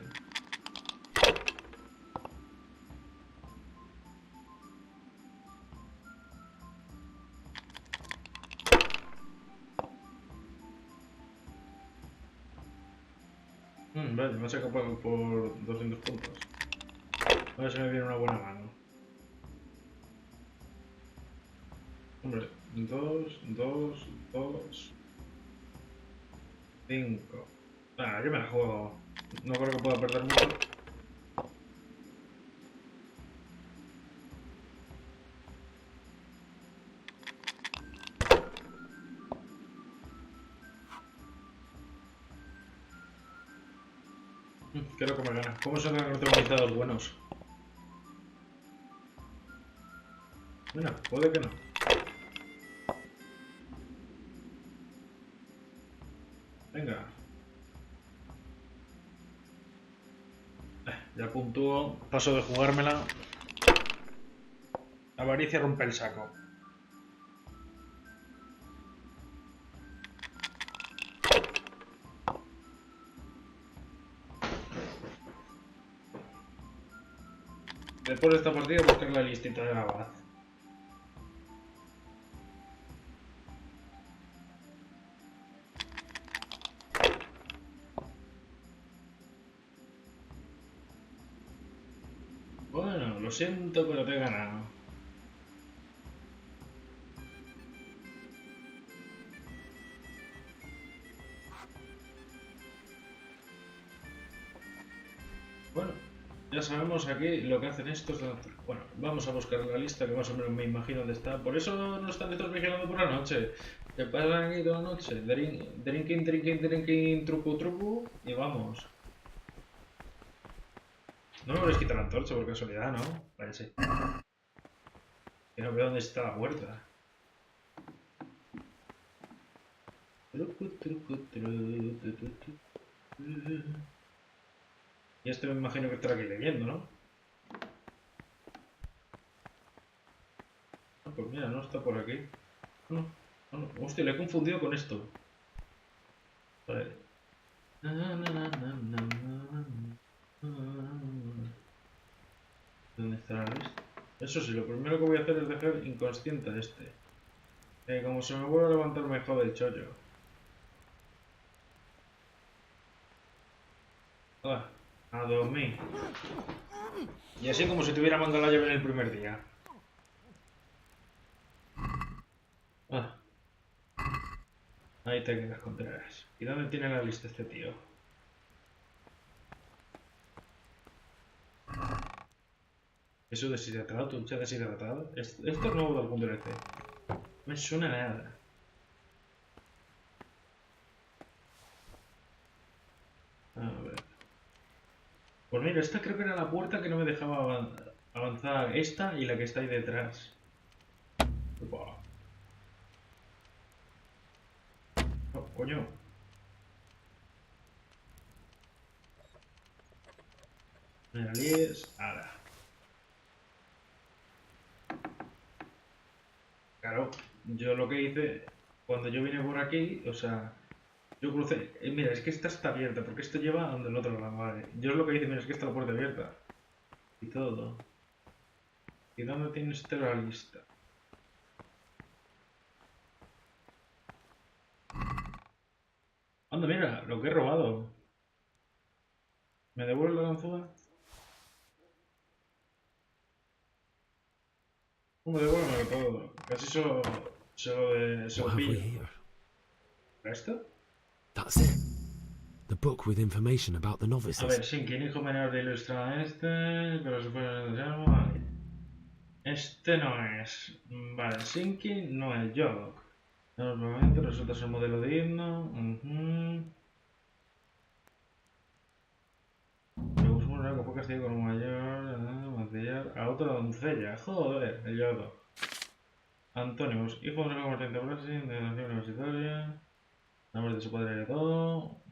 Vale, me ha sacado por 200 puntos. A ver si me viene una buena mano. Hombre, 2, 5. Ah, yo me la juego. No creo que pueda perder mucho. Creo que me gana. ¿Cómo son los organizados buenos? Bueno, puede que no. Venga. Ya puntúo. Paso de jugármela. Avaricia rompe el saco. Después de esta partida buscar la listita de la abad. Bueno, lo siento, pero te he ganado. Bueno, ya sabemos aquí lo que hacen estos. Bueno, vamos a buscar la lista que más o menos me imagino dónde está. Por eso no están estos vigilando por la noche. Se pasan aquí toda la noche. Drinking, truco. Y vamos. No me voy a quitar la antorcha por casualidad, ¿no? Parece. Que no veo dónde está la puerta. Y este me imagino que estará aquí leyendo, ¿no? Ah, pues mira, no está por aquí. No, no, hostia, le he confundido con esto. Vale. ¿Dónde está la lista? Eso sí, lo primero que voy a hacer es dejar inconsciente a este. Como se me vuelva a levantar me jode el chollo. Ah, a dormir. Y así como si tuviera mandado la llave en el primer día. Ah, ahí te quedas, Contreras. ¿Y dónde tiene la lista este tío? Eso deshidratado, tucha deshidratado. Esto es nuevo de algún DLC. No me suena a nada. A ver. Pues mira, esta creo que era la puerta que no me dejaba avanzar. Esta y la que está ahí detrás. Upa. Oh, coño. Me la líes. Ahora. Claro, yo lo que hice cuando yo vine por aquí, o sea, yo crucé. Mira, es que esta está abierta, porque esto lleva a donde el otro lado, vale. Yo lo que hice, mira, es que está la puerta abierta. Y todo. ¿Y dónde tiene usted la lista? Anda, mira, lo que he robado. ¿Me devuelve la ganzúa? No, me devuelve todo. Casi se lo
What have we
pillo.
here?
¿Esto?
That's it. The book with information about the
A
novices.
ver, sin que hijo menor de ilustra este, pero se puede... Vale. Este no es. Vale, Sinking no es Yodok. Normalmente resulta ser un modelo digno. Me gusta una que fue castigado con un mayor. Mancillar a otra doncella. Joder, el Yodok. Antónimos, hijo de una comerciante Brasil, de nación universitaria. Nombre de su padre heredó.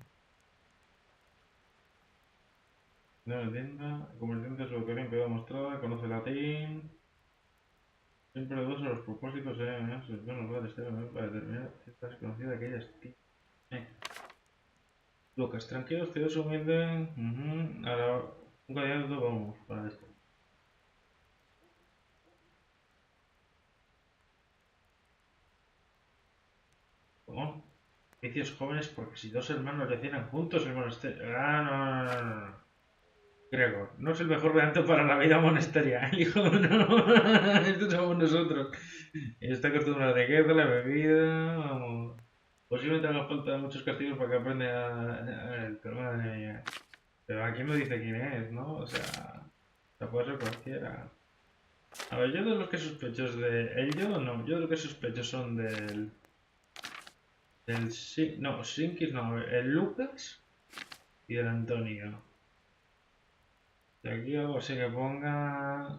No lo entienda. Comerciante, su autoría en quedó mostrada. Conoce latín. Siempre dudoso los propósitos, no nos va a destinarme para determinar si está desconocida aquella estima. Lucas, tranquilo, estoy humilde. Ahora, un candidato, vamos, para esto. ¿Cómo? Vicios jóvenes, porque si dos hermanos recién juntos el monasterio. No. Gregor, no es el mejor garante para la vida monasteria. El hijo no. Estos somos nosotros. Está acostumbrado a la riqueza, la bebida. Vamos. Posiblemente haga falta muchos castigos para que aprenda pero madre mía. Pero aquí me dice quién es, ¿no? O sea, puede ser cualquiera. A ver, yo de los que sospecho es de... El yo no, yo de los que sospecho son del... No, Sinkis no, el Lucas y el Antonio. Y aquí algo así que ponga...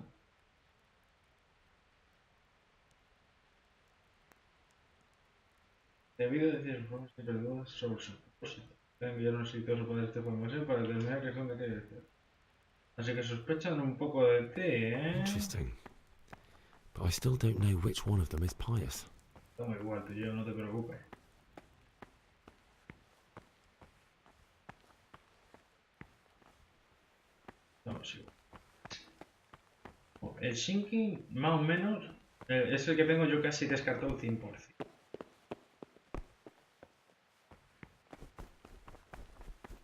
Debido a decir formas y dudas sobre su propósito. Enviaron exitoso poder esta información para determinar qué son de qué decir. Así que sospechan un poco de ti, ¿eh?
Interesting. But I still don't know which one of them is pious.
Toma igual, tú y yo, no te preocupes. Vamos igual. El Shinking, más o menos, es el que tengo yo casi descartado al 100%.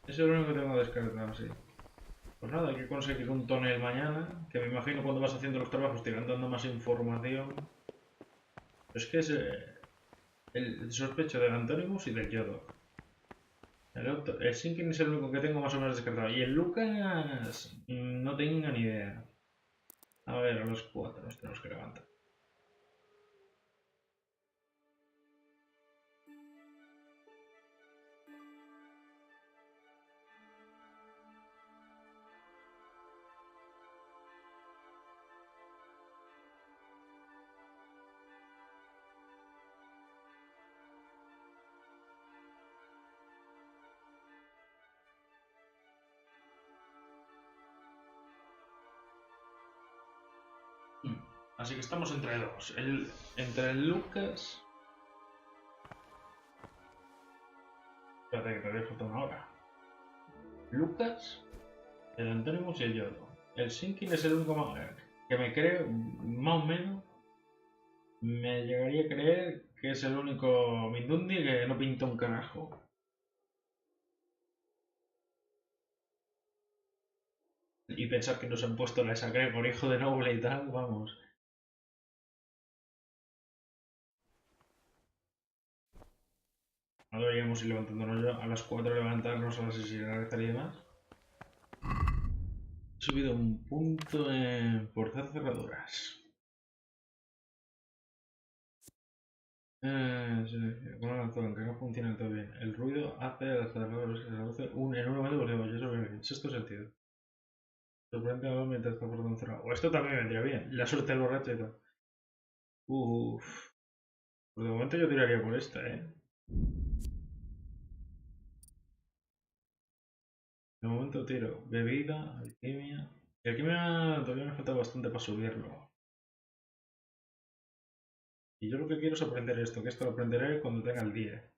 Ese es lo único que tengo descartado, sí. Pues nada, hay que conseguir un tonel mañana, que me imagino cuando vas haciendo los trabajos te irán dando más información. Es que es el sospecho del Antonimus y del Yodo. El Sinking es el único que tengo más o menos descartado. Y el Lucas no tengo ni idea. A ver, a los 4 nos tenemos que levantar. Así que estamos entre dos. Entre el Lucas... Espérate que todavía falta una hora. Lucas, el Antonimus y el Yodo. El Sinkin es el único que me creo, más o menos, me llegaría a creer que es el único Mindundi que no pinta un carajo. Y pensar que nos han puesto la sacre por hijo de noble y tal, vamos. Ahora deberíamos ir levantándonos ya. A las 4 levantarnos, a las 6 ir a rezar y demás. He subido un punto en forzar cerraduras. Bueno, todo, aunque no funciona todo bien. El ruido hace a las cerraduras que se reduce en un momento por debajo. Eso en sexto sentido. Sorprende algo mientras está por un cerrado. O esto también me vendría bien. La suerte del borracho y todo. Uff. Pues de momento yo tiraría por esta, De momento tiro bebida, alquimia. Y alquimia todavía me falta bastante para subirlo. Y yo lo que quiero es aprender esto, que esto lo aprenderé cuando tenga el 10.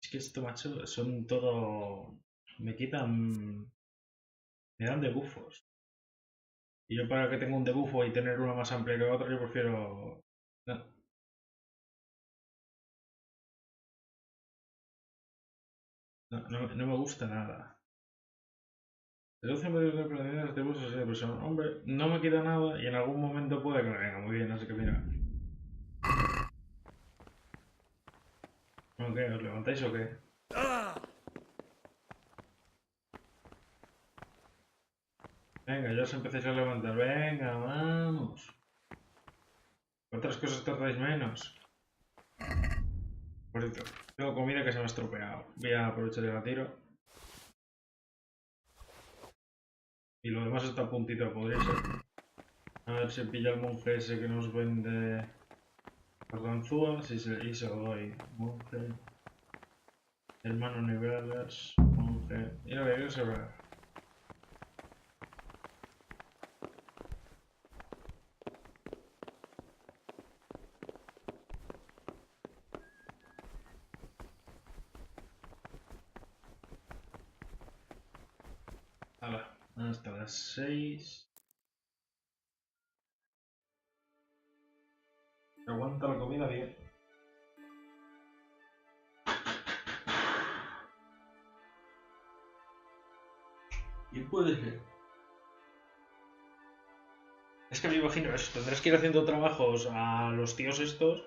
Es que esto, macho, son todo... Me quitan... Me dan debufos. Y yo para que tenga un debufo y tener una más amplia que otra, yo prefiero... No, no me gusta nada. Reduce medios de aprendizaje de debufos así de presión. Hombre, no me quita nada y en algún momento puede que me venga muy bien, así que mira. ¿Ok? ¿Os levantáis o qué? Venga, ya os empecéis a levantar. Venga, vamos. ¿Cuántas cosas tardáis menos? Por cierto, tengo comida que se me ha estropeado. Voy a aprovechar y la tiro. Y lo demás está a puntito, podría ser. A ver si pilla el monje ese que nos vende las ganzúas y se lo doy. Monje. Hermano niveles. Monje. Mira, voy a observar. Hasta las 6. Aguanta la comida bien. ¿Y puede ser? Es que me imagino eso. Tendrás que ir haciendo trabajos a los tíos estos.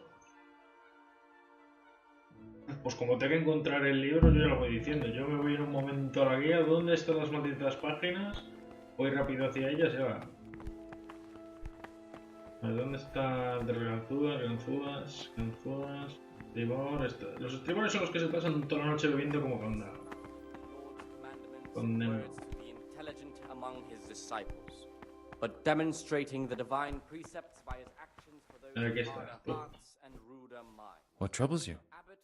Pues como tengo que encontrar el libro, yo ya lo voy diciendo. Yo me voy en un momento a la guía. ¿Dónde están las malditas páginas? Voy rápido hacia ellas y va. A ver, ¿dónde está de ganzúas, estribor? Los estribores son los que se pasan toda la noche bebiendo como condado.
But demonstrating the divine precepts by his actions for those
Aquí
of
está.
harder hearts and ruder minds.
What troubles you?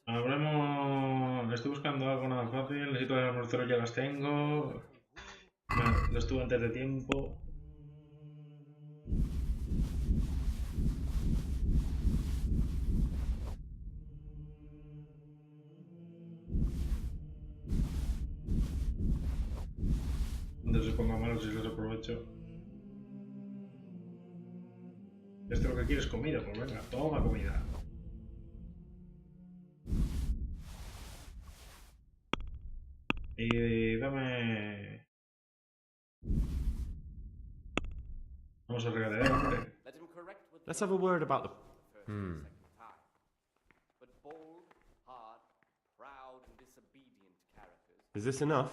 Hablemos... Estoy buscando algo nada fácil. Necesito las monedas, ya las tengo. Bueno, lo estuve antes de tiempo. Antes se ponga malos si los aprovecho. Esto lo que quieres es comida, pues venga, toma comida. Y dame... Vamos a regatear, hombre.
Let's have a word about the...
But bold, hard, proud, and disobedient characters.
Is this enough?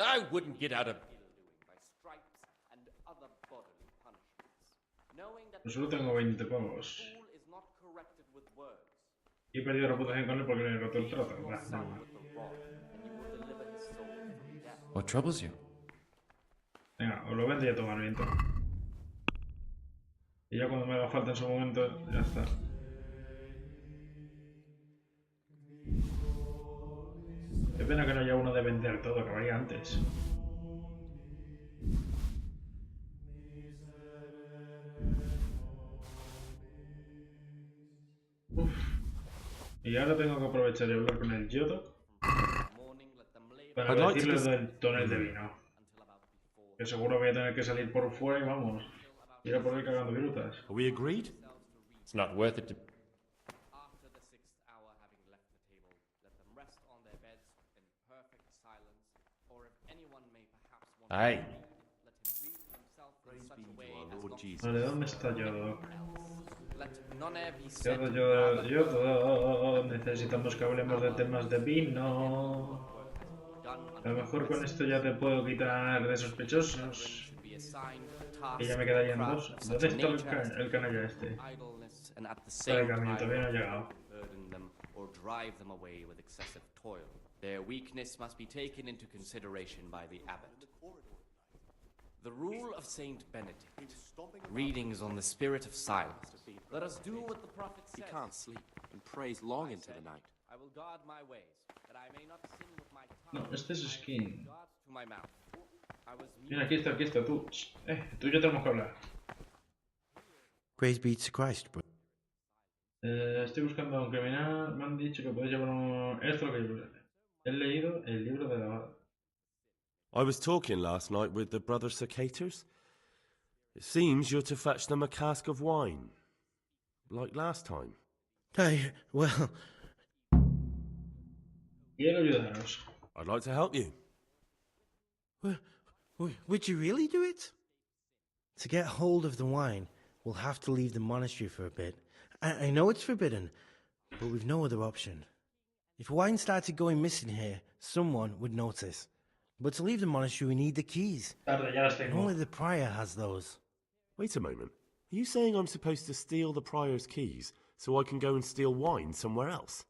I wouldn't get out of...
By stripes and other bodily punishments. Knowing that
Yo solo tengo 20 pavos.
fool is not corrected with words.
Y he perdido reputación con él porque le he roto el trato. Bah,
Son
normal.
with the rod, and you will deliver his soul from death.
What troubles you?
Venga, os lo vendo y a tomar viento. Y ya cuando me haga falta en su momento, ya está. Qué pena que no haya uno de vender todo, acabaría antes. Y ahora tengo que aprovechar y hablar con el Yodo para
I'd like to
decirle
dis-
del tonel de vino. Que seguro voy a tener que salir por fuera y vamos. Ir a por ahí cagando virutas.
Are we agreed?
It's not worth it to.
After the 6th hour, having left the table, let them rest on their beds in perfect silence, or if anyone may perhaps want to
Aye.
read, let him read himself in such a way as
Lord
not
Jesus.
Vale, ¿dónde está Yodo?
let none e'er be said
Yodo. Necesitamos que hablemos de temas de vino. A lo mejor con esto ya te puedo quitar de sospechosos. Y ya me quedarían dos. ¿Dónde está el canalla este?
idleness and at the
Está de
same
camino,
time
todavía no ha llegado.
burden them or drive them away with excessive toil. Their weakness must be taken into consideration by the abbot. The rule of Saint Benedict. Readings on the spirit of silence. Let us do what the prophet says.
He can't sleep and prays long into the night.
I will guard my ways, that I may not sin with my
No,
tongue.
este es Skin.
To my mouth. I was
Mira, aquí está, tú. Tú y yo tenemos que hablar.
Praise be to Christ, bro.
Estoy buscando a un criminal. Me han dicho que podéis llevar esto lo que yo he leído el libro de la...
I was talking last night with the brother Cicators. It seems you're to fetch them a cask of wine. Like last time.
Well...
Quiero ayudaros.
I'd like to help you.
Would you really do it? To get hold of the wine, we'll have to leave the monastery for a bit. I know it's forbidden, but we've no other option. If wine started going missing here, someone would notice. But to leave the monastery, we need the keys. And only the prior has those.
Wait a moment. Are you saying I'm supposed to steal the prior's keys so I can go and steal wine somewhere else?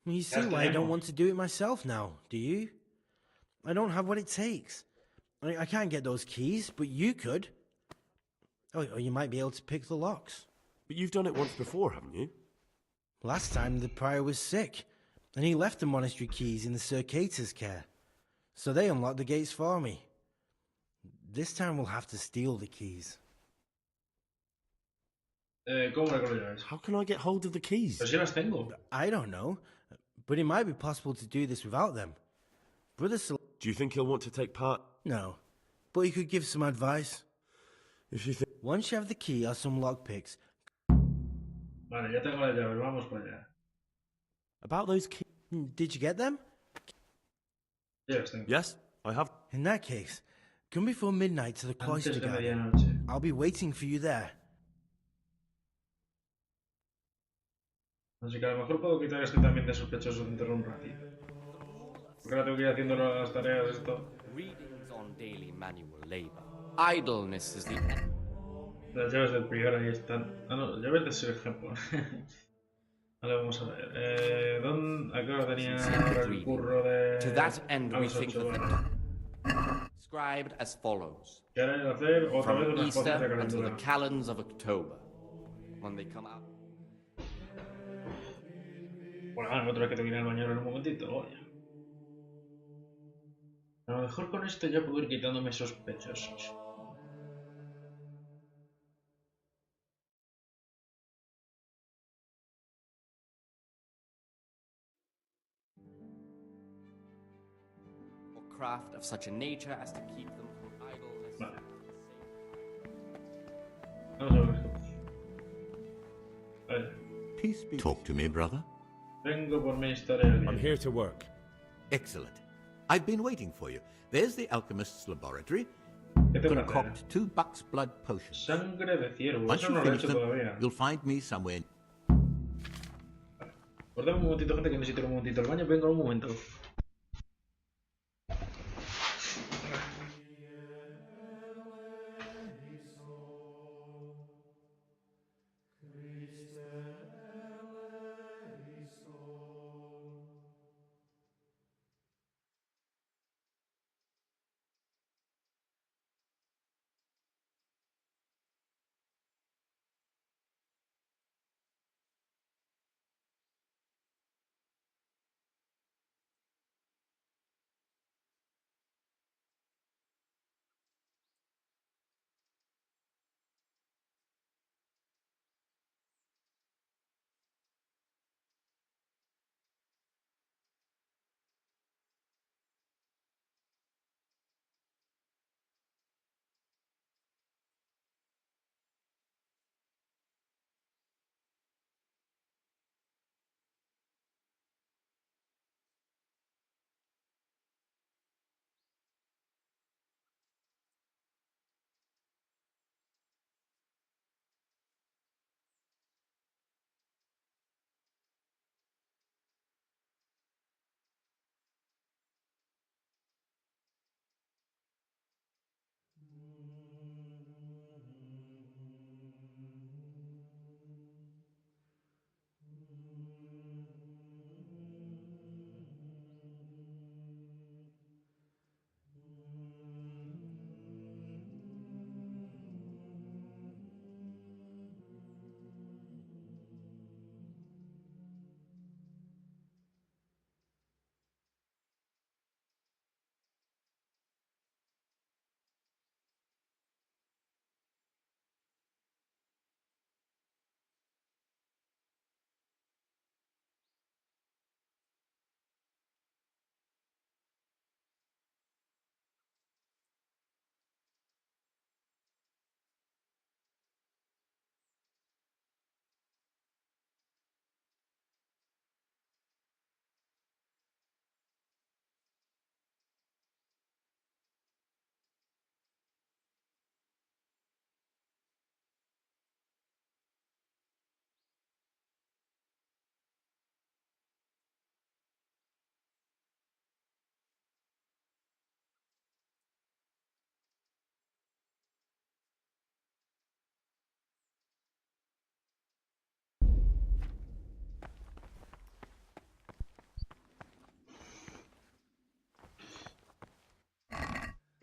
You see why I don't want to do it myself now, do you? I don't have what it takes. I can't get those keys, but you could. Or you might be able to pick the locks.
But you've done it once before, haven't you?
Last time the prior was sick, and he left the monastery keys in the Circator's care. So they unlocked the gates for me. This time we'll have to steal the keys.
¿Cómo le lleváis?
How can I get hold of the keys?
Pues yo las tengo.
I don't know, but it might be possible to do this without them. Brother
Do you think he'll want to take part?
No, but he could give some advice.
If you think...
Once you have the key or some lockpicks...
Vale, ya tengo las llaves, vamos para allá.
About those keys...
Did you get them?
Yes, I have.
In that case, come before midnight to the cloister
Antes de
garden.
medianoche.
I'll be waiting for you there.
Así que a lo mejor puedo quitar este también de sospechoso dentro de un ratito. Porque ahora tengo que ir haciendo las tareas esto.
Readings on daily manual labor. Idleness is the...
Las llaves del prior ahí están. Ah, no, llaves de Sir Japón. Vale, vamos a ver. ¿Dónde? Acá tenía el curro de...
To that end
a
we
las
think
8,
that
vale.
the... Described as follows.
¿Qué haré de hacer? Otra vez
From
unas fotos de
Easter until the
calentura.
calends of October. When they come out...
Bueno, otra vez que tengo que ir al baño en un momentito. Oye. A lo mejor con esto ya puedo ir quitándome sospechosos.
or craft of such a nature as to keep them from idleness.
Vale. Vamos a ver. A ver.
Talk to me, brother.
Vengo por mi historia del
I'm
día.
here to work.
Excellent. I've been waiting for you. There's the alchemist's laboratory.
¿Qué te
Concoct 2 buck's blood potions.
Sangre de ciervo.
Once
Eso
you
no lo he
finish
hecho
them,
todavía.
you'll find me somewhere.
Pues dame un momentito, gente, que necesito ir un momentito al baño. Vengo un momento.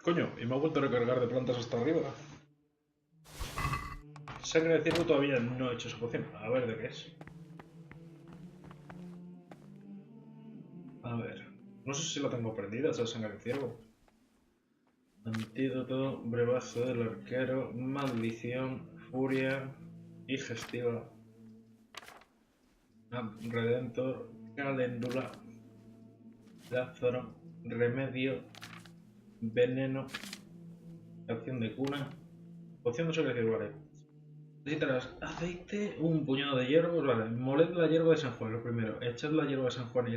Coño, y me ha vuelto a recargar de plantas hasta arriba. Sangre de ciervo todavía no he hecho esa poción. A ver de qué es. A ver. No sé si la tengo perdida, esa sangre de ciervo. Antídoto, brebazo del arquero, maldición, furia, digestiva, redentor, caléndula, lázaro, remedio, veneno, acción de cuna, poción de sangre de ciervo, vale. Necesitarás aceite, un puñado de hierbas, vale. Moled la hierba de San Juan, lo primero. Echad la hierba de San Juan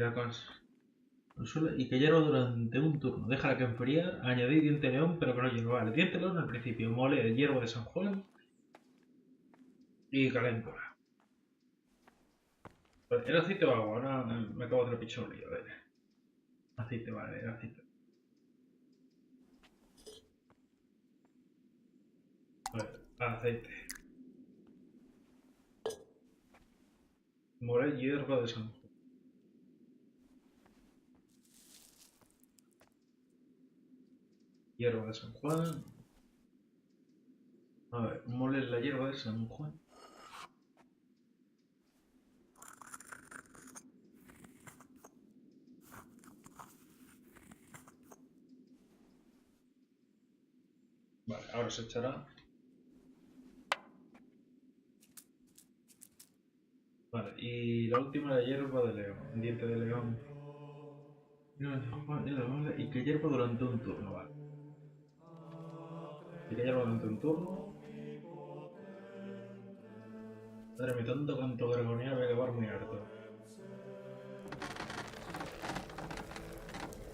y que hierva durante un turno. Déjala que enfriar, añadid diente de león, pero que no hierva. Vale, diente de león al principio. Moled el hierbo de San Juan y caléndula. Vale, ¿era aceite o agua? Ahora me acabo de repichar un lío, a ver. Aceite, vale, era aceite. A ver, aceite. Moled hierba de San Juan. Hierba de San Juan. A ver, moled la hierba de San Juan. Vale, ahora se echará. Vale, y la última la hierba de león. Diente de león. Y que hierva durante un turno, vale. Y que hierva durante un turno. Madre mía, tanto canto gregoriano voy a acabar muy harto.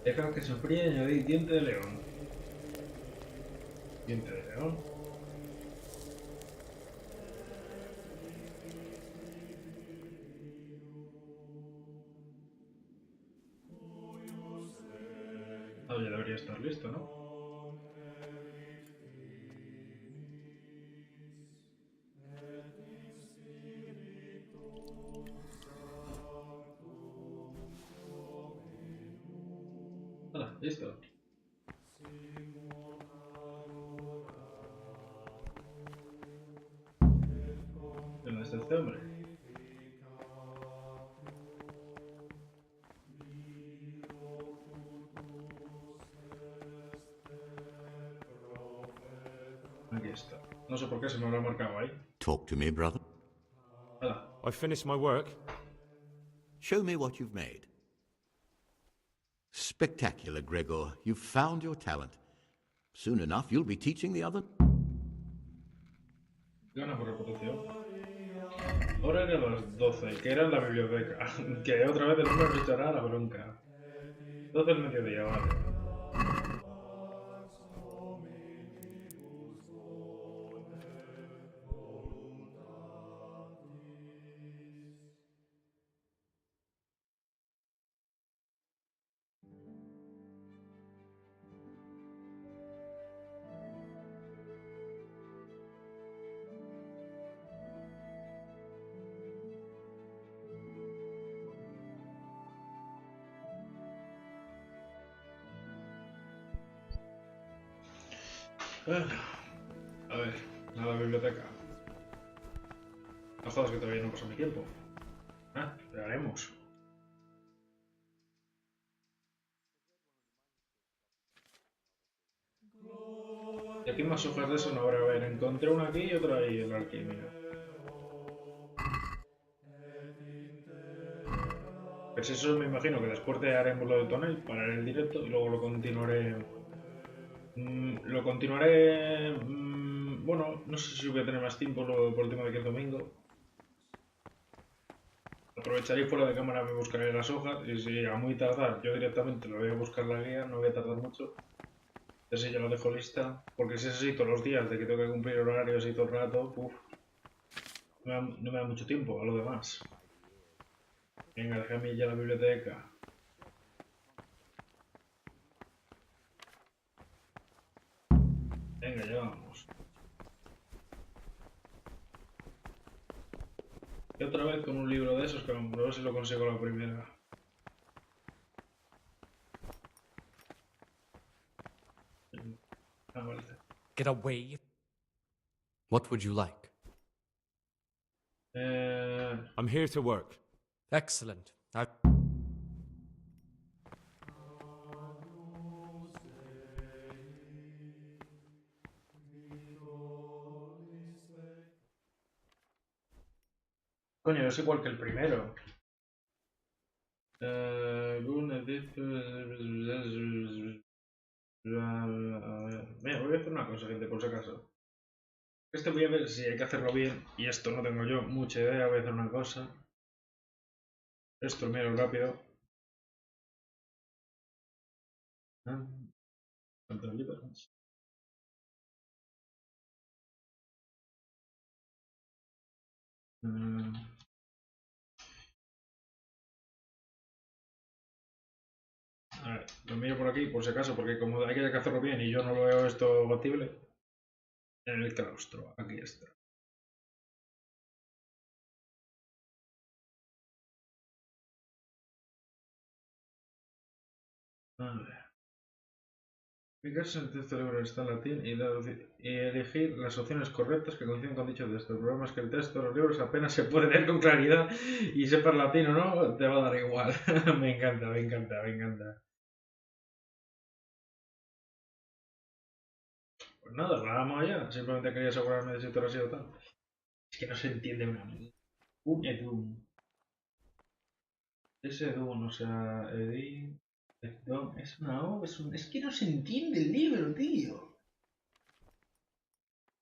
Deja que se enfríe y añadir diente de león. Diente de león. Ah, ya debería estar listo, ¿no? Hala, listo. ¿Dónde está este hombre? Aquí está. No sé por qué se me habrá marcado ahí.
Talk to me, brother.
Hala.
I've finished my work.
Show me what you've made. Spectacular, Gregor. You've found your talent. Soon enough, you'll be teaching the other.
Gana por reputación. Ahora era las 12, que era en la biblioteca. Que otra vez el hombre nos echará la bronca. 12 del mediodía, vale. Bueno, a ver, a la biblioteca. No jodas que todavía no pasa mi tiempo. Ah, esperaremos. Y aquí más hojas de eso no habrá. A ver, encontré una aquí y otra ahí en la alquimia. Pues eso me imagino que después de haremos lo del tonel, pararé el directo y luego lo continuaré. Bueno, no sé si voy a tener más tiempo por el tema de que es domingo. Aprovecharé fuera de cámara, me buscaré las hojas y si a muy tardar yo directamente lo voy a buscar la guía, no voy a tardar mucho. Así ya lo dejo lista, porque si es así todos los días de que tengo que cumplir horarios y todo el rato, no me da mucho tiempo a lo demás. Venga, déjame ya la biblioteca. Venga, ya vamos. Y otra vez con un libro de esos que vamos a ver si lo consigo la primera.
get away.
What would you like?
I'm here to work.
Excellent.
Coño, es igual que el primero. Mira, voy a hacer una cosa, gente, por si acaso. Este voy a ver si hay que hacerlo bien. Y esto no tengo yo mucha idea. Voy a hacer una cosa. Esto miro rápido. Deliverance. A ver, lo miro por aquí por si acaso, porque como hay que hacerlo bien y yo no lo veo esto compatible. En el claustro, aquí está. A ver. Fijarse en el texto del libro está en latín y elegir las opciones correctas que coinciden con dicho texto. El problema es que el texto de los libros apenas se puede leer con claridad y sepas latín o no, te va a dar igual. Me encanta, me encanta, me encanta. Pues nada, vamos allá. Simplemente quería asegurarme de si esto ha sido tal. Es que no se entiende una mierda. Un edum. Ese edum, o sea, edit. Es una O, es que no se entiende el libro, tío.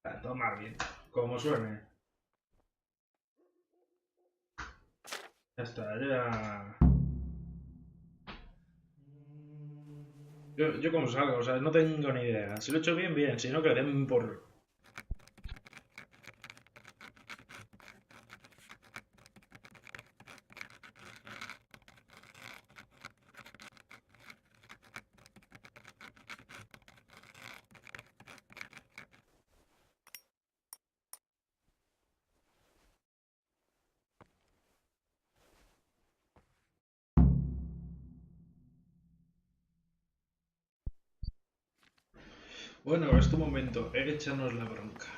A tomar bien, como suene. Ya está, ya. Yo como salga, o sea, no tengo ni idea. Si lo he hecho bien, bien. Si no, que le den por. Bueno, es tu momento. Échanos la bronca.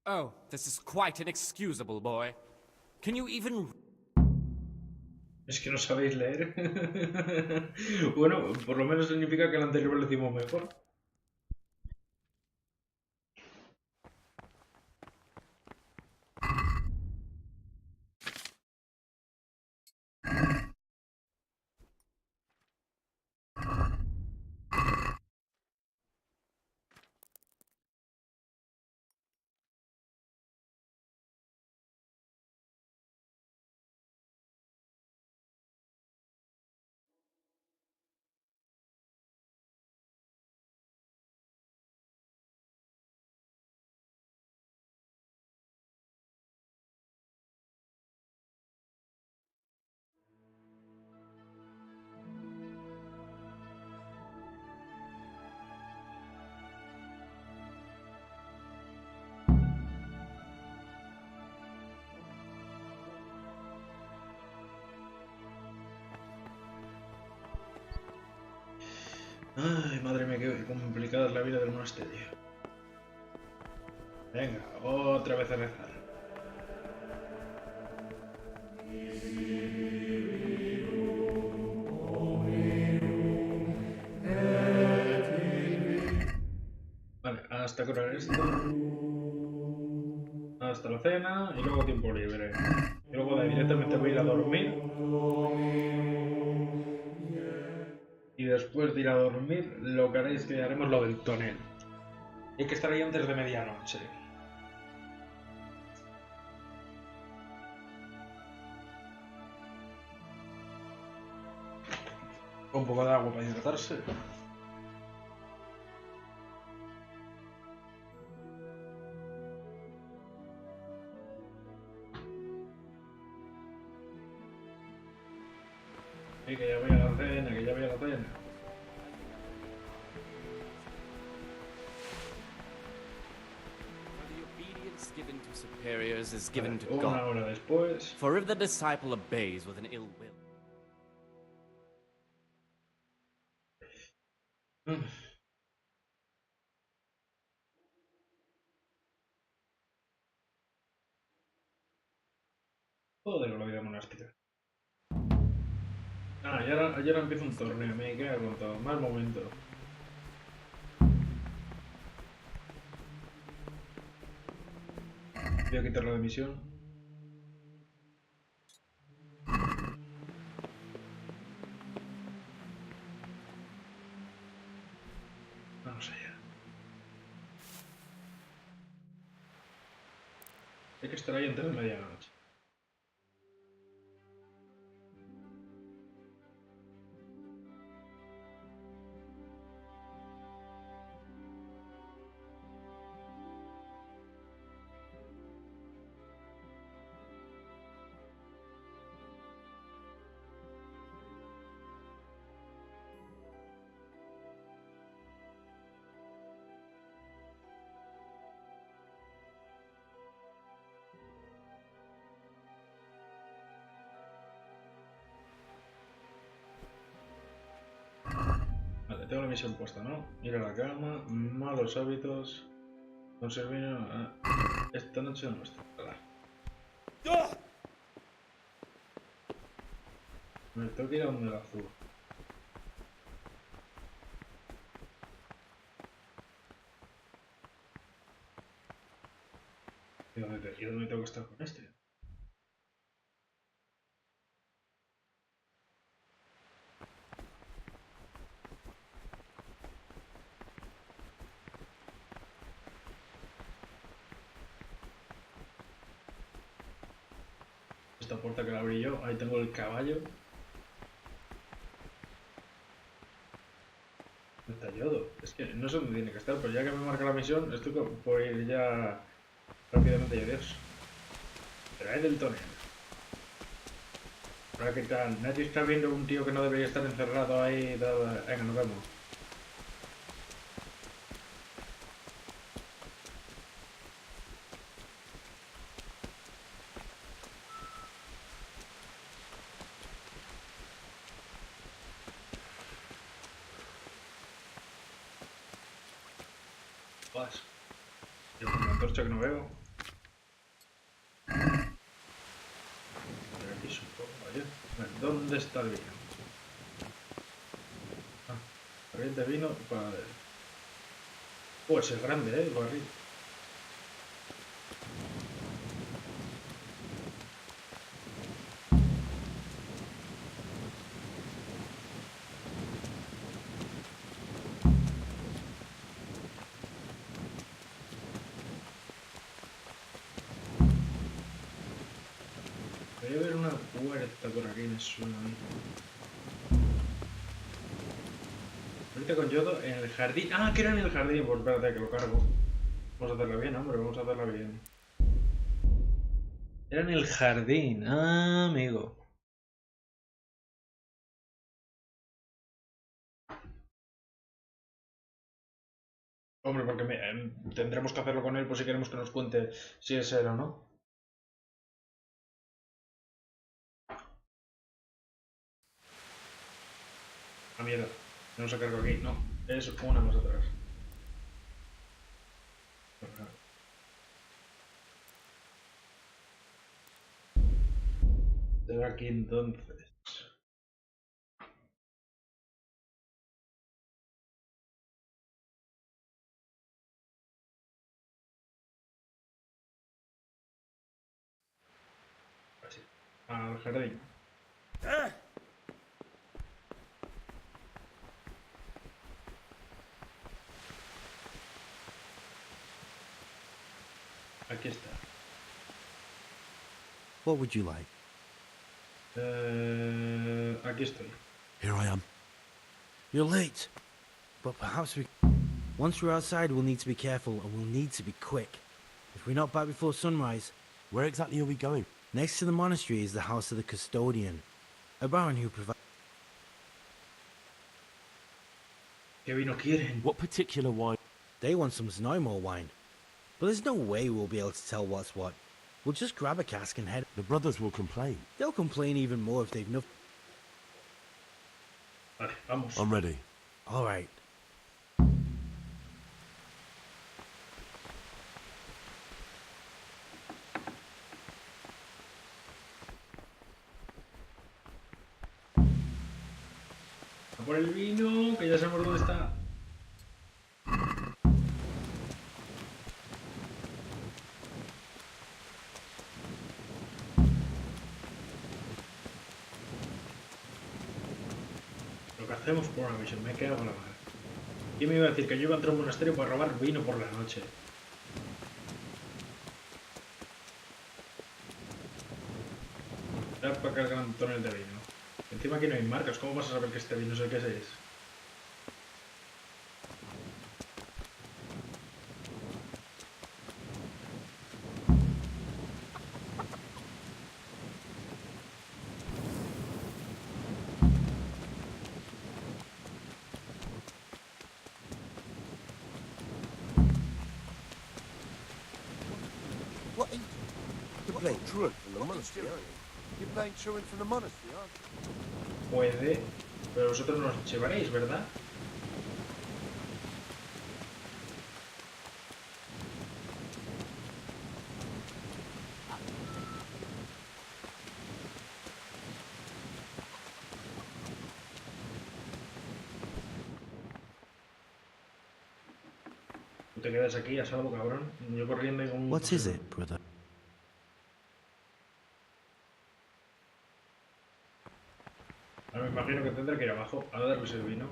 Oh, this is quite inexcusable, boy. Can you even...
Es que no sabéis leer. Bueno, por lo menos significa que el anterior lo hicimos mejor. Ay, madre mía, qué complicada es la vida del monasterio. Venga, otra vez a rezar. Vale, hasta curar esto. Hasta la cena y luego tiempo libre. Y luego de ahí directamente voy a ir a dormir. Y después de ir a dormir, lo que haréis es que haremos lo del tonel. Hay que estar ahí antes de medianoche. Con un poco de agua para hidratarse. Y que ya voy a la cena, que ya voy a la cena.
Given to superiors is given to
Una
God.
hora después.
For if the disciple obeys with an ill will.
Joder, con la vida monástica. Ah, y ahora empieza un torneo, me cago con todo. Mal momento. Voy a quitar la de misión. Vamos allá. Hay que estar ahí antes de medianoche. Vale, tengo la misión puesta, ¿no? Ir a la cama, malos hábitos, conservar... esta noche no está. Me tengo que ir a donde la azul. ¿Y dónde tengo que estar con este? Esta puerta que la abrí yo, ahí tengo el caballo. Está yodo. Es que no sé dónde tiene que estar, pero ya que me marca la misión, estoy por ir ya rápidamente y adiós. Pero es del tonel. Ahora, ¿qué tal? Nadie está viendo un tío que no debería estar encerrado ahí. Venga, nos vemos. Vas. Yo con la antorcha que no veo. Pero aquí es un poco, vaya. A ver, ¿dónde está el vino? Ah, barril de vino para... Pues es grande, el barril. Debe haber una puerta por aquí, me suena a mí. Ahorita con yodo en el jardín. Ah, que era en el jardín. Pues espérate, que lo cargo. Vamos a hacerla bien, hombre, vamos a hacerla bien. Era en el jardín. Ah, amigo. Hombre, porque tendremos que hacerlo con él por si queremos que nos cuente si es él o no. Ah, mierda. No se cargo aquí. No, es una más atrás. Tengo aquí entonces. Así. Al jardín. Aquí está.
What would you like?
Aquí estoy.
Here I am. You're late. But perhaps we... Once we're outside, we'll need to be careful, and we'll need to be quick. If we're not back before sunrise...
Where exactly are we going?
Next to the monastery is the house of the custodian. A baron who provides...
¿Qué vino quieren?
What particular wine?
They want some Znymore wine. But there's no way we'll be able to tell what's what. We'll just grab a cask and head...
The brothers will complain.
They'll complain even more if they've no...
Vale, vamos.
I'm ready.
All right.
por el vino, que ya sabemos dónde está. Lo que hacemos por una misión, me quedo con la madre. ¿Quién me iba a decir que yo iba a entrar a un monasterio para robar vino por la noche? Era para cargar montones de vino. Encima aquí no hay marcas, ¿cómo vas a saber que este vino es el que es?
What? You're playing truant from the monastery, aren't you? You're playing truant from the monastery, aren't you?
Puede, pero vosotros nos llevaréis, ¿verdad? Tú te quedas aquí a salvo, cabrón. Yo corriendo y con...
What is it, brother?
Ahora me imagino que tendré que ir abajo a darles el vino.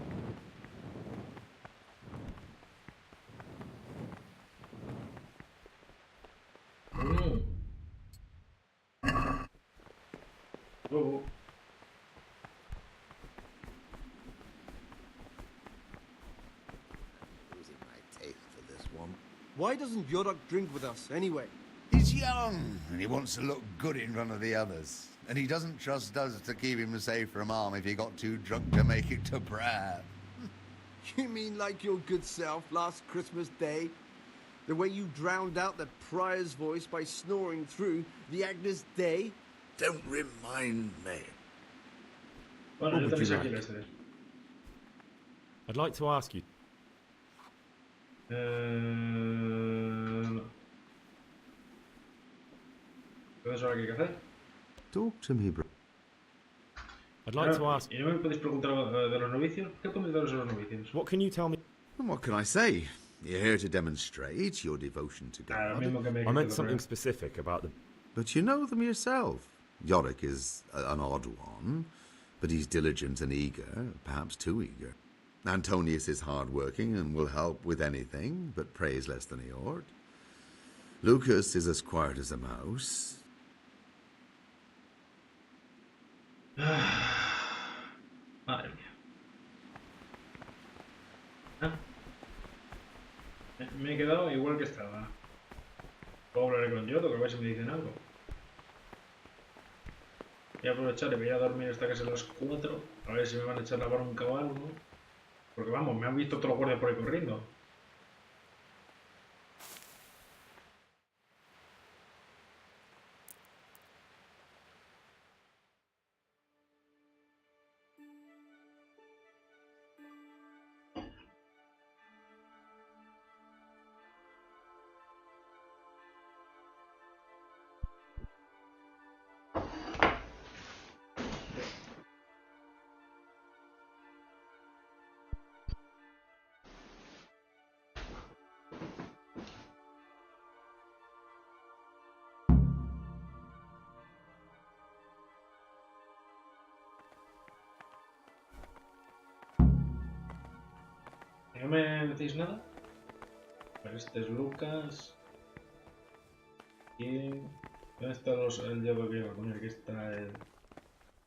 Losing my taste for this one.
Why doesn't Yodak drink with us, anyway?
He's young, and he wants to look good in front of the others. And he doesn't trust us to keep him safe from harm if he got too drunk to make it to Brab.
You mean like your good self last Christmas Day? The way you drowned out the prior's voice by snoring through the Agnus Dei?
Don't remind me.
Bueno,
What
yo
would you
también sé quién
like?
es él.
I'd like to ask you.
No. Entonces, ¿ahora qué hay que hacer?
Talk to me, bro.
I'd like to ask.
¿Y no me podéis preguntar de los novicios? ¿Qué podéis daros a los novicios?
What can you tell me?
And what can I say? You're here to demonstrate your devotion to God.
I meant something specific about the.
But you know them yourself. Yorick is an odd one, but he's diligent and eager, perhaps too eager. Antonius is hard-working and will help with anything, but prays less than he ought. Lucas is as quiet as a mouse.
Madre mía. Me he quedado igual que estaba. Luego hablaré con Yoto, que a ver si me dicen algo. Voy a aprovechar y voy a dormir hasta que sean las 4. A ver si me van a echar la bronca o algo. Porque vamos, me han visto todos los guardias por ahí corriendo. ¿No me decís nada? Pero este es Lucas. Y... ¿Dónde está el Yodo que iba a poner? Aquí está el...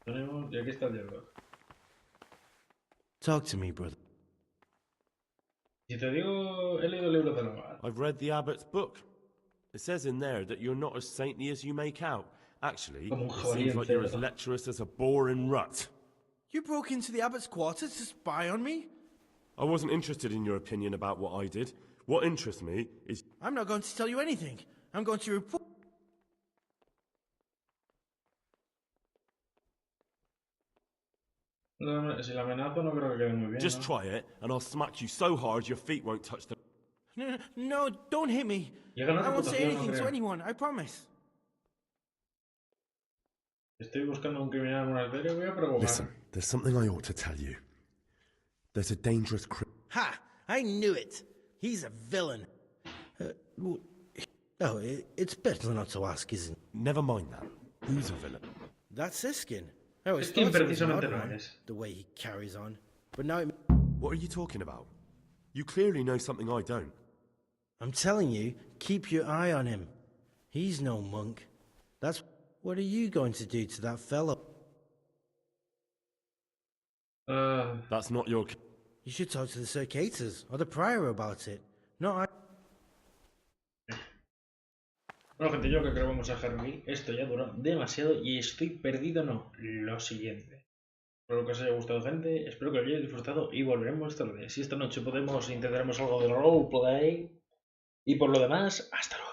Tenemos... Y aquí está el Yodo.
Talk to me, brother.
Si te digo... He leído el libro de la abad.
I've read the abbot's book. It says in there that you're not as saintly as you make out. Actually,
Como un
it
jabalí
seems like you're as
encerrado.
lecherous as a boar in rut.
You broke into the abbot's quarters to spy on me?
I wasn't interested in your opinion about what I did. What interests me is...
I'm not going to tell you anything. I'm going to report...
Si la amenazo no creo que quede muy bien,
Just
¿no?
try it, and I'll smack you so hard your feet won't touch the...
No, don't hit me.
Llega una
I won't say
reputación, no
anything to
creo.
anyone, I promise.
Estoy buscando a un criminal en una arteria, voy a provocar.
Listen, there's something I ought to tell you. There's a dangerous
Ha! I knew it! He's a villain. It's better not to ask, isn't it?
Never mind that. Who's a villain?
That's Siskin. Oh, it
Siskin
started as an odd
precisamente no
one,
eres.
the way he carries on. But now it...
What are you talking about? You clearly know something I don't.
I'm telling you, keep your eye on him. He's no monk. That's... What are you going to do to that fellow?
That's not your...
You should talk to the Circators or the prior about it. No, I...
Bueno, gente, yo creo que lo vamos a dejar aquí. Esto ya dura demasiado y estoy perdido. No, lo siguiente. Espero que os haya gustado, gente. Espero que lo hayáis disfrutado y volveremos esta tarde. Si esta noche podemos, intentaremos algo de roleplay. Y por lo demás, hasta luego.